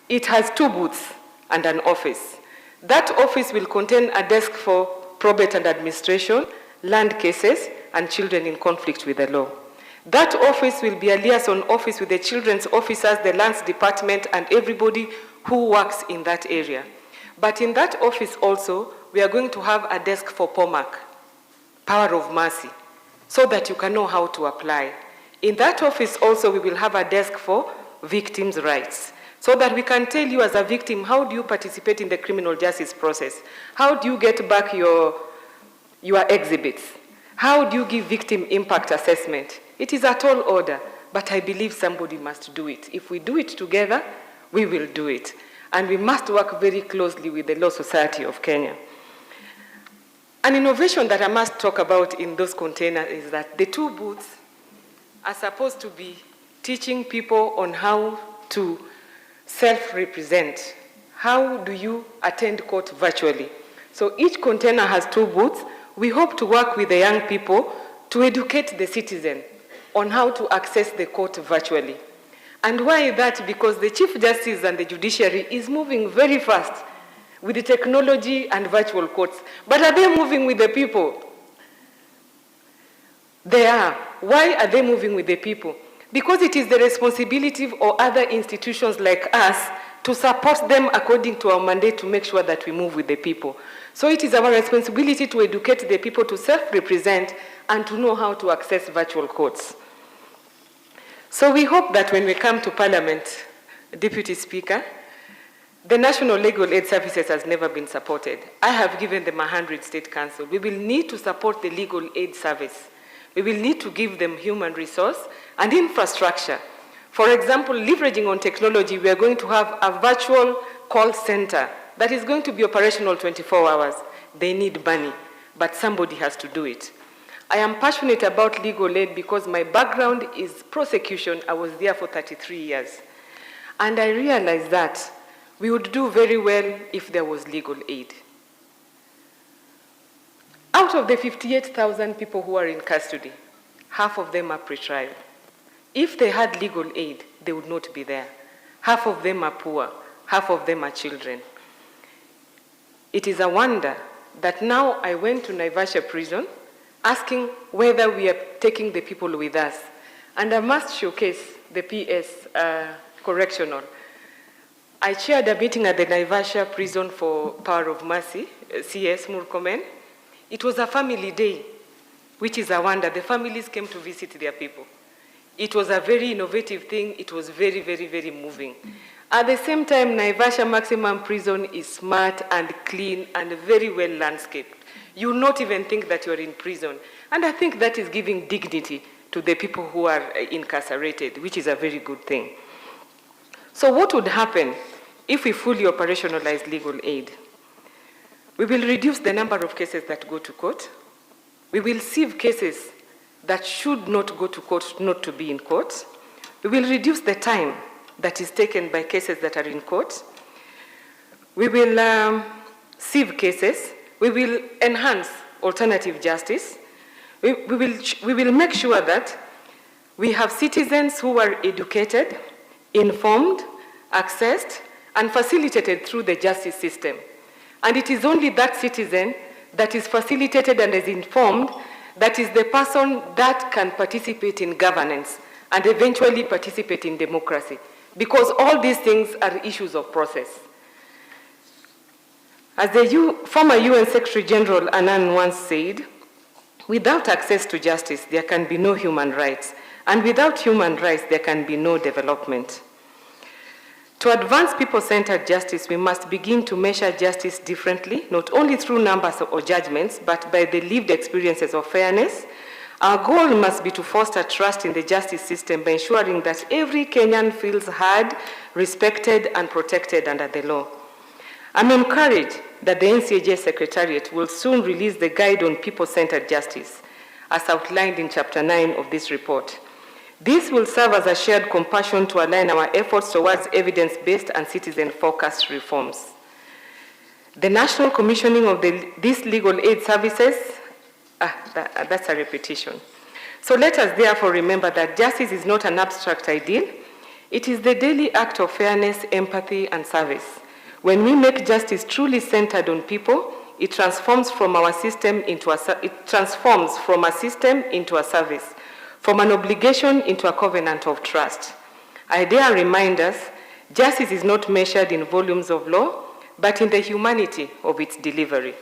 It has 2 booths and an office. That office will contain a desk for probate and administration, land cases, and children in conflict with the law. That office will be a liaison office with the children's officers, the lands department, and everybody who works in that area. But in that office also, we are going to have a desk for POMAC, Power of Mercy, so that you can know how to apply. In that office also, we will have a desk for victims' rights, so that we can tell you as a victim, how do you participate in the criminal justice process? How do you get back your exhibits? How do you give victim impact assessment? It is a tall order, but I believe somebody must do it. If we do it together, we will do it. And we must work very closely with the Law Society of Kenya. An innovation that I must talk about in those containers is that the 2 booths are supposed to be teaching people on how to self-represent. How do you attend court virtually? So each container has 2 booths. We hope to work with the young people to educate the citizen on how to access the court virtually. And why that? Because the Chief Justice and the judiciary is moving very fast with the technology and virtual courts. But are they moving with the people? They are. Why are they moving with the people? Because it is the responsibility of other institutions like us to support them according to our mandate to make sure that we move with the people. So it is our responsibility to educate the people to self-represent and to know how to access virtual courts. So we hope that when we come to Parliament, Deputy Speaker, The National Legal Aid Services has never been supported. I have given them 100 state council. We will need to support the legal aid service. We will need to give them human resource and infrastructure. For example, leveraging on technology, we are going to have a virtual call center that is going to be operational 24 hours. They need money, but somebody has to do it. I am passionate about legal aid because my background is prosecution. I was there for 33 years. And I realized that we would do very well if there was legal aid. Out of the 58,000 people who are in custody, half of them are pretrial. If they had legal aid, they would not be there. Half of them are poor, half of them are children. It is a wonder that now I went to Naivasha prison asking whether we are taking the people with us. And I must showcase the PS correctional. I chaired a meeting at the Naivasha prison for Power of Mercy, CS Murkomen. It was a family day, which is a wonder. The families came to visit their people. It was a very innovative thing. It was very, very, very moving. At the same time, Naivasha Maximum Prison is smart and clean and very well landscaped. You will not even think that you are in prison. And I think that is giving dignity to the people who are incarcerated, which is a very good thing. So what would happen if we fully operationalize legal aid? We will reduce the number of cases that go to court. We will sieve cases that should not go to court, not to be in court. We will reduce the time that is taken by cases that are in court. We will sieve cases. We will enhance alternative justice. We will make sure that we have citizens who are educated, informed, accessed, and facilitated through the justice system. And it is only that citizen that is facilitated and is informed that is the person that can participate in governance and eventually participate in democracy. Because all these things are issues of process. As the former UN Secretary General Annan once said, without access to justice, there can be no human rights. And without human rights, there can be no development. To advance people-centered justice, we must begin to measure justice differently, not only through numbers or judgments, but by the lived experiences of fairness. Our goal must be to foster trust in the justice system by ensuring that every Kenyan feels heard, respected, and protected under the law. I'm encouraged that the NCAJ Secretariat will soon release the guide on people-centered justice, as outlined in Chapter 9 of this report. This will serve as a shared compassion to align our efforts towards evidence-based and citizen-focused reforms. The national commissioning of these legal aid services, that's a repetition. So let us therefore remember that justice is not an abstract ideal. It is the daily act of fairness, empathy, and service. When we make justice truly centered on people, it transforms from a system into a service, from an obligation into a covenant of trust. I dare remind us, justice is not measured in volumes of law, but in the humanity of its delivery.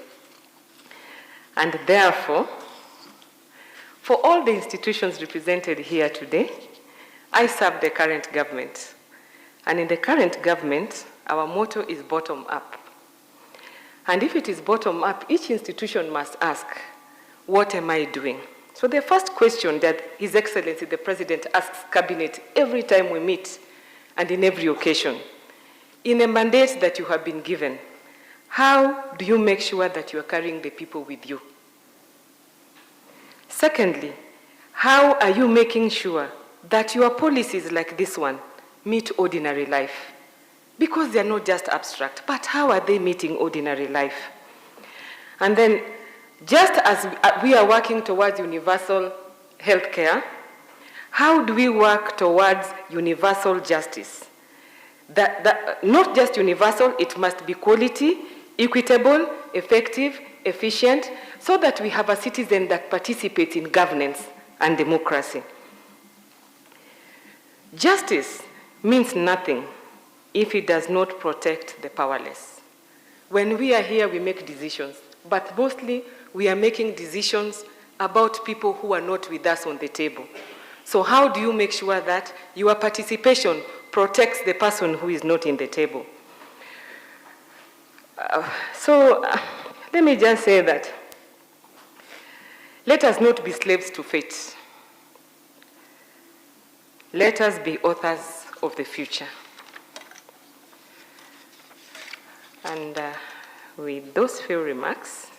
And therefore, for all the institutions represented here today, I serve the current government. And in the current government, our motto is bottom up. And if it is bottom up, each institution must ask, what am I doing? So the first question that His Excellency the President asks Cabinet every time we meet and in every occasion, in a mandate that you have been given, how do you make sure that you are carrying the people with you? Secondly, how are you making sure that your policies like this one meet ordinary life? Because they are not just abstract, but how are they meeting ordinary life? And then, just as we are working towards universal health care, how do we work towards universal justice? Not just universal, it must be quality, equitable, effective, efficient, so that we have a citizen that participates in governance and democracy. Justice means nothing if it does not protect the powerless. When we are here, we make decisions, but mostly we are making decisions about people who are not with us on the table. So how do you make sure that your participation protects the person who is not in the table? Let me just say that let us not be slaves to fate. Let us be authors of the future. And with those few remarks,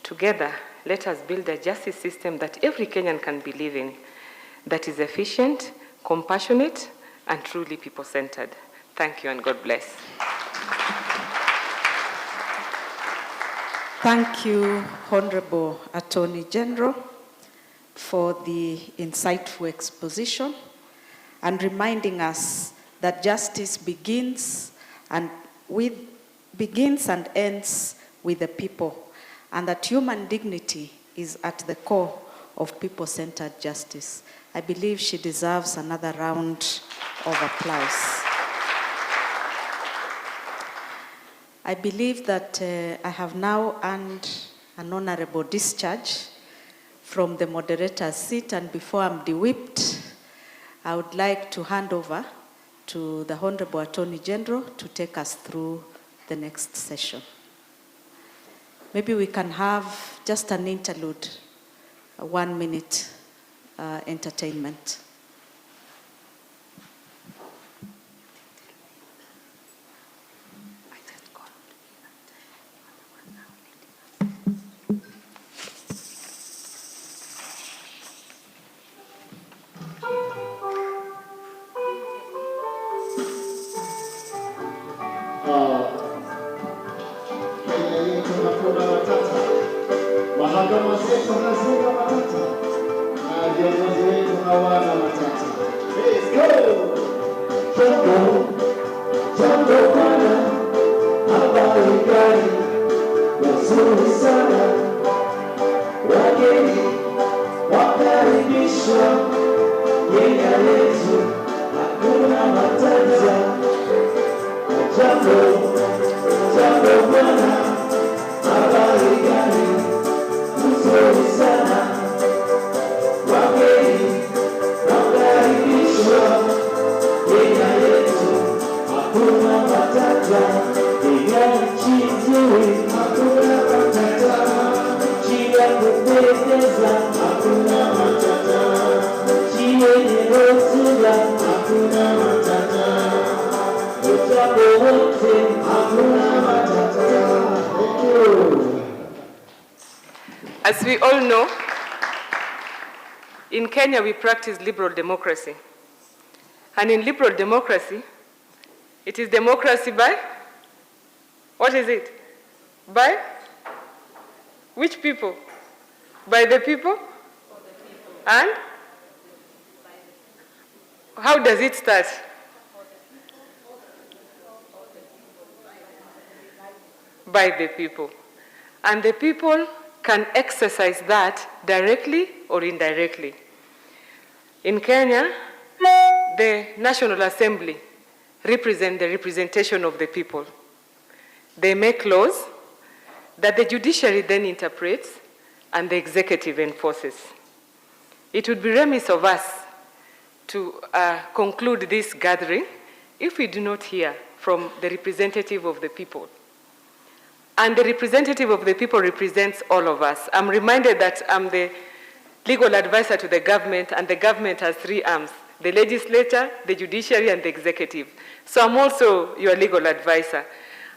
together, let us build a justice system that every Kenyan can believe in, that is efficient, compassionate, and truly people-centered. Thank you, and God bless. Thank you, Honorable Attorney General, for the insightful exposition and reminding us that justice begins and ends with the people, and that human dignity is at the core of people-centered justice. I believe she deserves another round of applause. I believe that I have now earned an honorable discharge from the moderator's seat, and before I'm de-whipped, I would like to hand over to the Honorable Attorney General to take us through the next session. Maybe we can have just an interlude, a 1-minute entertainment. Mahakama zetu hazina matata na viongozi wetu hawana matata. Let's go! Jambo bwana, habari gani? Nzuri sana. Wageni wakaribishwa Kenya yetu, hakuna matata. Jambo bwana, habari gani? Nzuri sana. Wageni wakaribishwa Kenya yetu, hakuna matata. Kenya nchi nzuri, hakuna matata. Nchi ya kupendeza, hakuna matata. Nchi yenye rotuba, hakuna matata. Jambo wote, hakuna matata. Thank you. As we all know, in Kenya we practice liberal democracy. And in liberal democracy, it is democracy by? What is it? By? Which people? By the people? And? How does it start? By the people. And the people can exercise that directly or indirectly. In Kenya, the National Assembly represents the representation of the people. They make laws that the judiciary then interprets and the executive enforces. It would be remiss of us to conclude this gathering if we do not hear from the representative of the people. And the representative of the people represents all of us. I'm reminded that I'm the legal advisor to the government, and the government has 3 arms: the legislature, the judiciary, and the executive. So I'm also your legal advisor.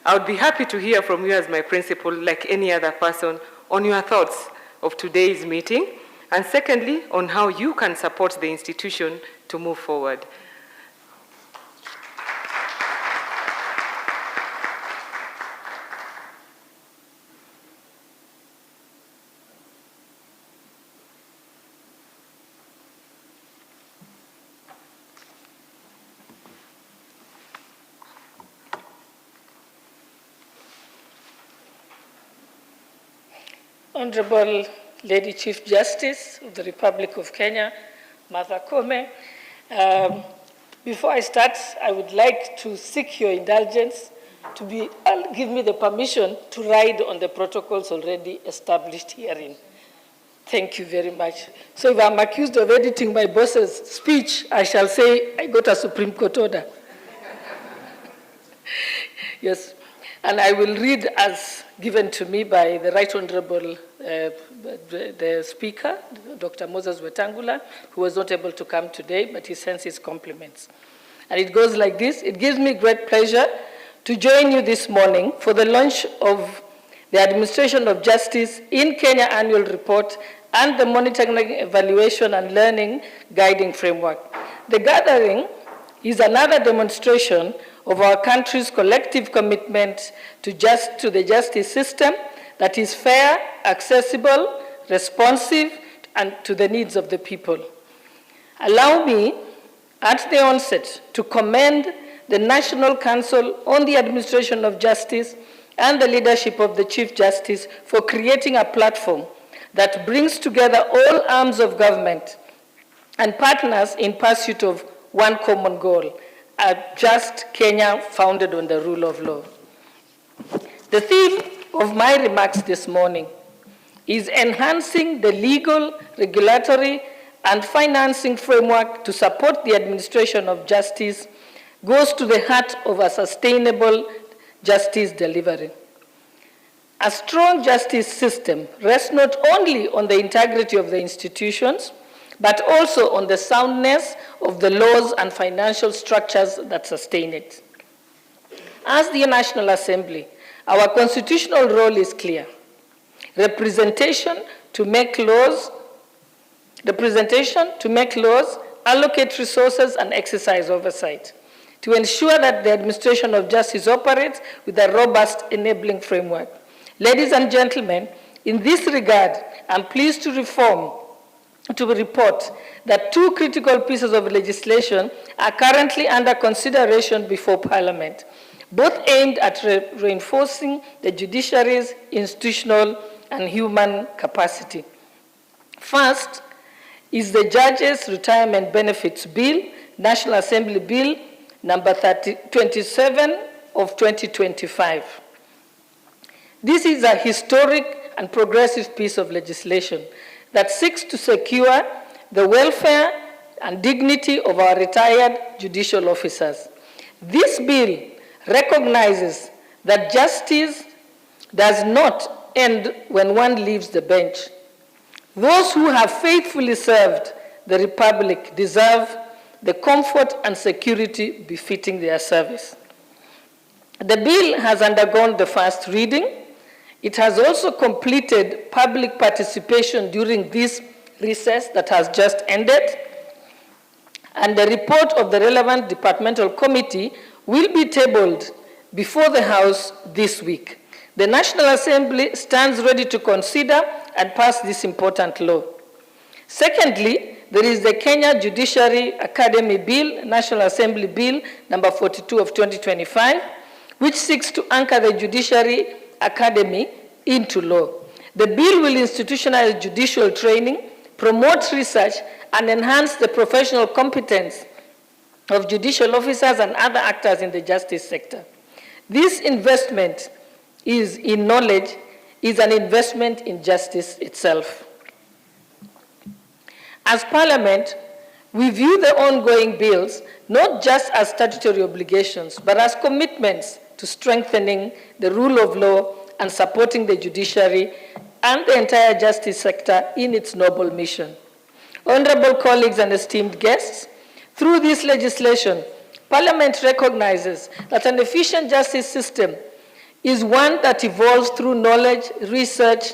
I would be happy to hear from you as my principal, like any other person, on your thoughts of today's meeting, and secondly, on how you can support the institution to move forward. Honorable Lady Chief Justice of the Republic of Kenya, Martha Koome. Before I start, I would like to seek your indulgence to give me the permission to ride on the protocols already established herein. Thank you very much. So if I'm accused of editing my boss's speech, I shall say I got a Supreme Court order. Yes. and I will read as given to me by the Right Honorable the Speaker, Dr. Moses Wetangula, who was not able to come today, but he sends his compliments. And it goes like this: it gives me great pleasure to join you this morning for the launch of the Administration of Justice in Kenya Annual Report and the Monitoring, Evaluation and Learning Guiding Framework. The gathering is another demonstration of our country's collective commitment to the justice system that is fair, accessible, responsive, and to the needs of the people. Allow me, at the onset, to commend the National Council on the Administration of Justice and the leadership of the Chief Justice for creating a platform that brings together all arms of government and partners in pursuit of one common goal: a just Kenya founded on the rule of law. The theme of my remarks this morning is enhancing the legal, regulatory, and financing framework to support the administration of justice goes to the heart of a sustainable justice delivery. A strong justice system rests not only on the integrity of the institutions, but also on the soundness of the laws and financial structures that sustain it. As the National Assembly, our constitutional role is clear: representation to make laws, allocate resources, and exercise oversight to ensure that the administration of justice operates with a robust enabling framework. Ladies and gentlemen, in this regard, I'm pleased to report that two critical pieces of legislation are currently under consideration before Parliament, both aimed at reinforcing the judiciary's institutional and human capacity. First is the Judges' Retirement Benefits Bill, National Assembly Bill number 27 of 2025. This is a historic and progressive piece of legislation that seeks to secure the welfare and dignity of our retired judicial officers. This bill recognizes that justice does not end when one leaves the bench. Those who have faithfully served the Republic deserve the comfort and security befitting their service. The bill has undergone the first reading. It has also completed public participation during this recess that has just ended, and the report of the relevant departmental committee will be tabled before the House this week. The National Assembly stands ready to consider and pass this important law. Secondly, there is the Kenya Judiciary Academy Bill, National Assembly Bill number 42 of 2025, which seeks to anchor the Judiciary Academy into law. The bill will institutionalize judicial training, promote research, and enhance the professional competence of judicial officers and other actors in the justice sector. This investment in knowledge is an investment in justice itself. As Parliament, we view the ongoing bills not just as statutory obligations, but as commitments to strengthening the rule of law and supporting the judiciary and the entire justice sector in its noble mission. Honorable colleagues and esteemed guests, through this legislation, Parliament recognizes that an efficient justice system is one that evolves through knowledge, research,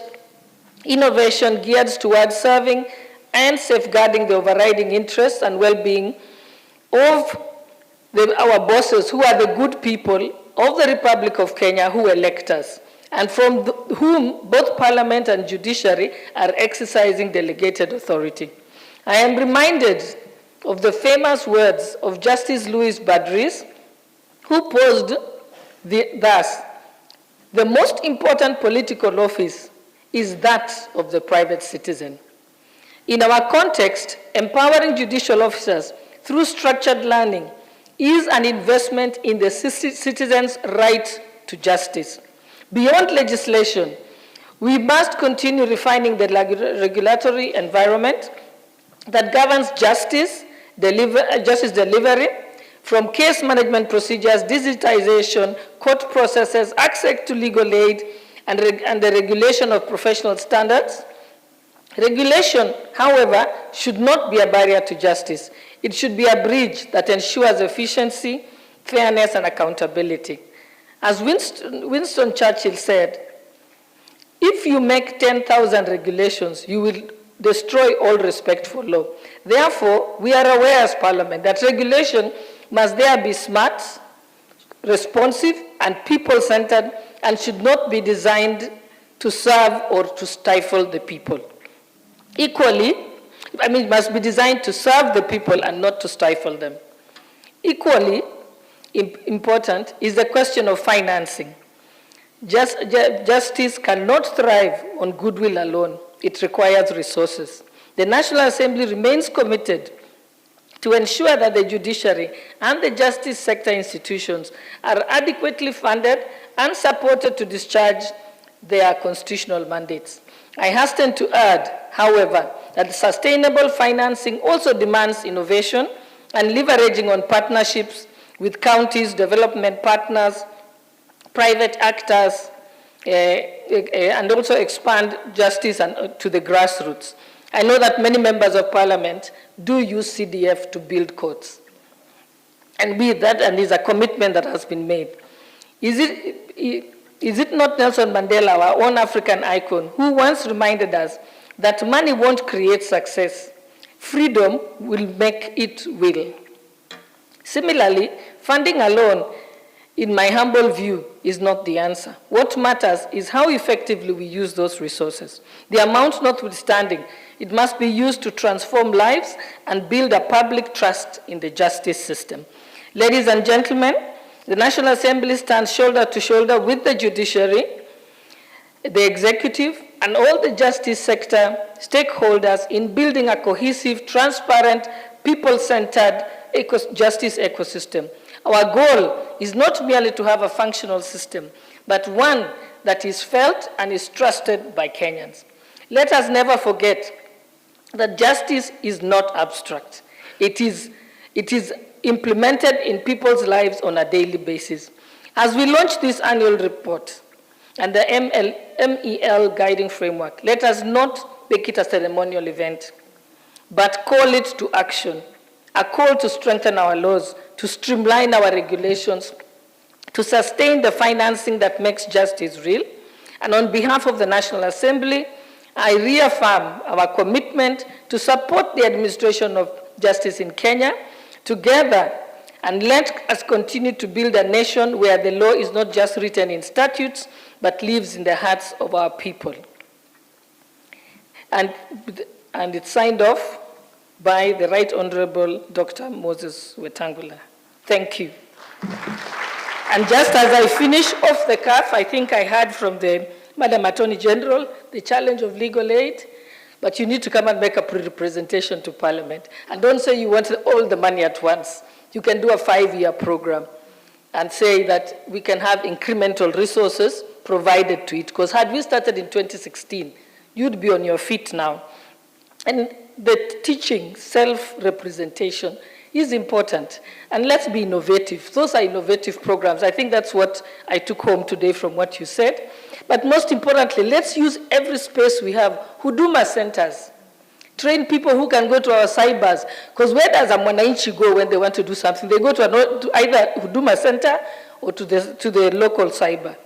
innovation geared towards serving and safeguarding the overriding interests and well-being of our bosses, who are the good people of the Republic of Kenya who elect us, and from whom both Parliament and Judiciary are exercising delegated authority. I am reminded of the famous words of Justice Louis Badris, who posed thus: the most important political office is that of the private citizen. In our context, empowering judicial officers through structured learning is an investment in the citizens' right to justice. Beyond legislation, we must continue refining the regulatory environment that governs justice delivery, from case management procedures, digitization, court processes, access to legal aid, and the regulation of professional standards. Regulation, however, should not be a barrier to justice. It should be a bridge that ensures efficiency, fairness, and accountability. As Winston Churchill said, if you make 10,000 regulations, you will destroy all respect for law. Therefore, we are aware as Parliament that regulation must there be smart, responsive, and people-centered, and should not be designed to serve or to stifle the people. Equally, it must be designed to serve the people and not to stifle them. Equally important is the question of financing. Justice cannot thrive on goodwill alone. It requires resources. The National Assembly remains committed to ensure that the judiciary and the justice sector institutions are adequately funded and supported to discharge their constitutional mandates. I hasten to add, however, that sustainable financing also demands innovation and leveraging on partnerships with counties, development partners, private actors, and also expand justice to the grassroots. I know that many members of Parliament do use CDF to build courts. And is a commitment that has been made. Is it not Nelson Mandela, our own African icon, who once reminded us that money won't create success, freedom will make it will. Similarly, funding alone, in my humble view, is not the answer. What matters is how effectively we use those resources. The amount notwithstanding, it must be used to transform lives and build a public trust in the justice system. Ladies and gentlemen, the National Assembly stands shoulder to shoulder with the judiciary, the executive, and all the justice sector stakeholders in building a cohesive, transparent, people-centered justice ecosystem. Our goal is not merely to have a functional system, but one that is felt and is trusted by Kenyans. Let us never forget that justice is not abstract. It is implemented in people's lives on a daily basis. As we launch this annual report and the MEL guiding framework, let us not make it a ceremonial event, but call it to action, a call to strengthen our laws, to streamline our regulations, to sustain the financing that makes justice real. And on behalf of the National Assembly, I reaffirm our commitment to support the administration of justice in Kenya together, and let us continue to build a nation where the law is not just written in statutes, but lives in the hearts of our people. And it's signed off by the Right Honorable Dr. Moses Wetangula. Thank you. And just as I finish off the cuff, I think I heard from the Madam Attorney General the challenge of legal aid, but you need to come and make a pre-representation to Parliament. And don't say you want all the money at once. You can do a 5-year program and say that we can have incremental resources provided to it. Because had we started in 2016, you'd be on your feet now. And the teaching, self-representation is important. And let's be innovative. Those are innovative programs. I think that's what I took home today from what you said. But most importantly, let's use every space we have. Huduma centers. Train people who can go to our cybers. Because where does a mwananchi go when they want to do something? They go to either Huduma center or to the local cyber.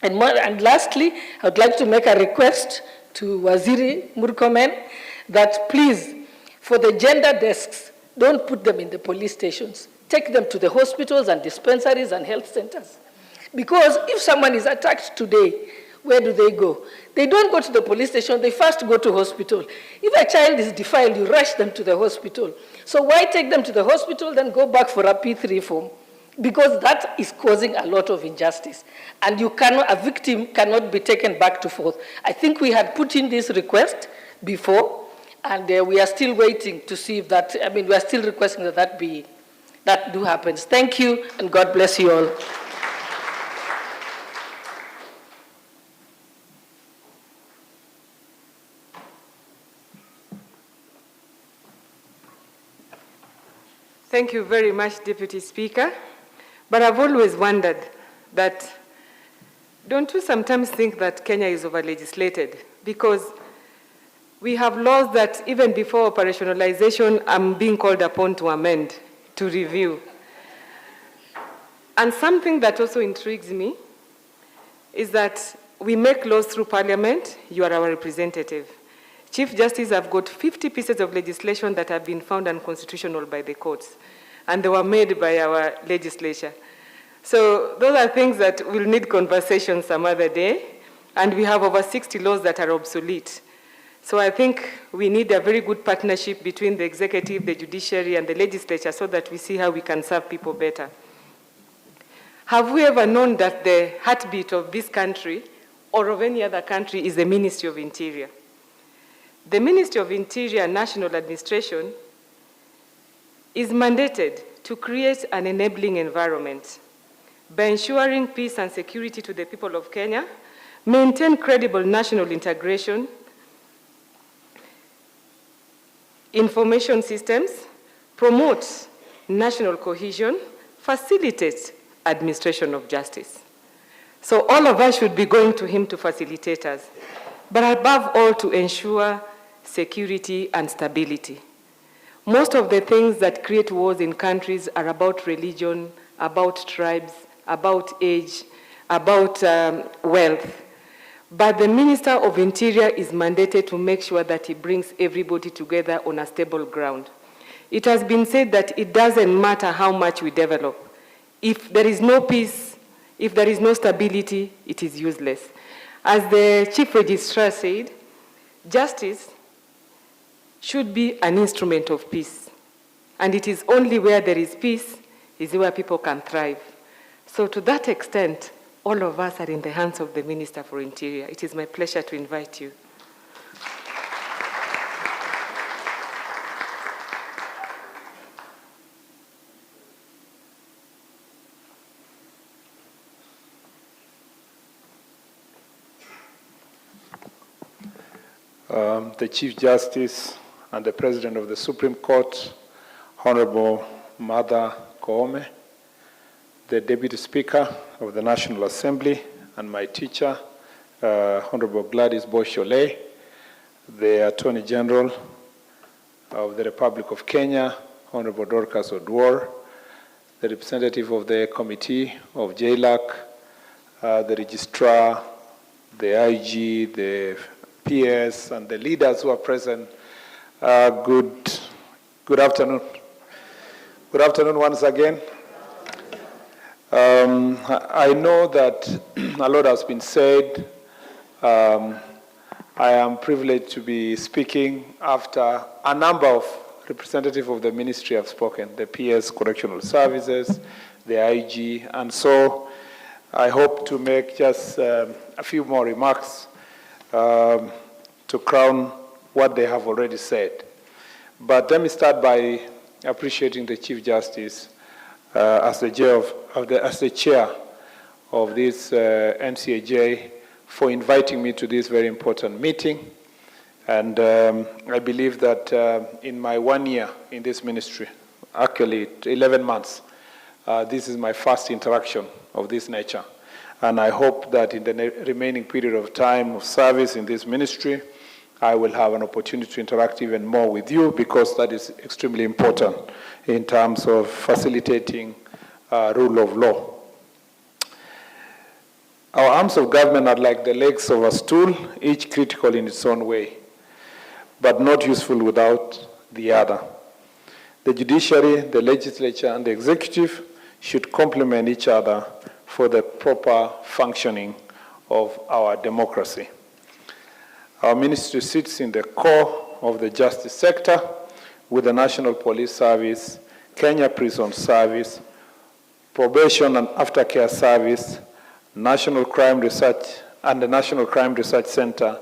And lastly, I would like to make a request to Waziri Murkomen that please, for the gender desks, don't put them in the police stations. Take them to the hospitals and dispensaries and health centers. Because if someone is attacked today, where do they go? They don't go to the police station, they first go to hospital. If a child is defiled, you rush them to the hospital. So why take them to the hospital, then go back for a P3 form? Because that is causing a lot of injustice. And a victim cannot be taken back to forth. I think we had put in this request before, and we are still waiting to see if that, we are still requesting that do happen. Thank you, and God bless you all. Thank you very much, Deputy Speaker. But I've always wondered that, don't you sometimes think that Kenya is over-legislated? Because we have laws that even before operationalization, I'm being called upon to amend, to review. And something that also intrigues me is that we make laws through Parliament. You are our representative. Chief Justice, I've got 50 pieces of legislation that have been found unconstitutional by the courts, and they were made by our legislature. So those are things that will need conversation some other day, and we have over 60 laws that are obsolete. So I think we need a very good partnership between the executive, the judiciary, and the legislature so that we see how we can serve people better. Have we ever known that the heartbeat of this country or of any other country is the Ministry of Interior? The Ministry of Interior and National Administration is mandated to create an enabling environment by ensuring peace and security to the people of Kenya, maintain credible national integration, information systems, promote national cohesion, facilitate administration of justice. So all of us should be going to him to facilitate us, but above all to ensure security and stability. Most of the things that create wars in countries are about religion, about tribes, about age, about wealth. But the Minister of Interior is mandated to make sure that he brings everybody together on a stable ground. It has been said that it doesn't matter how much we develop. If there is no peace, if there is no stability, it is useless. As the Chief Registrar said, justice should be an instrument of peace. And it is only where there is peace is where people can thrive. So to that extent, all of us are in the hands of the Minister for Interior. It is my pleasure to invite you. The Chief Justice and the President of the Supreme Court, Honorable Martha Koome, the Deputy Speaker of the National Assembly, and my teacher, Honorable Gladys Boshole, the Attorney General of the Republic of Kenya, Honorable Dorcas Oduor, the representative of the Committee of JLAC, the Registrar, the IG, the PS, and the leaders who are present. Good afternoon. Good afternoon once again. I know that a lot has been said. I am privileged to be speaking after a number of representatives of the ministry have spoken, the PS, Correctional Services, the IG, and so I hope to make just a few more remarks to crown what they have already said. But let me start by appreciating the Chief Justice as the chair of this NCAJ for inviting me to this very important meeting. And I believe that in my 1 year in this ministry, actually 11 months, this is my first interaction of this nature. And I hope that in the remaining period of time of service in this ministry, I will have an opportunity to interact even more with you, because that is extremely important in terms of facilitating rule of law. Our arms of government are like the legs of a stool, each critical in its own way, but not useful without the other. The judiciary, the legislature, and the executive should complement each other for the proper functioning of our democracy. Our ministry sits in the core of the justice sector with the National Police Service, Kenya Prison Service, Probation and Aftercare Service, National Crime Research, and the National Crime Research Center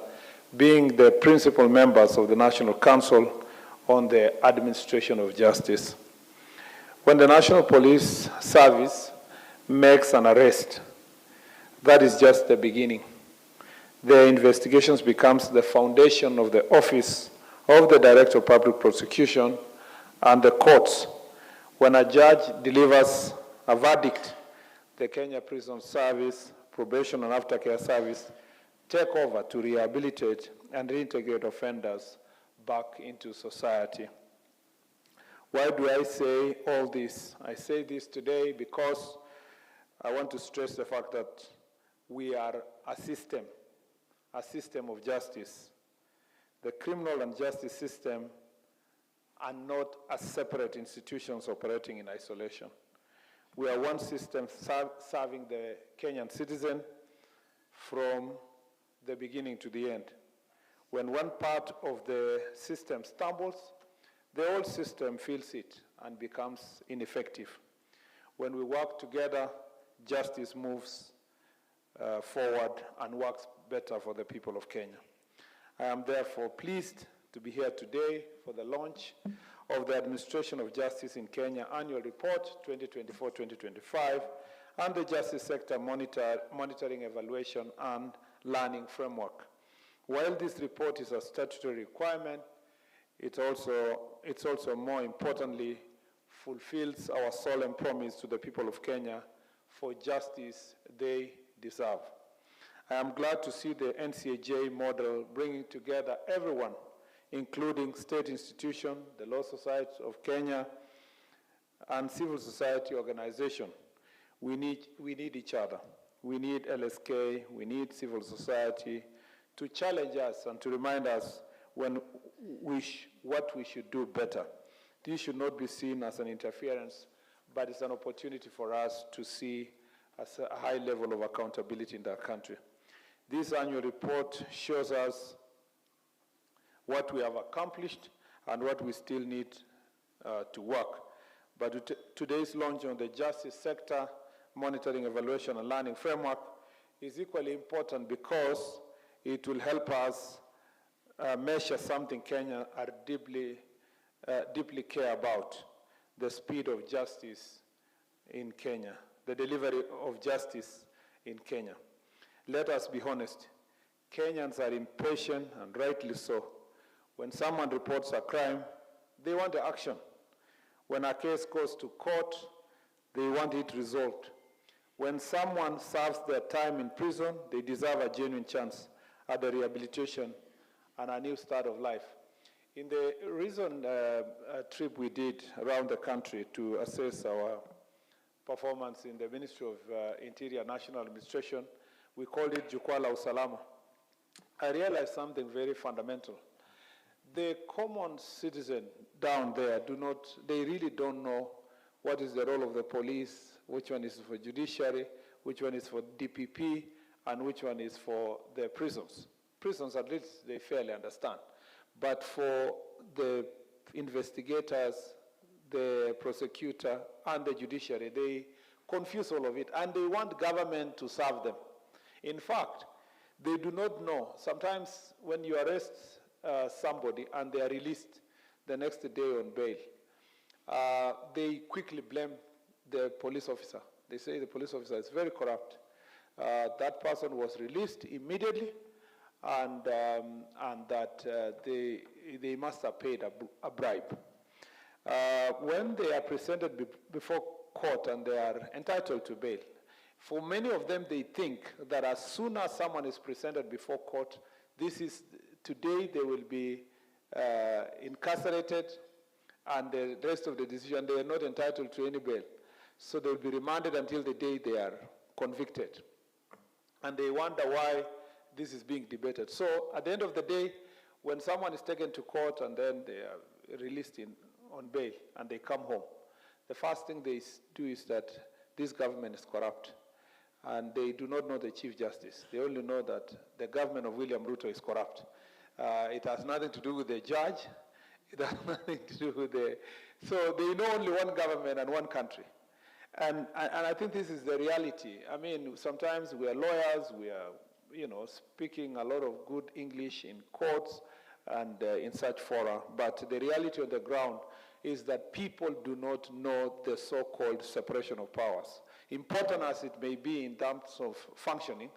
being the principal members of the National Council on the Administration of Justice. When the National Police Service makes an arrest, that is just the beginning. The investigations becomes the foundation of the Office of the Director of Public Prosecution and the courts, When a judge delivers a verdict, the Kenya Prison Service, Probation and Aftercare Service take over to rehabilitate and reintegrate offenders back into society. Why do I say all this? I say this today because I want to stress the fact that we are a system of justice. The criminal and justice system are not as separate institutions operating in isolation. We are one system serving the Kenyan citizen from the beginning to the end. When one part of the system stumbles, the whole system feels it and becomes ineffective. When we work together, justice moves forward and works better for the people of Kenya. I am therefore pleased to be here today for the launch of the Administration of Justice in Kenya Annual Report 2024-2025 and the Justice Sector Monitoring, Evaluation and Learning Framework. While this report is a statutory requirement, it also more importantly fulfills our solemn promise to the people of Kenya for justice they deserve. I am glad to see the NCAJ model bringing together everyone, including state institutions, the Law Society of Kenya, and civil society organizations. We need each other. We need LSK, we need civil society to challenge us and to remind us what we should do better. This should not be seen as an interference, but it's an opportunity for us to see as a high level of accountability in our country. This annual report shows us what we have accomplished and what we still need to work. But today's launch on the Justice Sector Monitoring, Evaluation and Learning Framework is equally important because it will help us measure something Kenya are deeply care about, the speed of justice in Kenya, the delivery of justice in Kenya. Let us be honest, Kenyans are impatient, and rightly so. When someone reports a crime, they want the action. When a case goes to court, they want it resolved. When someone serves their time in prison, they deserve a genuine chance at the rehabilitation and a new start of life. In the recent trip we did around the country to assess our performance in the Ministry of Interior National Administration, we called it Jukwaa la Usalama. I realized something very fundamental. The common citizen down there they really don't know what is the role of the police, which one is for judiciary, which one is for DPP, and which one is for the prisons. Prisons, at least, they fairly understand. But for the investigators, the prosecutor, and the judiciary, they confuse all of it, and they want government to serve them. In fact, they do not know. Sometimes when you arrest somebody and they are released the next day on bail, they quickly blame the police officer. They say the police officer is very corrupt. That person was released immediately, and that they must have paid a bribe. When they are presented before court and they are entitled to bail, for many of them, they think that as soon as someone is presented before court, today they will be incarcerated, and the rest of the decision, they are not entitled to any bail. So they will be remanded until the day they are convicted. And they wonder why this is being debated. So at the end of the day, when someone is taken to court and then they are released on bail and they come home, the first thing they do is that this government is corrupt. And they do not know the Chief Justice. They only know that the government of William Ruto is corrupt. It has nothing to do with the judge. It has nothing to do with so they know only one government and one country. And I think this is the reality. I mean, sometimes we are lawyers, we are, speaking a lot of good English in courts and in such fora, but the reality on the ground is that people do not know the so-called separation of powers. Important as it may be in terms of functioning,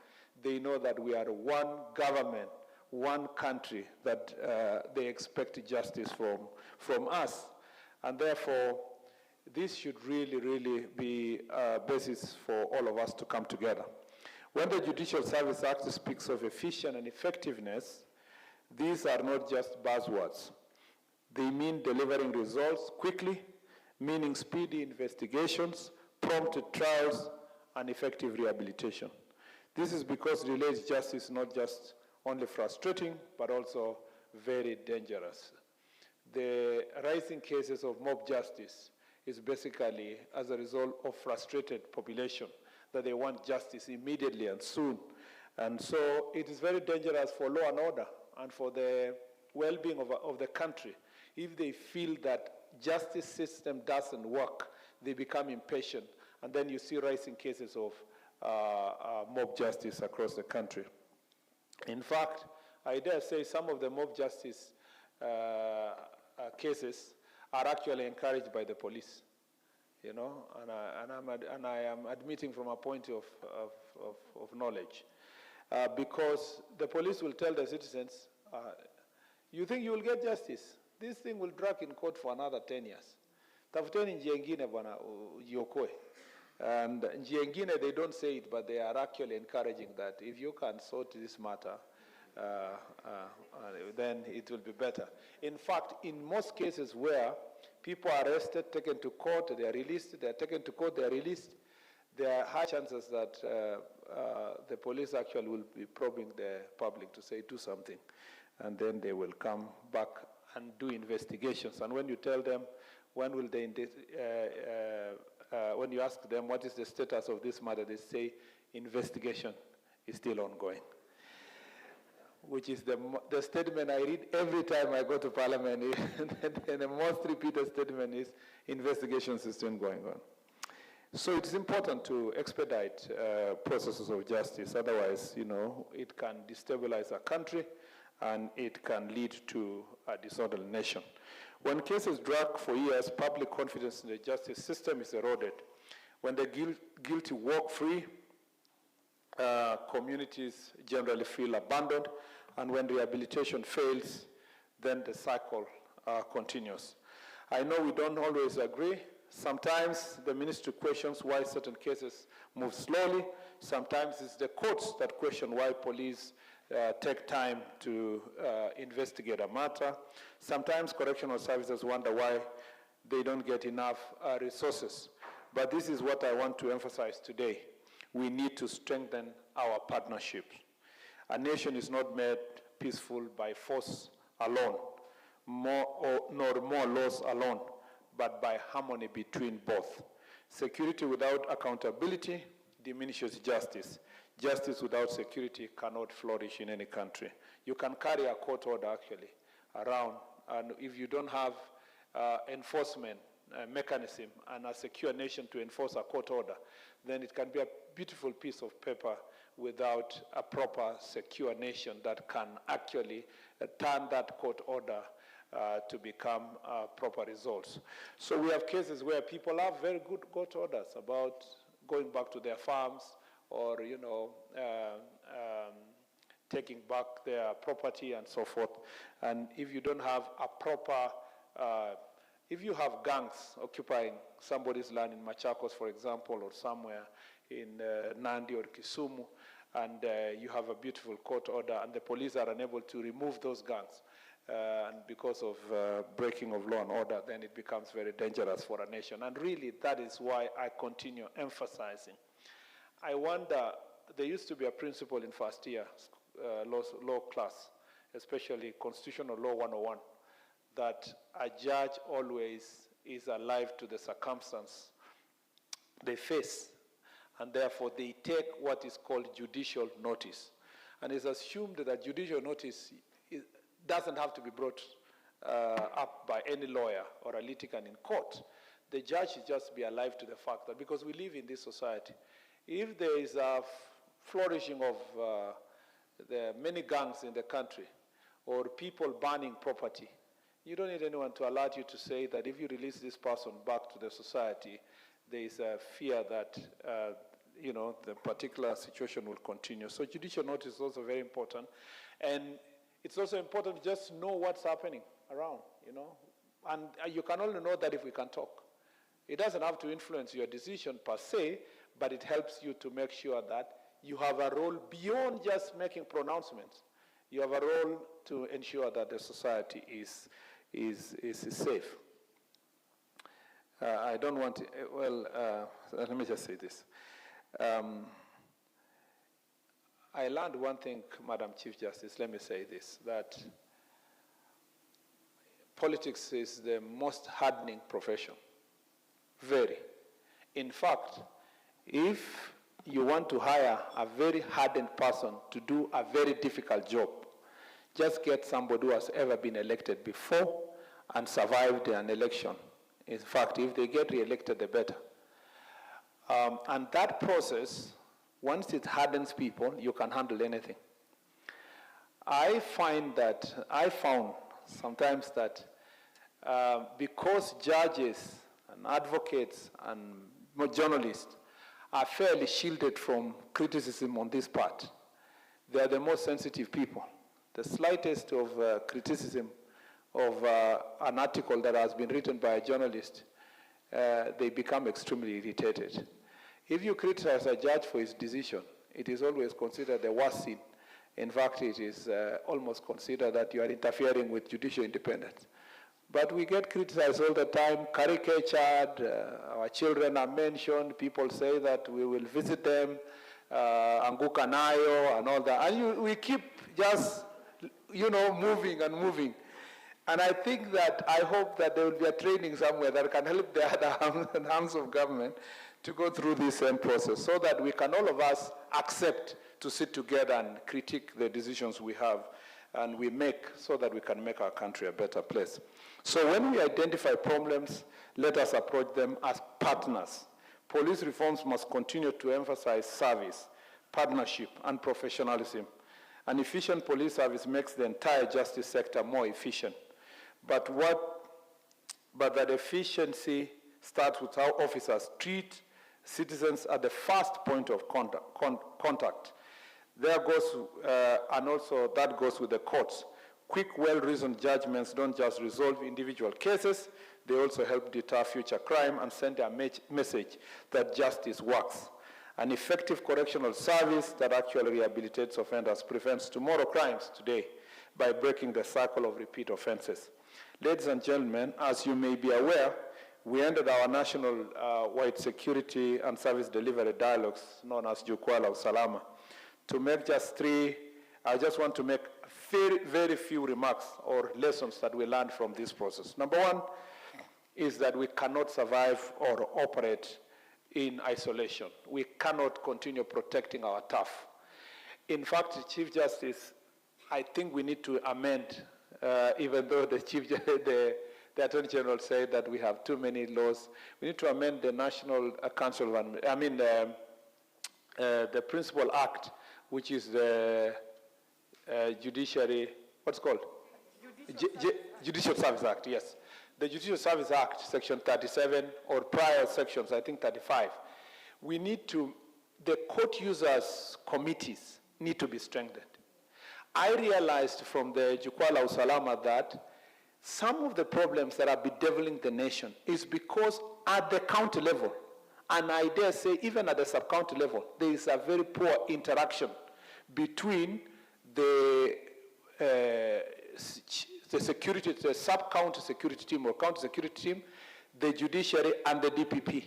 they know that we are one government, one country, that they expect justice from us. And therefore, this should really be a basis for all of us to come together. When the Judicial Service Act speaks of efficient and effectiveness, these are not just buzzwords. They mean delivering results quickly, meaning speedy investigations, prompt trials, and effective rehabilitation. This is because delayed justice is not just only frustrating, but also very dangerous. The rising cases of mob justice is basically as a result of frustrated population, that they want justice immediately and soon. And so it is very dangerous for law and order and for the well-being of the country. If they feel that justice system doesn't work, they become impatient. And then you see rising cases of mob justice across the country. In fact, I dare say some of the mob justice cases are actually encouraged by the police, you know, and I am admitting from a point of knowledge, because the police will tell the citizens, you think you will get justice? This thing will drag in court for another 10 years. Tafuteni njia ingine bwana ujiokoe. And njia ingine, they don't say it, but they are actually encouraging that if you can sort this matter, then it will be better. In fact, in most cases where people are arrested, taken to court, they are released, they are taken to court, they are released, there are high chances that the police actually will be probing the public to say, do something. And then they will come back and do investigations. And when you tell them, when will they, when you ask them what is the status of this matter, they say investigation is still ongoing, which is the statement I read every time I go to Parliament. And the most repeated statement is investigations is still going on. So it's important to expedite processes of justice. Otherwise, you know, it can destabilize a country and it can lead to a disorderly nation. When cases drag for years, public confidence in the justice system is eroded. When the guilty walk free, communities generally feel abandoned, and when rehabilitation fails, then the cycle continues. I know we don't always agree. Sometimes the ministry questions why certain cases move slowly. Sometimes it's the courts that question why police take time to investigate a matter. Sometimes correctional services wonder why they don't get enough resources. But this is what I want to emphasize today. We need to strengthen our partnerships. A nation is not made peaceful by force alone, nor more laws alone, but by harmony between both. Security without accountability diminishes justice. Justice without security cannot flourish in any country. You can carry a court order actually around, and if you don't have enforcement mechanism and a secure nation to enforce a court order, then it can be a beautiful piece of paper without a proper secure nation that can actually turn that court order to become proper results. So we have cases where people have very good court orders about going back to their farms, or, you know, taking back their property and so forth. And if you don't have a proper, if you have gangs occupying somebody's land in Machakos, for example, or somewhere in Nandi or Kisumu, and you have a beautiful court order, and the police are unable to remove those gangs, and because of breaking of law and order, then it becomes very dangerous for a nation. And really, that is why I continue emphasizing. I wonder, there used to be a principle in first year law class, especially Constitutional Law 101, that a judge always is alive to the circumstance they face, and therefore they take what is called judicial notice. And it's assumed that judicial notice doesn't have to be brought up by any lawyer or a litigant in court. The judge should just be alive to the fact that, because we live in this society, if there is a flourishing of the many gangs in the country, or people burning property, you don't need anyone to alert you to say that if you release this person back to the society, there is a fear that you know, the particular situation will continue. So judicial notice is also very important. And it's also important to just know what's happening around, you know. And you can only know that if we can talk. It doesn't have to influence your decision per se, but it helps you to make sure that you have a role beyond just making pronouncements. You have a role to ensure that the society is safe. I don't want to, let me just say this. I learned one thing, Madam Chief Justice, let me say this, that politics is the most hardening profession. Very. In fact, if you want to hire a very hardened person to do a very difficult job, just get somebody who has ever been elected before and survived an election. In fact, if they get re-elected, the better. And that process, once it hardens people, you can handle anything. I found sometimes that because judges and advocates and journalists are fairly shielded from criticism on this part, they are the most sensitive people. The slightest of criticism of an article that has been written by a journalist, they become extremely irritated. If you criticize a judge for his decision, it is always considered the worst sin. In fact, it is almost considered that you are interfering with judicial independence. But we get criticized all the time, caricatured, our children are mentioned, people say that we will visit them, Anguka Nayo and all that. And we keep just, moving and moving. And I think that, I hope that there will be a training somewhere that can help the other arms of government to go through this same process so that we can all of us accept to sit together and critique the decisions we have and we make so that we can make our country a better place. So when we identify problems, let us approach them as partners. Police reforms must continue to emphasize service, partnership, and professionalism. An efficient police service makes the entire justice sector more efficient. But that efficiency starts with how officers treat citizens at the first point of contact. There goes, and also that goes with the courts. Quick, well-reasoned judgments don't just resolve individual cases, they also help deter future crime and send a message that justice works. An effective correctional service that actually rehabilitates offenders prevents tomorrow crimes today by breaking the cycle of repeat offenses. Ladies and gentlemen, as you may be aware, we ended our national wide security and service delivery dialogues known as Jukwaa la Usalama. To make just three, I just want to make very, very few remarks or lessons that we learned from this process. Number one is that we cannot survive or operate in isolation. We cannot continue protecting our turf. In fact, Chief Justice, I think we need to amend, even though the Attorney General said that we have too many laws, we need to amend the National Council, the Principal Act, which is the Judiciary, what's it called? Judicial Service Act, yes. The Judicial Service Act, Section 37, or prior sections, I think 35. We need to, the court users committees need to be strengthened. I realized from the Jukwaa la Usalama that some of the problems that are bedeviling the nation is because at the county level, and I dare say even at the sub-county level, there is a very poor interaction between the security, the sub-county security team or county security team, the judiciary, and the DPP.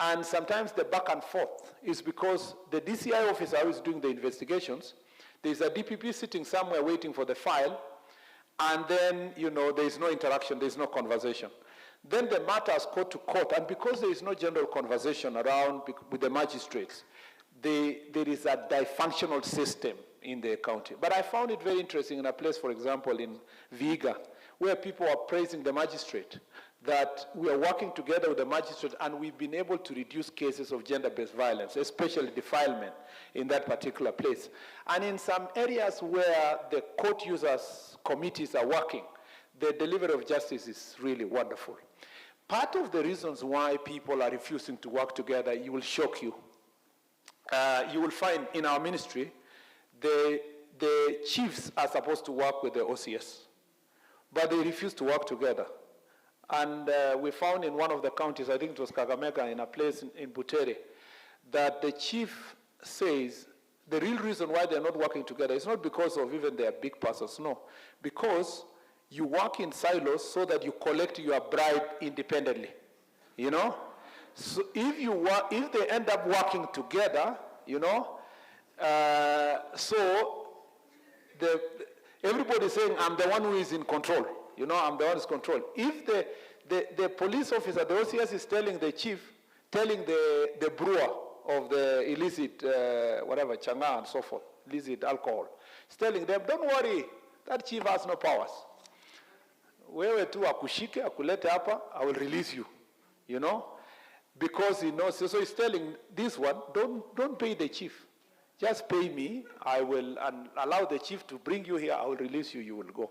And sometimes the back and forth is because the DCI officer who is doing the investigations, there's a DPP sitting somewhere waiting for the file, and then, there is no interaction, there is no conversation. Then the matter is called to court, and because there is no general conversation around with the magistrates, there is a dysfunctional system in the county. But I found it very interesting in a place, for example, in Vihiga, where people are praising the magistrate, that we are working together with the magistrate and we've been able to reduce cases of gender-based violence, especially defilement in that particular place. And in some areas where the court users committees are working, the delivery of justice is really wonderful. Part of the reasons why people are refusing to work together, you will shock you. You will find in our ministry, the chiefs are supposed to work with the OCS, but they refuse to work together. And we found in one of the counties, I think it was Kakamega, in a place in Butere, that the chief says the real reason why they're not working together is not because of even their big parcels, no. Because you work in silos so that you collect your bribe independently, you know? So if they end up working together, you know, so everybody is saying, I'm the one who is in control, you know, I'm the one who's in control. If the police officer, the OCS is telling the chief, telling the brewer of the illicit, whatever, changa and so forth, illicit alcohol, he's telling them, don't worry, that chief has no powers. Wewe tu akushike, akulete hapa, I will release you, you know? Because he knows, so he's telling this one, don't pay the chief. Just pay me, I will allow the chief to bring you here, I will release you, you will go.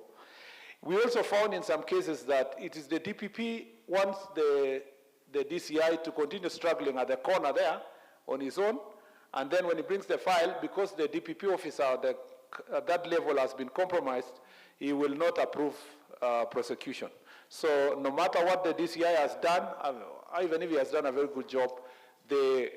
We also found in some cases that it is the DPP wants the DCI to continue struggling at the corner there on his own, and then when he brings the file, because the DPP officer at that level has been compromised, he will not approve prosecution. So no matter what the DCI has done, even if he has done a very good job, the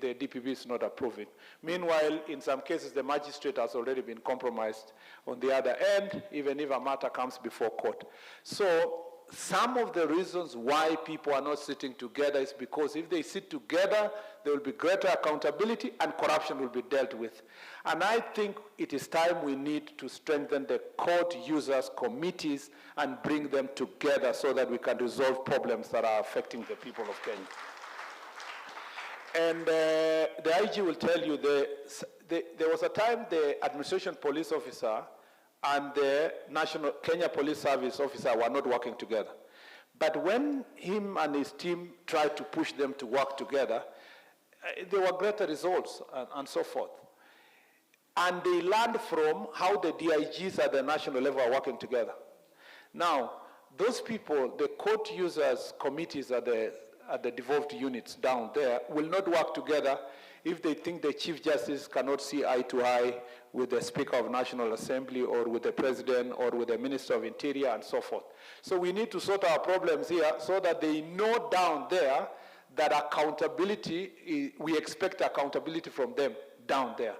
DPP is not approving. Meanwhile, in some cases, the magistrate has already been compromised on the other end, even if a matter comes before court. So some of the reasons why people are not sitting together is because if they sit together, there will be greater accountability and corruption will be dealt with. And I think it is time we need to strengthen the court users committees and bring them together so that we can resolve problems that are affecting the people of Kenya. And the IG will tell you, there was a time the administration police officer and the National Kenya Police Service officer were not working together. But when him and his team tried to push them to work together, there were greater results and so forth. And they learned from how the DIGs at the national level are working together. Now, those people, the court users committees at the devolved units down there will not work together if they think the Chief Justice cannot see eye to eye with the Speaker of National Assembly or with the President or with the Minister of Interior and so forth. So we need to sort our problems here so that they know down there that accountability, we expect accountability from them down there.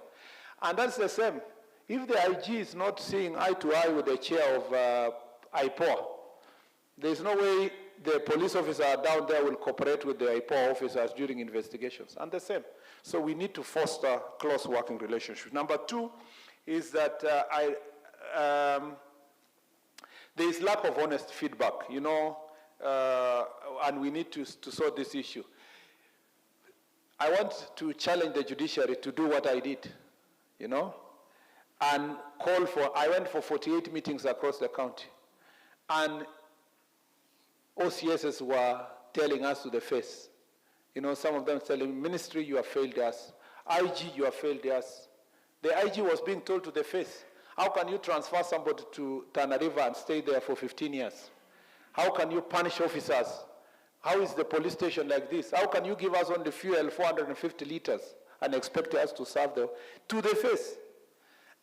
And that's the same. If the IG is not seeing eye to eye with the chair of IPOA, there's no way the police officer down there will cooperate with the IPOA officers during investigations, and the same. So we need to foster close working relationships. Number two is that there is lack of honest feedback, you know, and we need to sort this issue. I want to challenge the judiciary to do what I did, you know, and call for, I went for 48 meetings across the county, and OCSs were telling us to the face. You know, some of them telling, Ministry, you have failed us. IG, you have failed us. The IG was being told to the face, how can you transfer somebody to Tana River and stay there for 15 years? How can you punish officers? How is the police station like this? How can you give us only fuel, 450 liters, and expect us to serve them? To the face.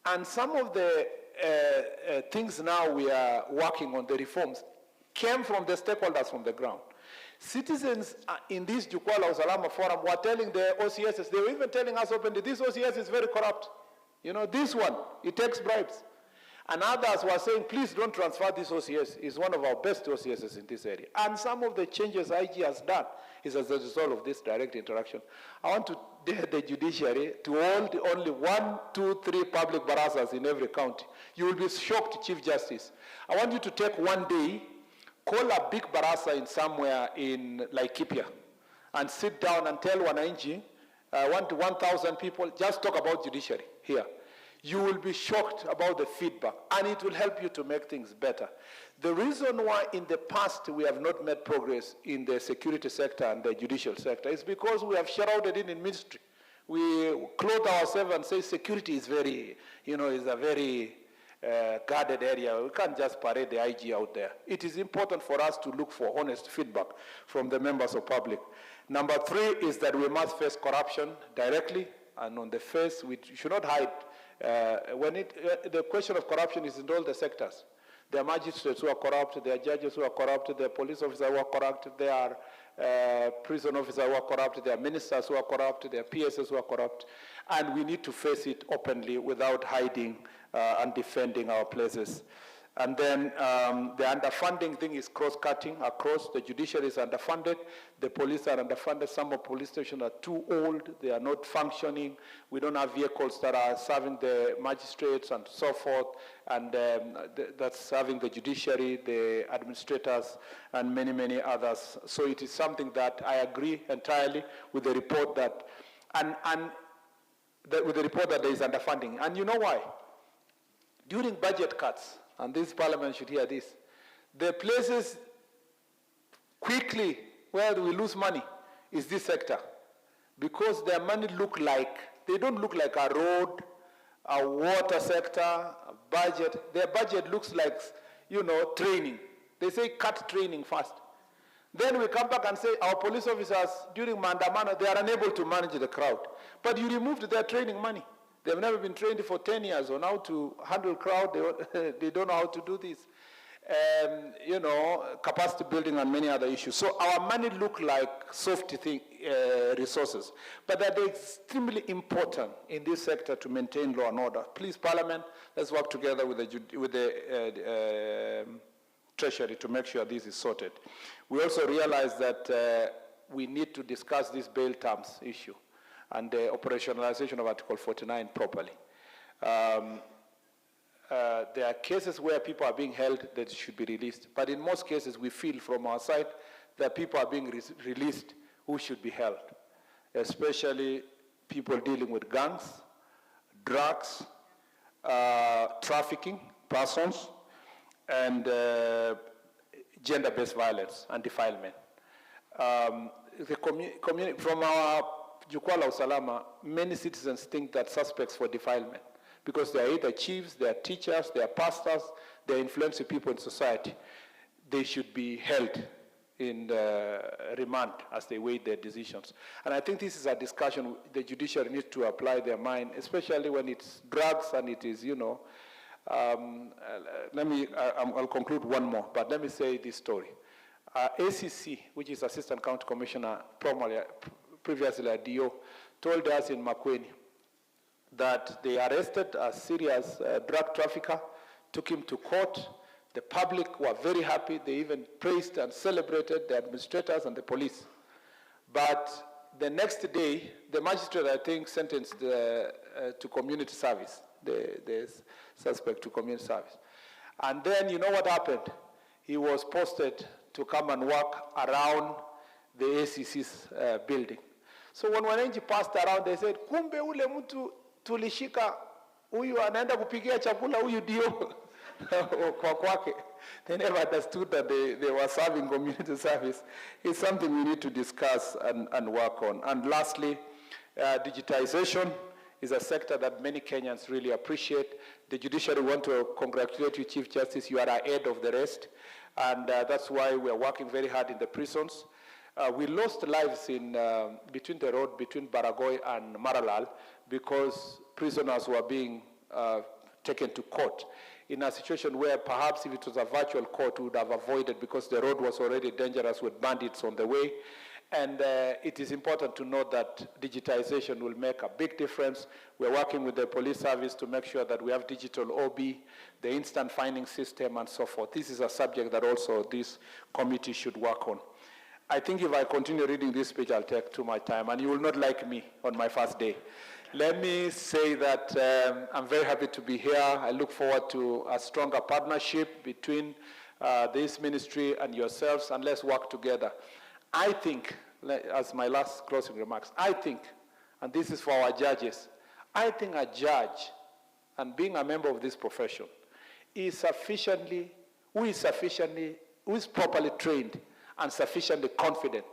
And some of the things now we are working on, the reforms, came from the stakeholders from the ground. Citizens in this Jukwaa la Usalama Forum were telling the OCSs, they were even telling us openly, this OCS is very corrupt. You know, this one, it takes bribes. And others were saying, please don't transfer this OCS. It's one of our best OCSs in this area. And some of the changes IG has done is as a result of this direct interaction. I want to dare the judiciary to hold only 1, 2, 3 public barazas in every county. You will be shocked, Chief Justice. I want you to take one day, call a big baraza in somewhere in Laikipia and sit down and tell Wananchi, 1 to 1,000 people, just talk about judiciary here. You will be shocked about the feedback, and it will help you to make things better. The reason why in the past we have not made progress in the security sector and the judicial sector is because we have shrouded in ministry. We clothe ourselves and say security is very, you know, is a very guarded area. We can't just parade the IG out there. It is important for us to look for honest feedback from the members of public. Number 3 is that we must face corruption directly and on the face. We should not hide. The question of corruption is in all the sectors. There are magistrates who are corrupt, there are judges who are corrupt, there are police officers who are corrupt, there are prison officers who are corrupt, there are ministers who are corrupt, there are PSs who are corrupt, and we need to face it openly without hiding and defending our places. And then the underfunding thing is cross-cutting across. The judiciary is underfunded. The police are underfunded. Some of police stations are too old. They are not functioning. We don't have vehicles that are serving the magistrates and so forth. And that's serving the judiciary, the administrators, and many, many others. So it is something that I agree entirely with the report that, with the report that there is underfunding. And you know why? During budget cuts, and this parliament should hear this, the places quickly where we lose money is this sector, because their money they don't look like a road, a water sector, a budget. Their budget looks like, training. They say cut training first. Then we come back and say our police officers during Mandamano, they are unable to manage the crowd. But you removed their training money. They've never been trained for 10 years on how to handle crowd. They don't know how to do this. Capacity building and many other issues. So our money look like soft resources, but that they're extremely important in this sector to maintain law and order. Please, Parliament, let's work together with the Treasury to make sure this is sorted. We also realize that we need to discuss this bail terms issue and the operationalization of Article 49 properly. There are cases where people are being held that should be released, but in most cases we feel from our side that people are being released who should be held, especially people dealing with gangs, drugs, trafficking, persons, and gender-based violence and defilement. From our Jukwaa la Usalama, many citizens think that suspects for defilement, because they are either chiefs, they are teachers, they are pastors, they are influential people in society. They should be held in remand as they weigh their decisions. And I think this is a discussion the judiciary needs to apply their mind, especially when it's drugs and it is, I'll conclude one more, but let me say this story. ACC, which is Assistant County Commissioner, previously a DO, told us in Makueni that they arrested a serious drug trafficker, took him to court. The public were very happy. They even praised and celebrated the administrators and the police. But the next day, the magistrate, I think, sentenced to community service, the suspect to community service. And then, you know what happened? He was posted to come and work around the ACC's building. So when wananchi passed around, they said, kumbe ule mtu tulishika, huyu anaenda kupigia chakula huyu dio kwa kwake. They never understood that they were serving community service. It's something we need to discuss and work on. And lastly, digitization is a sector that many Kenyans really appreciate. The judiciary want to congratulate you, Chief Justice. You are ahead of the rest. And that's why we are working very hard in the prisons. We lost lives in between the road between Baragoy and Maralal because prisoners were being taken to court in a situation where perhaps if it was a virtual court, we would have avoided because the road was already dangerous with bandits on the way. And it is important to note that digitization will make a big difference. We're working with the police service to make sure that we have digital OB, the instant finding system, and so forth. This is a subject that also this committee should work on. I think if I continue reading this speech, I'll take too much time, and you will not like me on my first day. Let me say that I'm very happy to be here. I look forward to a stronger partnership between this ministry and yourselves, and let's work together. I think, as my last closing remarks, I think, and this is for our judges, I think a judge, and being a member of this profession, who is properly trained and sufficiently confident,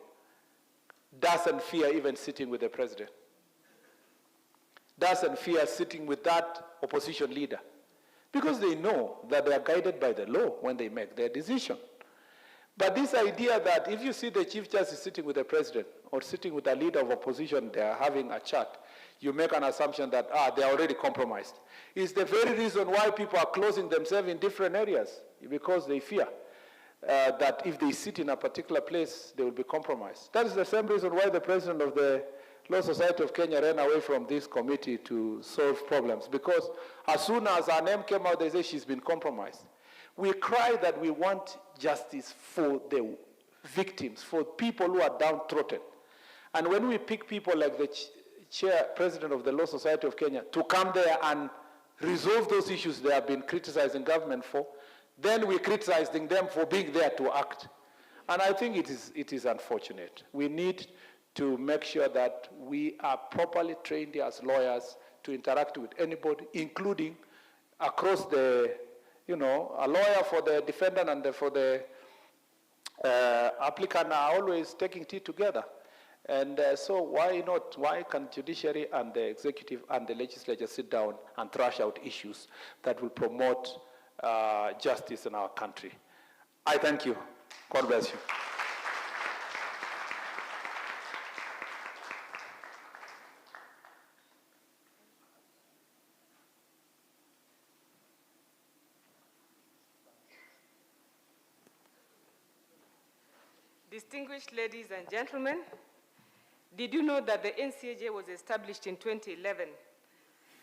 doesn't fear even sitting with the president, doesn't fear sitting with that opposition leader, because they know that they are guided by the law when they make their decision. But this idea that if you see the Chief Justice sitting with the president or sitting with a leader of opposition, they are having a chat, you make an assumption that, they are already compromised. It's the very reason why people are closing themselves in different areas, because they fear that if they sit in a particular place, they will be compromised. That is the same reason why the president of the Law Society of Kenya ran away from this committee to solve problems, because as soon as her name came out, they say she's been compromised. We cry that we want justice for the victims, for people who are downtrodden. And when we pick people like the president of the Law Society of Kenya to come there and resolve those issues they have been criticizing government for, then we're criticizing them for being there to act. And I think it is unfortunate. We need to make sure that we are properly trained as lawyers to interact with anybody, including across the, a lawyer for the defendant and for the applicant are always taking tea together. And so why not? Why can judiciary and the executive and the legislature sit down and thrash out issues that will promote justice in our country? I thank you. God bless you. Distinguished ladies and gentlemen, did you know that the NCAJ was established in 2011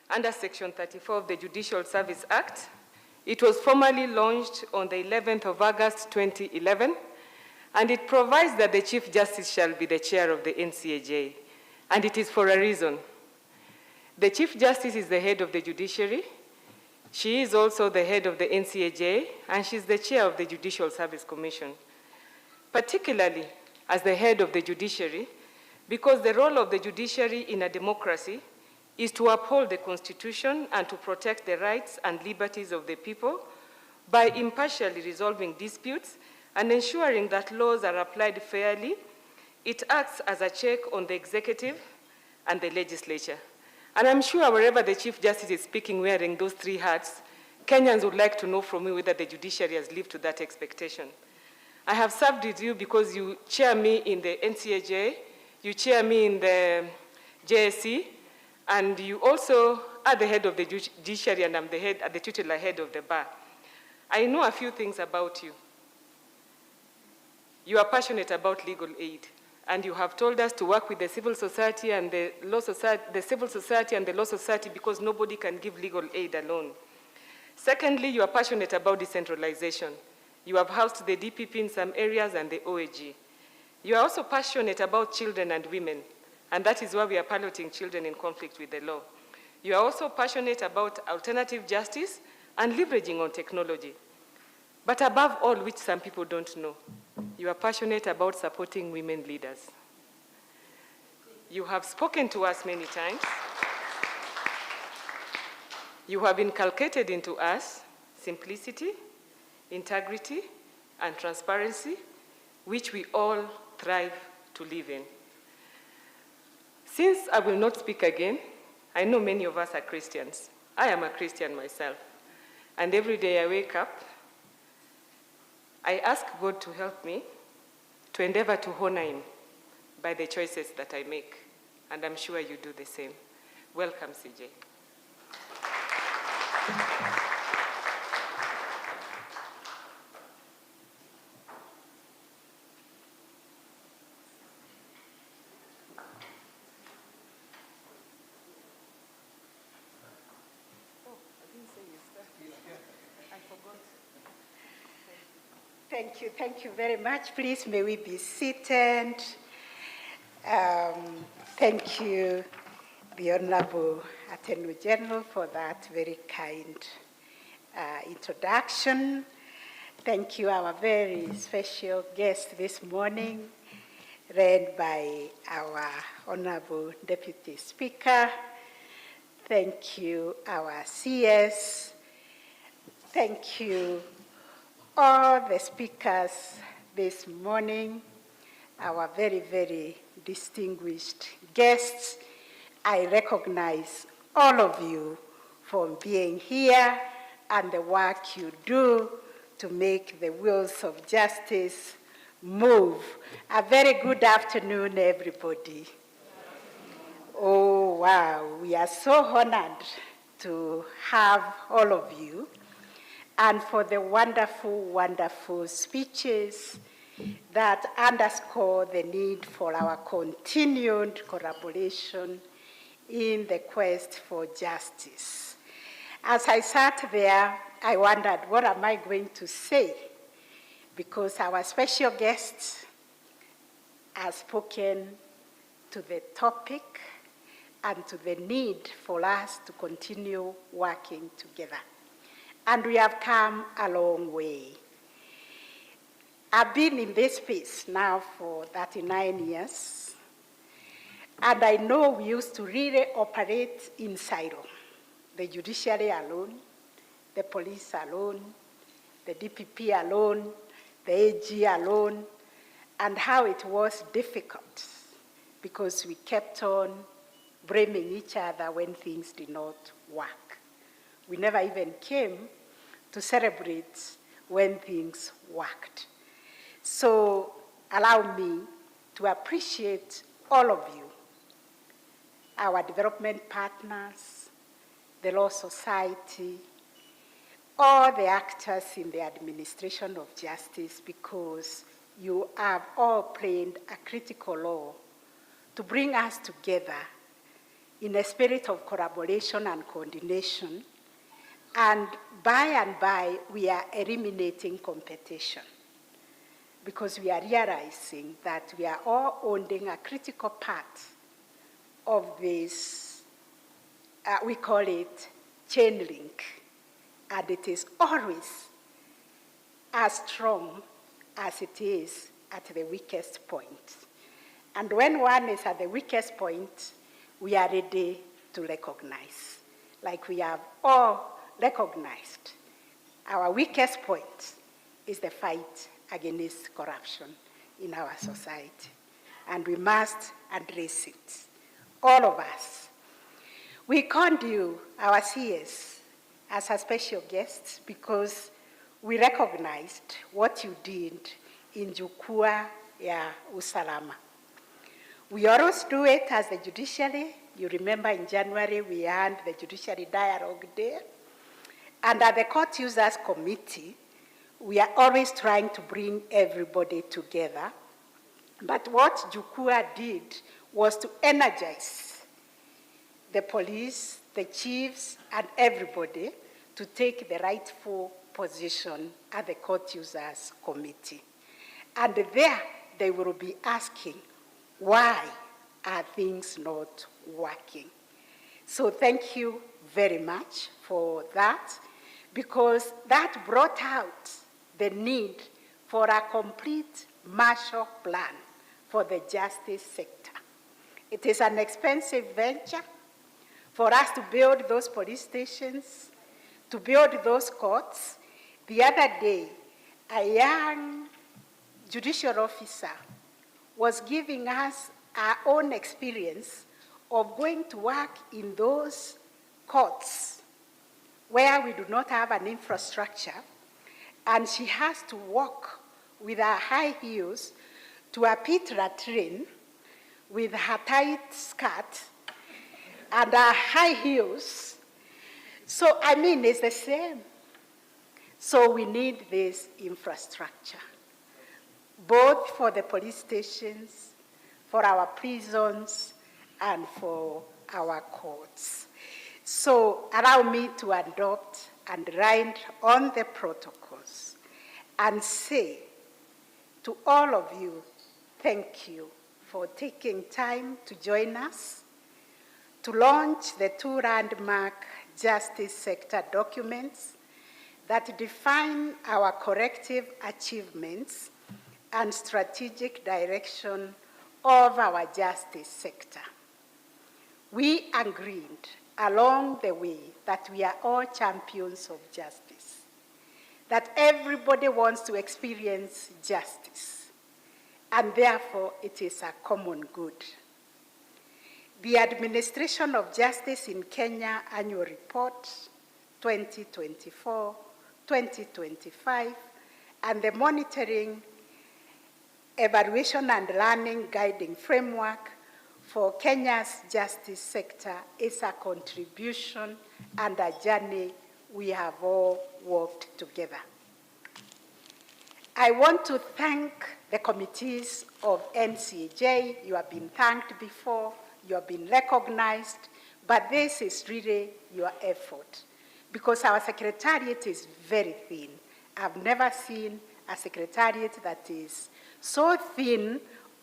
under Section 34 of the Judicial Service Act? It was formally launched on the 11th of August 2011, and it provides that the Chief Justice shall be the chair of the NCAJ, and it is for a reason. The Chief Justice is the head of the judiciary. She is also the head of the NCAJ, and she's the chair of the Judicial Service Commission. Particularly as the head of the judiciary, because the role of the judiciary in a democracy is to uphold the Constitution and to protect the rights and liberties of the people by impartially resolving disputes and ensuring that laws are applied fairly. It acts as a check on the executive and the legislature. And I'm sure wherever the Chief Justice is speaking wearing those three hats, Kenyans would like to know from me whether the judiciary has lived to that expectation. I have served with you because you chair me in the NCAJ, you chair me in the JSC, and you also are the head of the judiciary, and I'm the titular head of the bar. I know a few things about you. You are passionate about legal aid, and you have told us to work with the civil society and the law society, the civil society and the law society, because nobody can give legal aid alone. Secondly, you are passionate about decentralization. You have housed the DPP in some areas and the OAG. You are also passionate about children and women, and that is why we are piloting children in conflict with the law. You are also passionate about alternative justice and leveraging on technology. But above all, which some people don't know, you are passionate about supporting women leaders. You have spoken to us many times. You have inculcated into us simplicity, integrity, and transparency, which we all thrive to live in. Since I will not speak again, I know many of us are Christians. I am a Christian myself. And every day I wake up, I ask God to help me to endeavor to honor him by the choices that I make. And I'm sure you do the same. Welcome, CJ. Thank you very much. Please, may we be seated. Thank you, the Honorable Attorney General, for that very kind introduction. Thank you, our very special guest this morning, read by our Honorable Deputy Speaker. Thank you, our CS. Thank you, all the speakers this morning, our very, very distinguished guests. I recognize all of you for being here and the work you do to make the wheels of justice move. A very good afternoon, everybody. Oh, wow, we are so honored to have all of you and for the wonderful, wonderful speeches that underscore the need for our continued collaboration in the quest for justice. As I sat there, I wondered, what am I going to say? Because our special guest has spoken to the topic and to the need for us to continue working together. And we have come a long way. I've been in this space now for 39 years, and I know we used to really operate in silo. The judiciary alone, the police alone, the DPP alone, the AG alone, and how it was difficult because we kept on blaming each other when things did not work. We never even came to celebrate when things worked. So allow me to appreciate all of you, our development partners, the Law Society, all the actors in the administration of justice, because you have all played a critical role to bring us together in a spirit of collaboration and coordination. And by, we are eliminating competition because we are realizing that we are all owning a critical part of this, we call it chain link, and it is always as strong as it is at the weakest point. And when one is at the weakest point, we are ready to recognize, like we have all recognized. Our weakest point is the fight against corruption in our society, and we must address it, all of us. We called you, our CS, as a special guest because we recognized what you did in Jukwaa ya Usalama. We always do it as the judiciary. You remember in January we had the Judiciary Dialogue Day. And at the Court Users Committee, we are always trying to bring everybody together. But what Jukwaa did was to energize the police, the chiefs, and everybody to take the rightful position at the Court Users Committee. And there they will be asking, why are things not working? So thank you very much for that, because that brought out the need for a complete Marshall Plan for the justice sector. It is an expensive venture for us to build those police stations, to build those courts. The other day, a young judicial officer was giving us our own experience of going to work in those courts where we do not have an infrastructure, and she has to walk with her high heels to a pit latrine with her tight skirt and her high heels. So, I mean, it's the same. So we need this infrastructure, both for the police stations, for our prisons, and for our courts. So allow me to adopt and write on the protocols and say to all of you, thank you for taking time to join us to launch the two landmark justice sector documents that define our collective achievements and strategic direction of our justice sector. We agreed along the way that we are all champions of justice, that everybody wants to experience justice, and therefore it is a common good. The Administration of Justice in Kenya Annual Report 2024-2025 and the monitoring evaluation and learning guiding framework for Kenya's justice sector is a contribution and a journey we have all walked together. I want to thank the committees of NCAJ. You have been thanked before, you have been recognized, but this is really your effort because our secretariat is very thin. I've never seen a secretariat that is so thin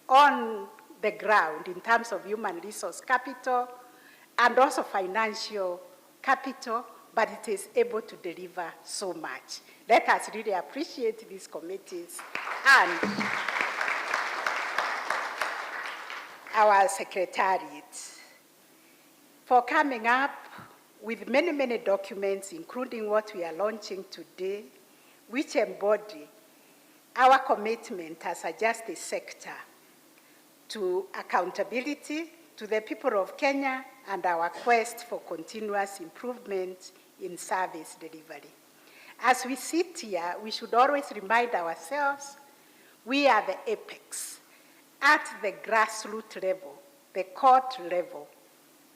on the ground in terms of human resource capital and also financial capital, but it is able to deliver so much. Let us really appreciate these committees and our secretariat for coming up with many, many documents, including what we are launching today, which embody our commitment as a justice sector to accountability to the people of Kenya and our quest for continuous improvement in service delivery. As we sit here, we should always remind ourselves we are the apex. At the grassroots level, the court level,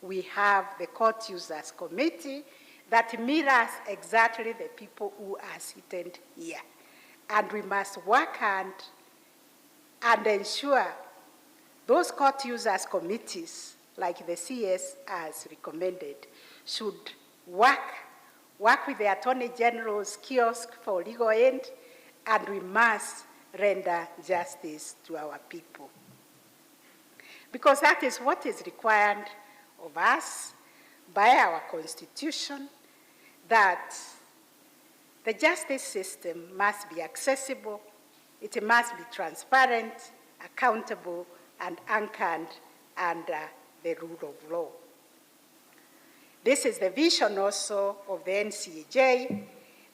we have the Court Users Committee that mirrors exactly the people who are seated here. And we must work hard and ensure those court users committees, like the CS has recommended, should work with the Attorney General's kiosk for legal aid, and we must render justice to our people. Because that is what is required of us by our Constitution, that the justice system must be accessible, it must be transparent, accountable, and anchored under the rule of law. This is the vision also of the NCAJ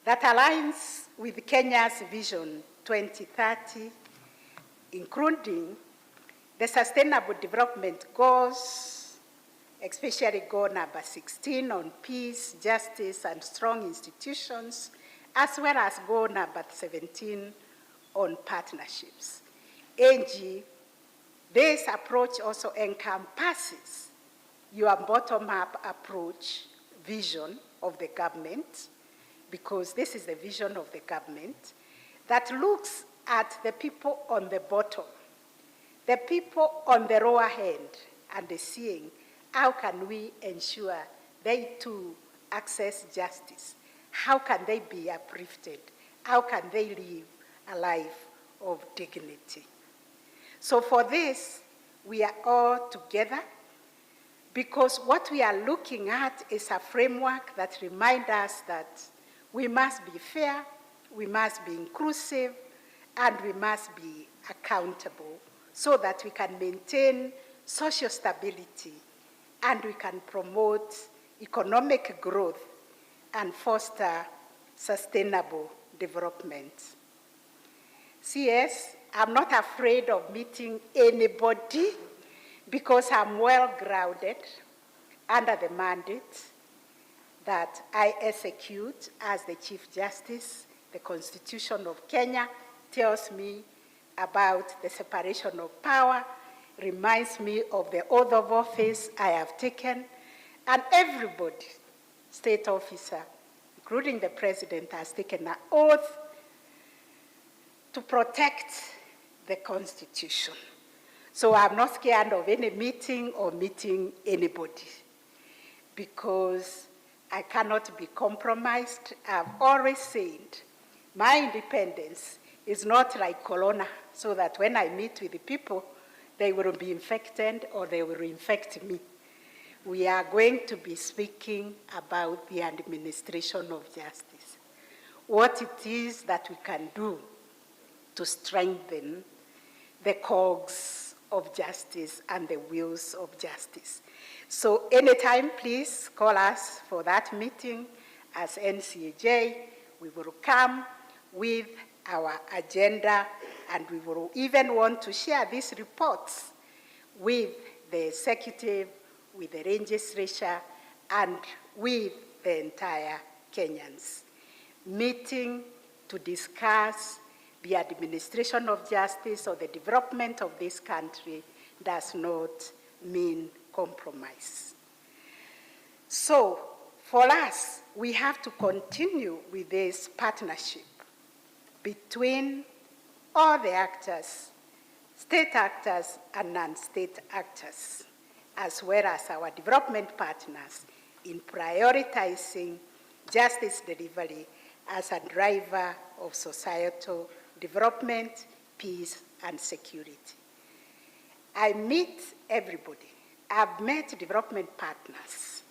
that aligns with Kenya's Vision 2030, including the Sustainable Development Goals, especially goal number 16 on peace, justice, and strong institutions, as well as goal number 17 on partnerships. AG, this approach also encompasses your bottom-up approach vision of the government, because this is the vision of the government that looks at the people on the bottom, the people on the lower hand, and seeing how can we ensure they too access justice? How can they be uplifted? How can they live a life of dignity? So for this, we are all together, because what we are looking at is a framework that reminds us that we must be fair, we must be inclusive, and we must be accountable so that we can maintain social stability and we can promote economic growth and foster sustainable development. CS, I'm not afraid of meeting anybody because I'm well grounded under the mandate that I execute as the Chief Justice. The Constitution of Kenya tells me about the separation of power, reminds me of the oath of office I have taken, and everybody, state officer, including the president, has taken an oath to protect the Constitution. So I'm not scared of any meeting or meeting anybody, because I cannot be compromised. I've always said my independence is not like corona, so that when I meet with the people, they will be infected or they will infect me. We are going to be speaking about the administration of justice, what it is that we can do to strengthen the cogs of justice and the wheels of justice. So anytime, please call us for that meeting as NCAJ. We will come with our agenda, and we will even want to share these reports with the executive, with the legislature, and with the entire Kenyans. Meeting to discuss the administration of justice or the development of this country does not mean compromise. So, for us, we have to continue with this partnership between all the actors, state actors and non-state actors, as well as our development partners in prioritizing justice delivery as a driver of societal development, peace, and security. I meet everybody. I've met development partners,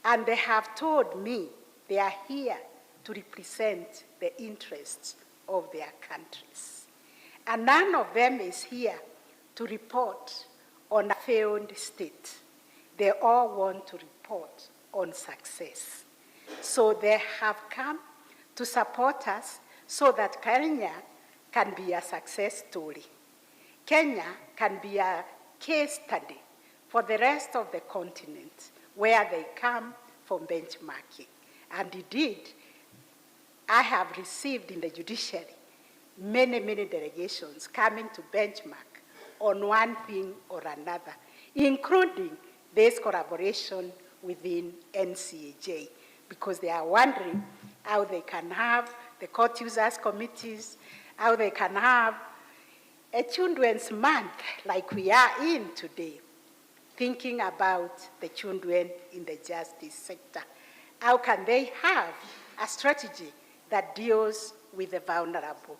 and they have told me they are here to represent the interests of their countries. And none of them is here to report on a failed state. They all want to report on success. So they have come to support us so that Kenya can be a success story. Kenya can be a case study for the rest of the continent where they come for benchmarking. And indeed, I have received in the judiciary many, many delegations coming to benchmark on one thing or another, including this collaboration within NCAJ, because they are wondering how they can have the court users committees, how they can have a children's month like we are in today, thinking about the children in the justice sector. How can they have a strategy that deals with the vulnerable,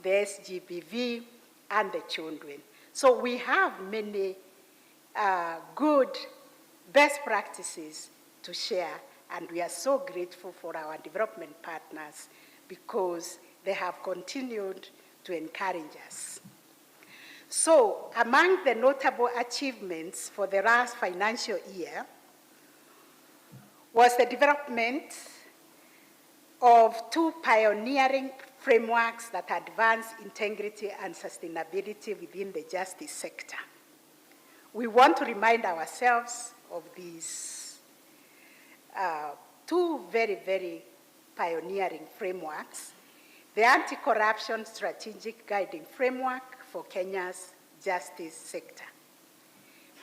the SGBV, and the children? So we have many good best practices to share, and we are so grateful for our development partners because they have continued to encourage us. So among the notable achievements for the last financial year was the development of 2 pioneering frameworks that advance integrity and sustainability within the justice sector. We want to remind ourselves of these 2 very, very pioneering frameworks: the Anti-Corruption Strategic Guiding Framework for Kenya's justice sector.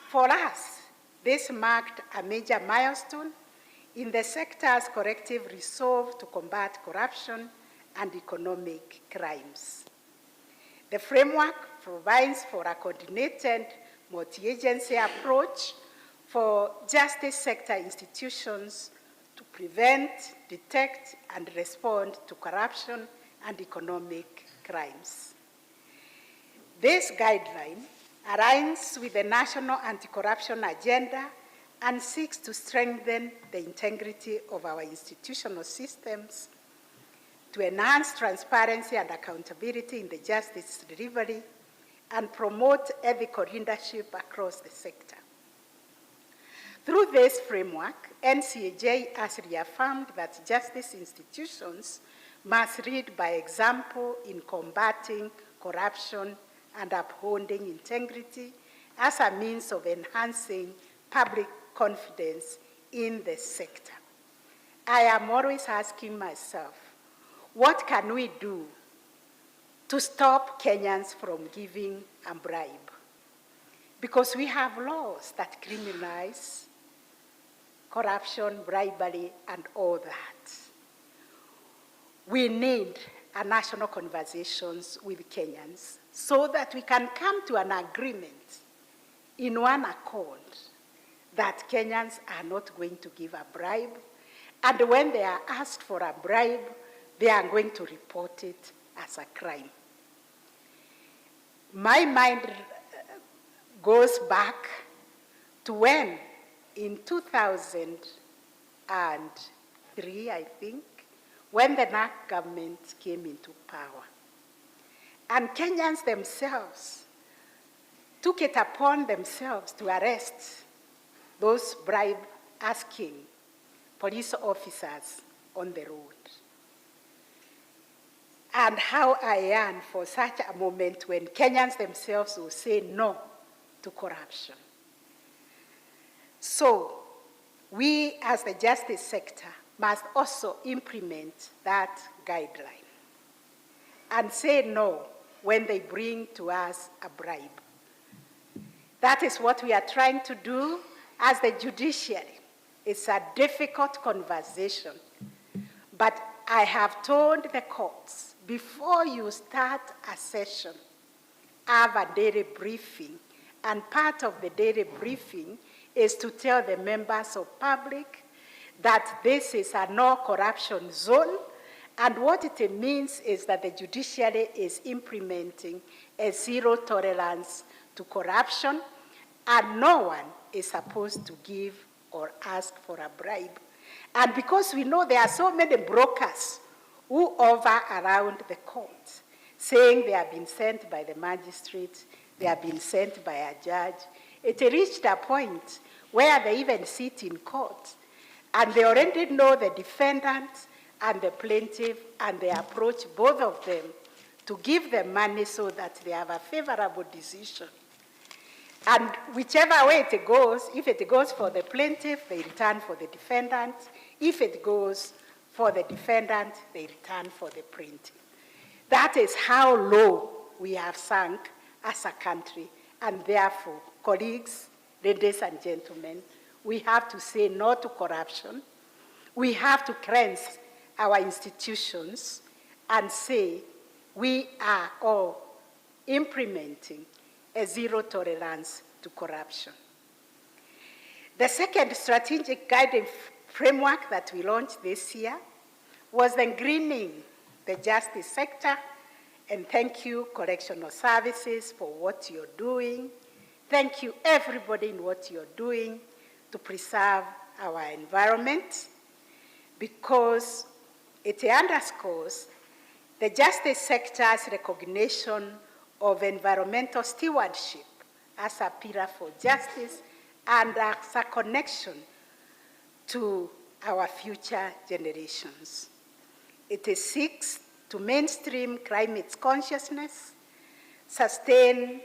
For us, this marked a major milestone in the sector's collective resolve to combat corruption and economic crimes. The framework provides for a coordinated multi-agency approach for justice sector institutions to prevent, detect, and respond to corruption and economic crimes. This guideline aligns with the National Anti-Corruption Agenda and seeks to strengthen the integrity of our institutional systems, to enhance transparency and accountability in the justice delivery, and promote ethical leadership across the sector. Through this framework, NCAJ has reaffirmed that justice institutions must lead by example in combating corruption and upholding integrity as a means of enhancing public confidence in the sector. I am always asking myself, what can we do to stop Kenyans from giving a bribe? Because we have laws that criminalize corruption, bribery, and all that. We need a national conversations with Kenyans so that we can come to an agreement in one accord that Kenyans are not going to give a bribe, and when they are asked for a bribe, they are going to report it as a crime. My mind goes back to when, in 2003, I think, when the NAC government came into power. And Kenyans themselves took it upon themselves to arrest those bribe-asking police officers on the road. And how I yearn for such a moment when Kenyans themselves will say no to corruption. So we, as the justice sector, must also implement that guideline. and say no when they bring to us a bribe. That is what we are trying to do as the judiciary. It's a difficult conversation, but I have told the courts, before you start a session, have a daily briefing, and part of the daily briefing is to tell the members of public that this is a no corruption zone, and what it means is that the judiciary is implementing a zero tolerance to corruption, and no one is supposed to give or ask for a bribe. And because we know there are so many brokers who hover around the court, saying they have been sent by the magistrate, they have been sent by a judge, it reached a point where they even sit in court, and they already know the defendant and the plaintiff, and they approach both of them to give them money so that they have a favorable decision. And whichever way it goes, if it goes for the plaintiff, they return for the defendant. If it goes for the defendant, they return for the plaintiff. That is how low we have sunk as a country. And therefore, colleagues, ladies and gentlemen, we have to say no to corruption. We have to cleanse our institutions and say we are all implementing a zero tolerance to corruption. The second strategic guiding framework that we launched this year was the greening the justice sector, and thank you, Correctional Services, for what you're doing. Thank you, everybody, in what you're doing to preserve our environment, because it underscores the justice sector's recognition of environmental stewardship as a pillar for justice and as a connection to our future generations. It seeks to mainstream climate consciousness, sustain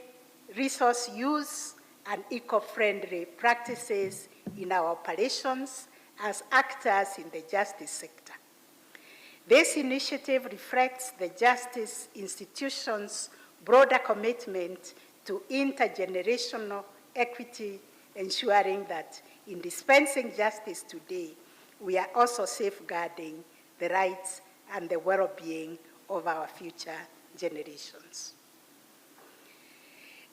resource use and eco-friendly practices in our operations as actors in the justice sector. This initiative reflects the justice institution's broader commitment to intergenerational equity, ensuring that in dispensing justice today, we are also safeguarding the rights and the well-being of our future generations.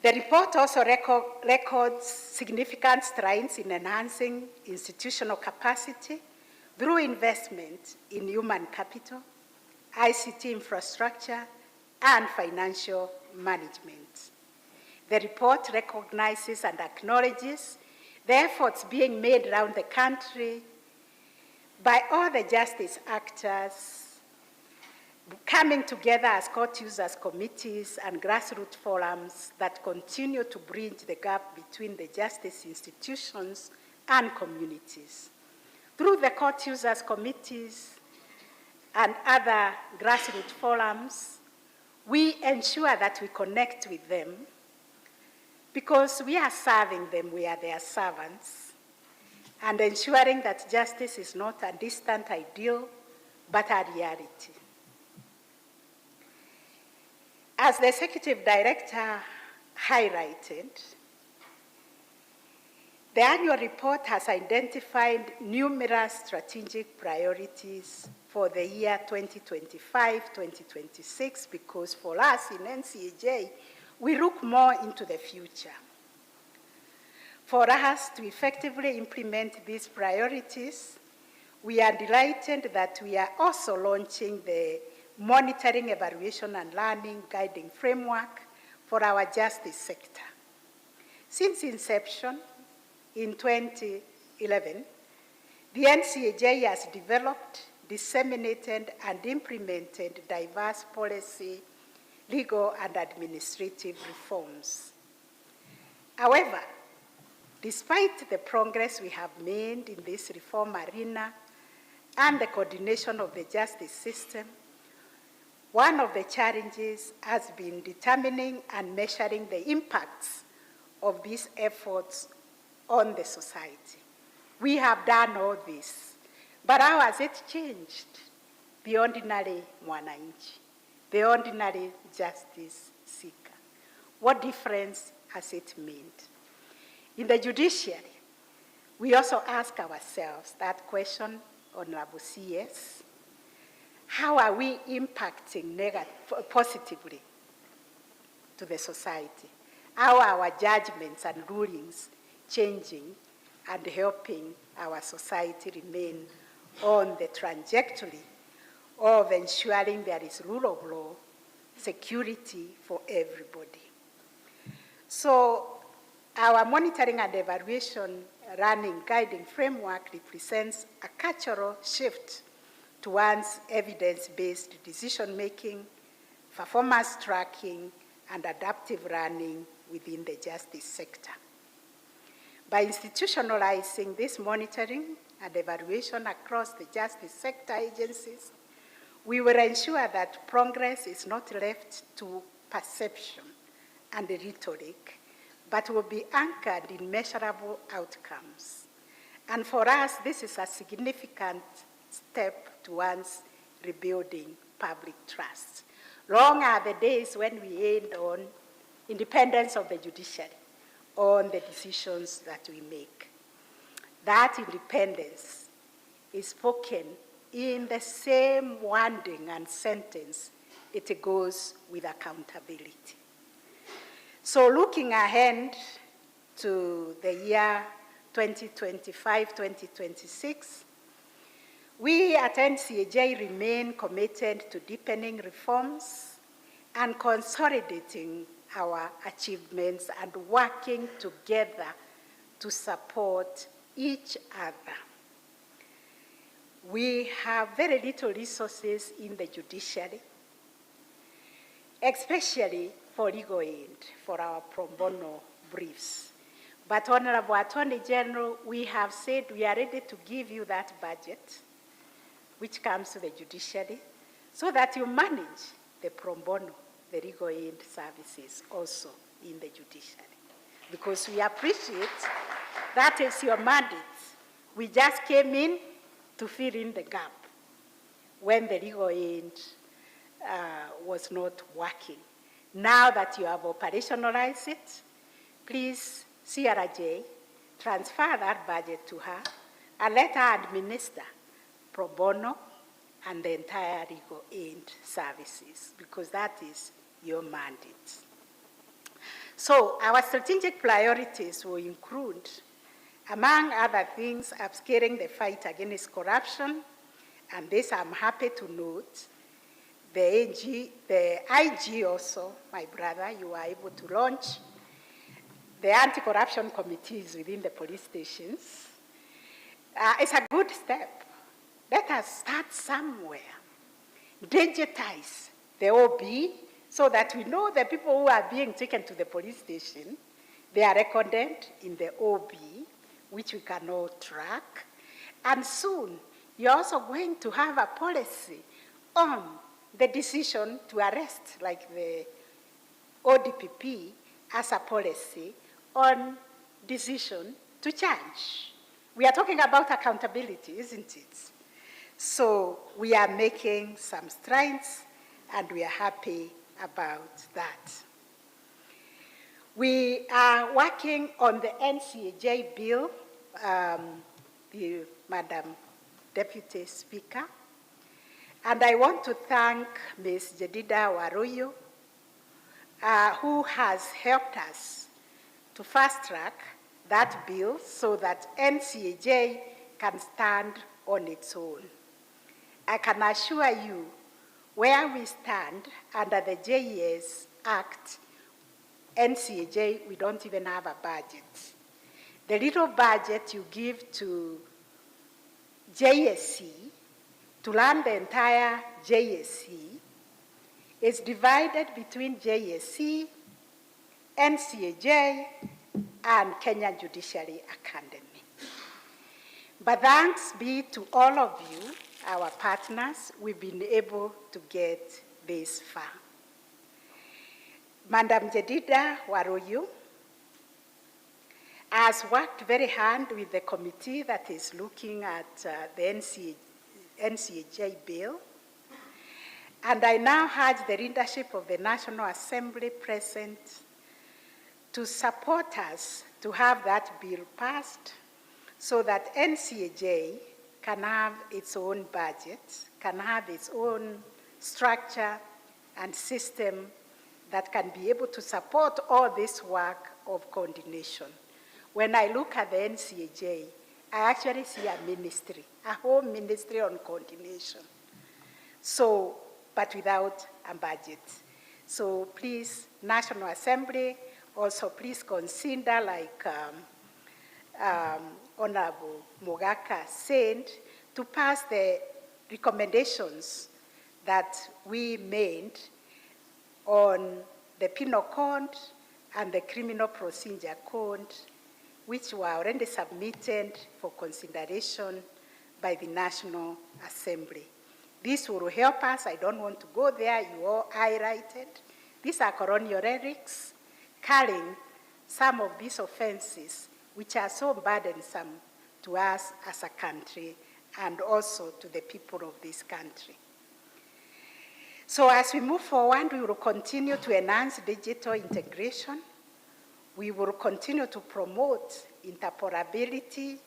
The report also records significant strides in enhancing institutional capacity through investment in human capital, ICT infrastructure, and financial management. The report recognizes and acknowledges the efforts being made around the country by all the justice actors coming together as court users committees and grassroots forums that continue to bridge the gap between the justice institutions and communities. Through the court users committees and other grassroots forums, we ensure that we connect with them because we are serving them, we are their servants, and ensuring that justice is not a distant ideal, but a reality. As the Executive Director highlighted, the annual report has identified numerous strategic priorities for the year 2025-2026, because for us in NCAJ, we look more into the future. For us to effectively implement these priorities, we are delighted that we are also launching the Monitoring, Evaluation, and Learning Guiding Framework for our justice sector. Since inception in 2011, the NCAJ has developed, disseminated, and implemented diverse policy, legal, and administrative reforms. However, despite the progress we have made in this reform arena and the coordination of the justice system, one of the challenges has been determining and measuring the impacts of these efforts on the society. We have done all this, but how has it changed the ordinary mwananchi, the ordinary justice seeker. What difference has it made? In the judiciary, we also ask ourselves that question, Honorable CS, how are we impacting positively to the society? How are our judgments and rulings changing and helping our society remain on the trajectory of ensuring there is rule of law, security for everybody? So our monitoring and evaluation running guiding framework represents a cultural shift towards evidence-based decision-making, performance tracking, and adaptive running within the justice sector. By institutionalizing this monitoring and evaluation across the justice sector agencies, we will ensure that progress is not left to perception and rhetoric, but will be anchored in measurable outcomes. And for us, this is a significant step towards rebuilding public trust. Long are the days when we end on independence of the judiciary, on the decisions that we make. That independence is spoken in the same wording and sentence it goes with accountability. So looking ahead to the year 2025-2026, we at NCAJ remain committed to deepening reforms and consolidating our achievements and working together to support each other. We have very little resources in the judiciary, especially for legal aid, for our pro bono briefs. But Honorable Attorney General, we have said we are ready to give you that budget, which comes to the judiciary, so that you manage the pro bono, the legal aid services also in the judiciary. Because we appreciate that is your mandate. We just came in to fill in the gap when the legal aid was not working. Now that you have operationalized it, please, CRJ, transfer that budget to her and let her administer pro bono and the entire legal aid services, because that is your mandate. So our strategic priorities will include, among other things, upscaling the fight against corruption, and this I'm happy to note. The IG also, my brother, you were able to launch the anti-corruption committees within the police stations. It's a good step. Let us start somewhere. Digitize the OB so that we know the people who are being taken to the police station, they are recorded in the OB, which we can all track. And soon, you're also going to have a policy on the decision to arrest, like the ODPP, as a policy on decision to charge. We are talking about accountability, isn't it? So we are making some strides, and we are happy about that. We are working on the NCAJ bill, Madam Deputy Speaker, and I want to thank Ms. Jedida Waroyo, who has helped us to fast-track that bill so that NCAJ can stand on its own. I can assure you, where we stand under the JES Act, NCAJ, we don't even have a budget. The little budget you give to JSC to run the entire JSC is divided between JSC, NCAJ, and Kenya Judiciary Academy. But thanks be to all of you, our partners, we've been able to get this far. Madam Jedida Waroyo has worked very hard with the committee that is looking at the NCAJ bill. And I now urge the leadership of the National Assembly present to support us to have that bill passed so that NCAJ can have its own budget, can have its own structure and system that can be able to support all this work of coordination. When I look at the NCAJ, I actually see a ministry, a whole ministry on coordination. So, but without a budget. So please, National Assembly, also please consider, like Honorable Mogaka said, to pass the recommendations that we made on the Penal Code and the Criminal Procedure Code, which were already submitted for consideration by the National Assembly. This will help us. I don't want to go there. You all highlighted. These are colonial relics carrying some of these offenses which are so burdensome to us as a country and also to the people of this country. So as we move forward, we will continue to enhance digital integration. We will continue to promote interoperability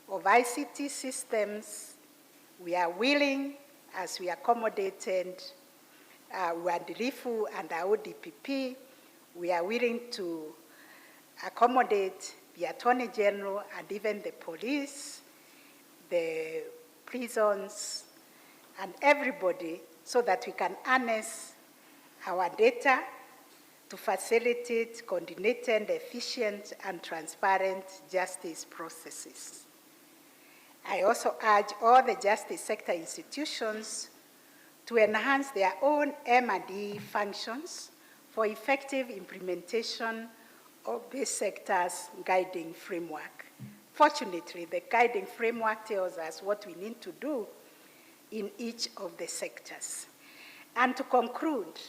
of ICT systems. We are willing, as we accommodated Wandirifu and our ODPP, we are willing to accommodate the Attorney General and even the police, the prisons, and everybody so that we can harness our data to facilitate coordinated, efficient, and transparent justice processes. I also urge all the justice sector institutions to enhance their own M&E functions for effective implementation of this sector's guiding framework. Fortunately, the guiding framework tells us what we need to do in each of the sectors. And to conclude,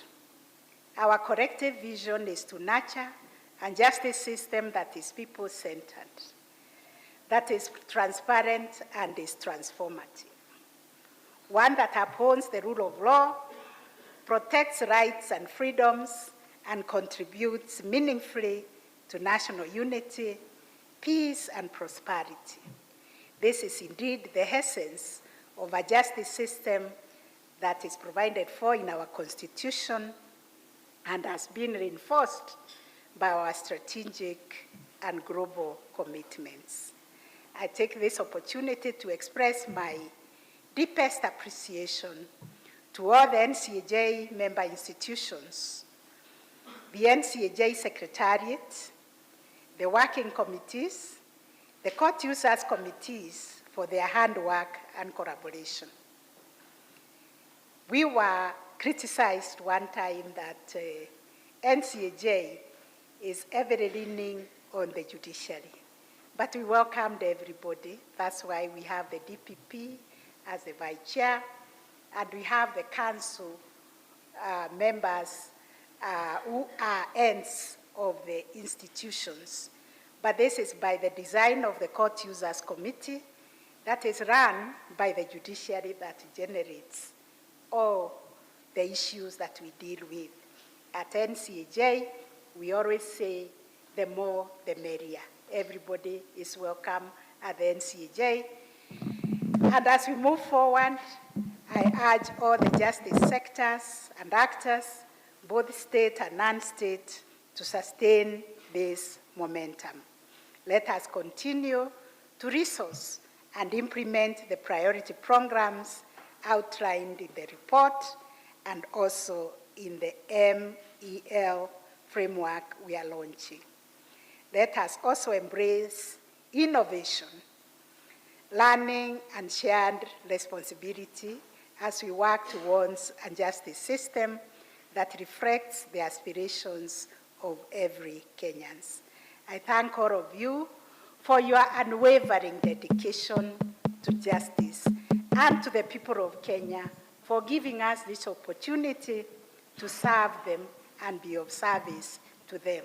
our collective vision is to nurture a justice system that is people-centered, that is transparent and is transformative. One that upholds the rule of law, protects rights and freedoms, and contributes meaningfully to national unity, peace, and prosperity. This is indeed the essence of a justice system that is provided for in our Constitution and has been reinforced by our strategic and global commitments. I take this opportunity to express my deepest appreciation to all the NCAJ member institutions, the NCAJ Secretariat, the working committees, the court users committees for their handwork and collaboration. We were criticized one time that NCAJ is heavily leaning on the judiciary, but we welcomed everybody. That's why we have the DPP as the vice chair, and we have the council members who are ends of the institutions. But this is by the design of the Court Users Committee that is run by the judiciary that generates all the issues that we deal with. At NCAJ, we always say the more the merrier. Everybody is welcome at the NCAJ. And as we move forward, I urge all the justice sectors and actors, both state and non-state, to sustain this momentum. Let us continue to resource and implement the priority programs outlined in the report and also in the MEL framework we are launching. Let us also embrace innovation, learning, and shared responsibility as we work towards a justice system that reflects the aspirations of every Kenyan. I thank all of you for your unwavering dedication to justice and to the people of Kenya for giving us this opportunity to serve them and be of service to them.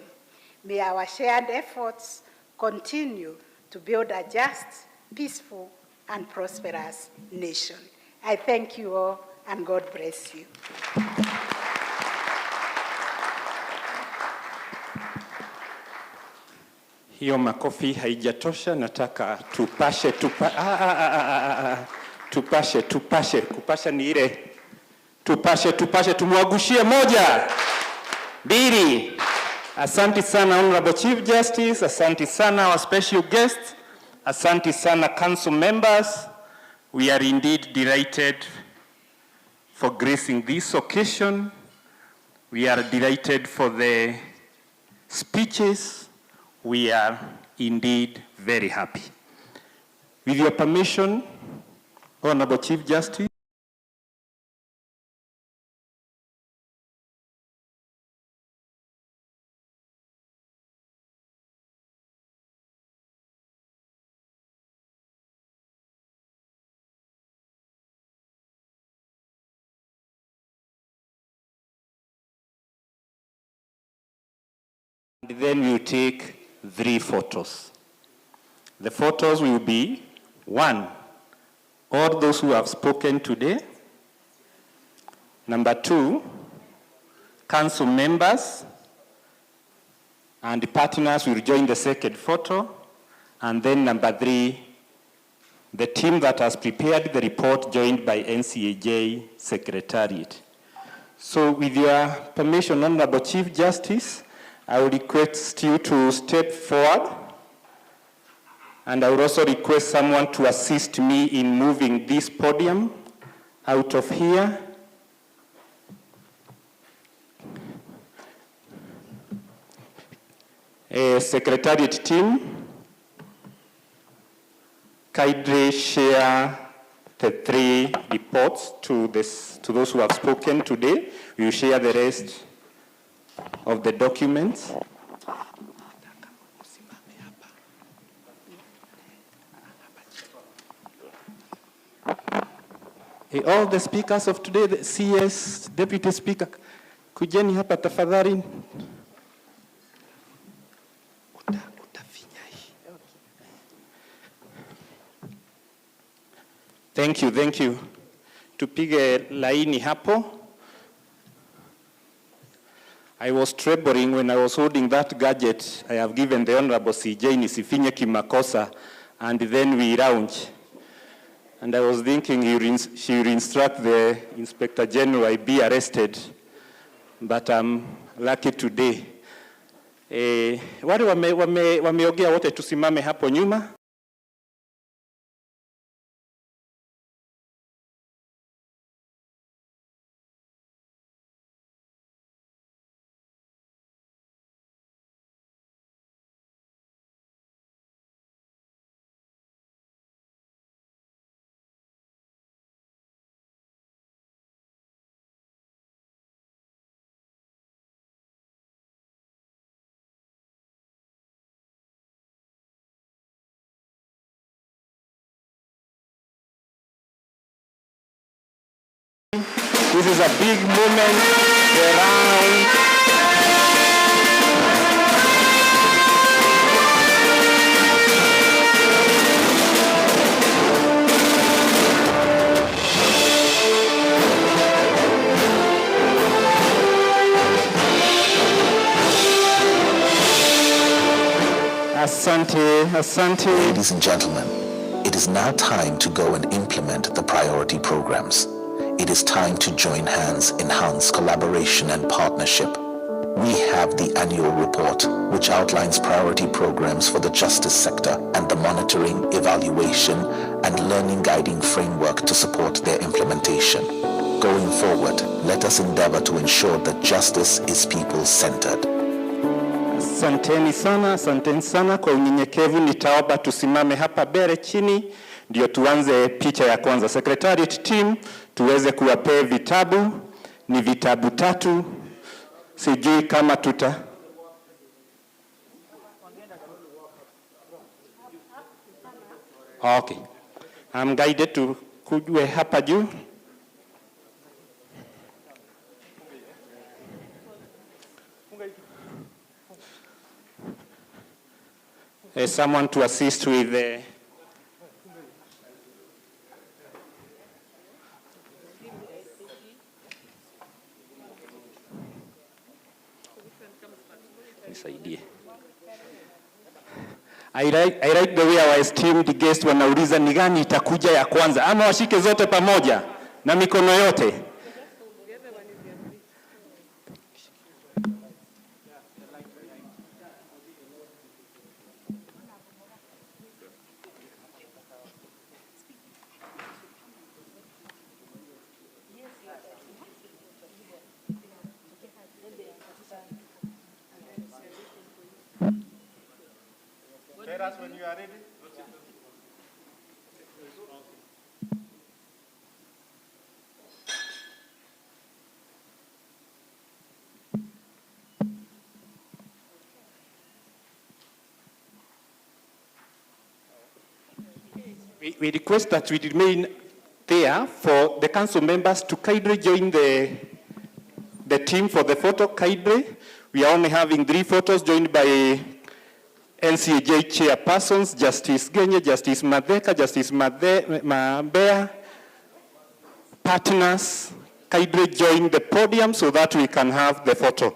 May our shared efforts continue to build a just, peaceful, and prosperous nation. I thank you all. and God bless you. Hiyo makofi haijatosha, nataka tupashe. Kupasha ni ile tupashe, tumwagushie moja, mbili. Asante sana Honorable Chief Justice, asante sana our special guests, asante sana council members. We are indeed delighted for gracing this occasion. We are delighted for the speeches. We are indeed very happy. With your permission, Honorable Chief Justice. And then we'll take 3 photos. The photos will be, 1, all those who have spoken today. Number 2, council members and partners will join the second photo. And then number 3, the team that has prepared the report joined by NCAJ Secretariat. So with your permission, Honorable Chief Justice, I will request you to step forward, and I will also request someone to assist me in moving this podium out of here. Secretariat team, kindly share the 3 reports to those who have spoken today. We will share the rest of the documents. All the speakers of today, the CS, Deputy Speaker, kujeni hapa tafadhali. Thank you. Tupige laini hapo. I was trembling when I was holding that gadget. I have given the Honorable CJ nisifinye kimakosa, and then we launch. And I was thinking she will instruct the Inspector General I be arrested, but I'm lucky today. Wale wameongea wote tusimame hapo nyuma. This is a big moment around. Asante. Ladies and gentlemen, it is now time to go and implement the priority programs. It is time to join hands, enhance collaboration and partnership. We have the annual report, which outlines priority programs for the justice sector and the monitoring, evaluation, and learning guiding framework to support their implementation. Going forward, let us endeavor to ensure that justice is people-centered. Asanteni sana kwa unyenyekevu. Nitaomba tusimame hapa mbele chini ndio tuanze picha ya kwanza. Secretariat team tuweze kuwapea vitabu, ni vitabu 3. Sijui kama Okay. I'm guided to kujue hapa juu. Someone to assist with the nisaidie. I like the way our esteemed guest wanauliza ni gani itakuja ya kwanza, ama washike zote pamoja na mikono yote. Tell us when you are ready. We request that we remain there for the council members to kindly join the team for the photo. Kindly, we are only having 3 photos joined by NCAJ chairpersons, Justice Genye, Justice Madeka, Justice Mabea, partners. Kindly join the podium so that we can have the photo.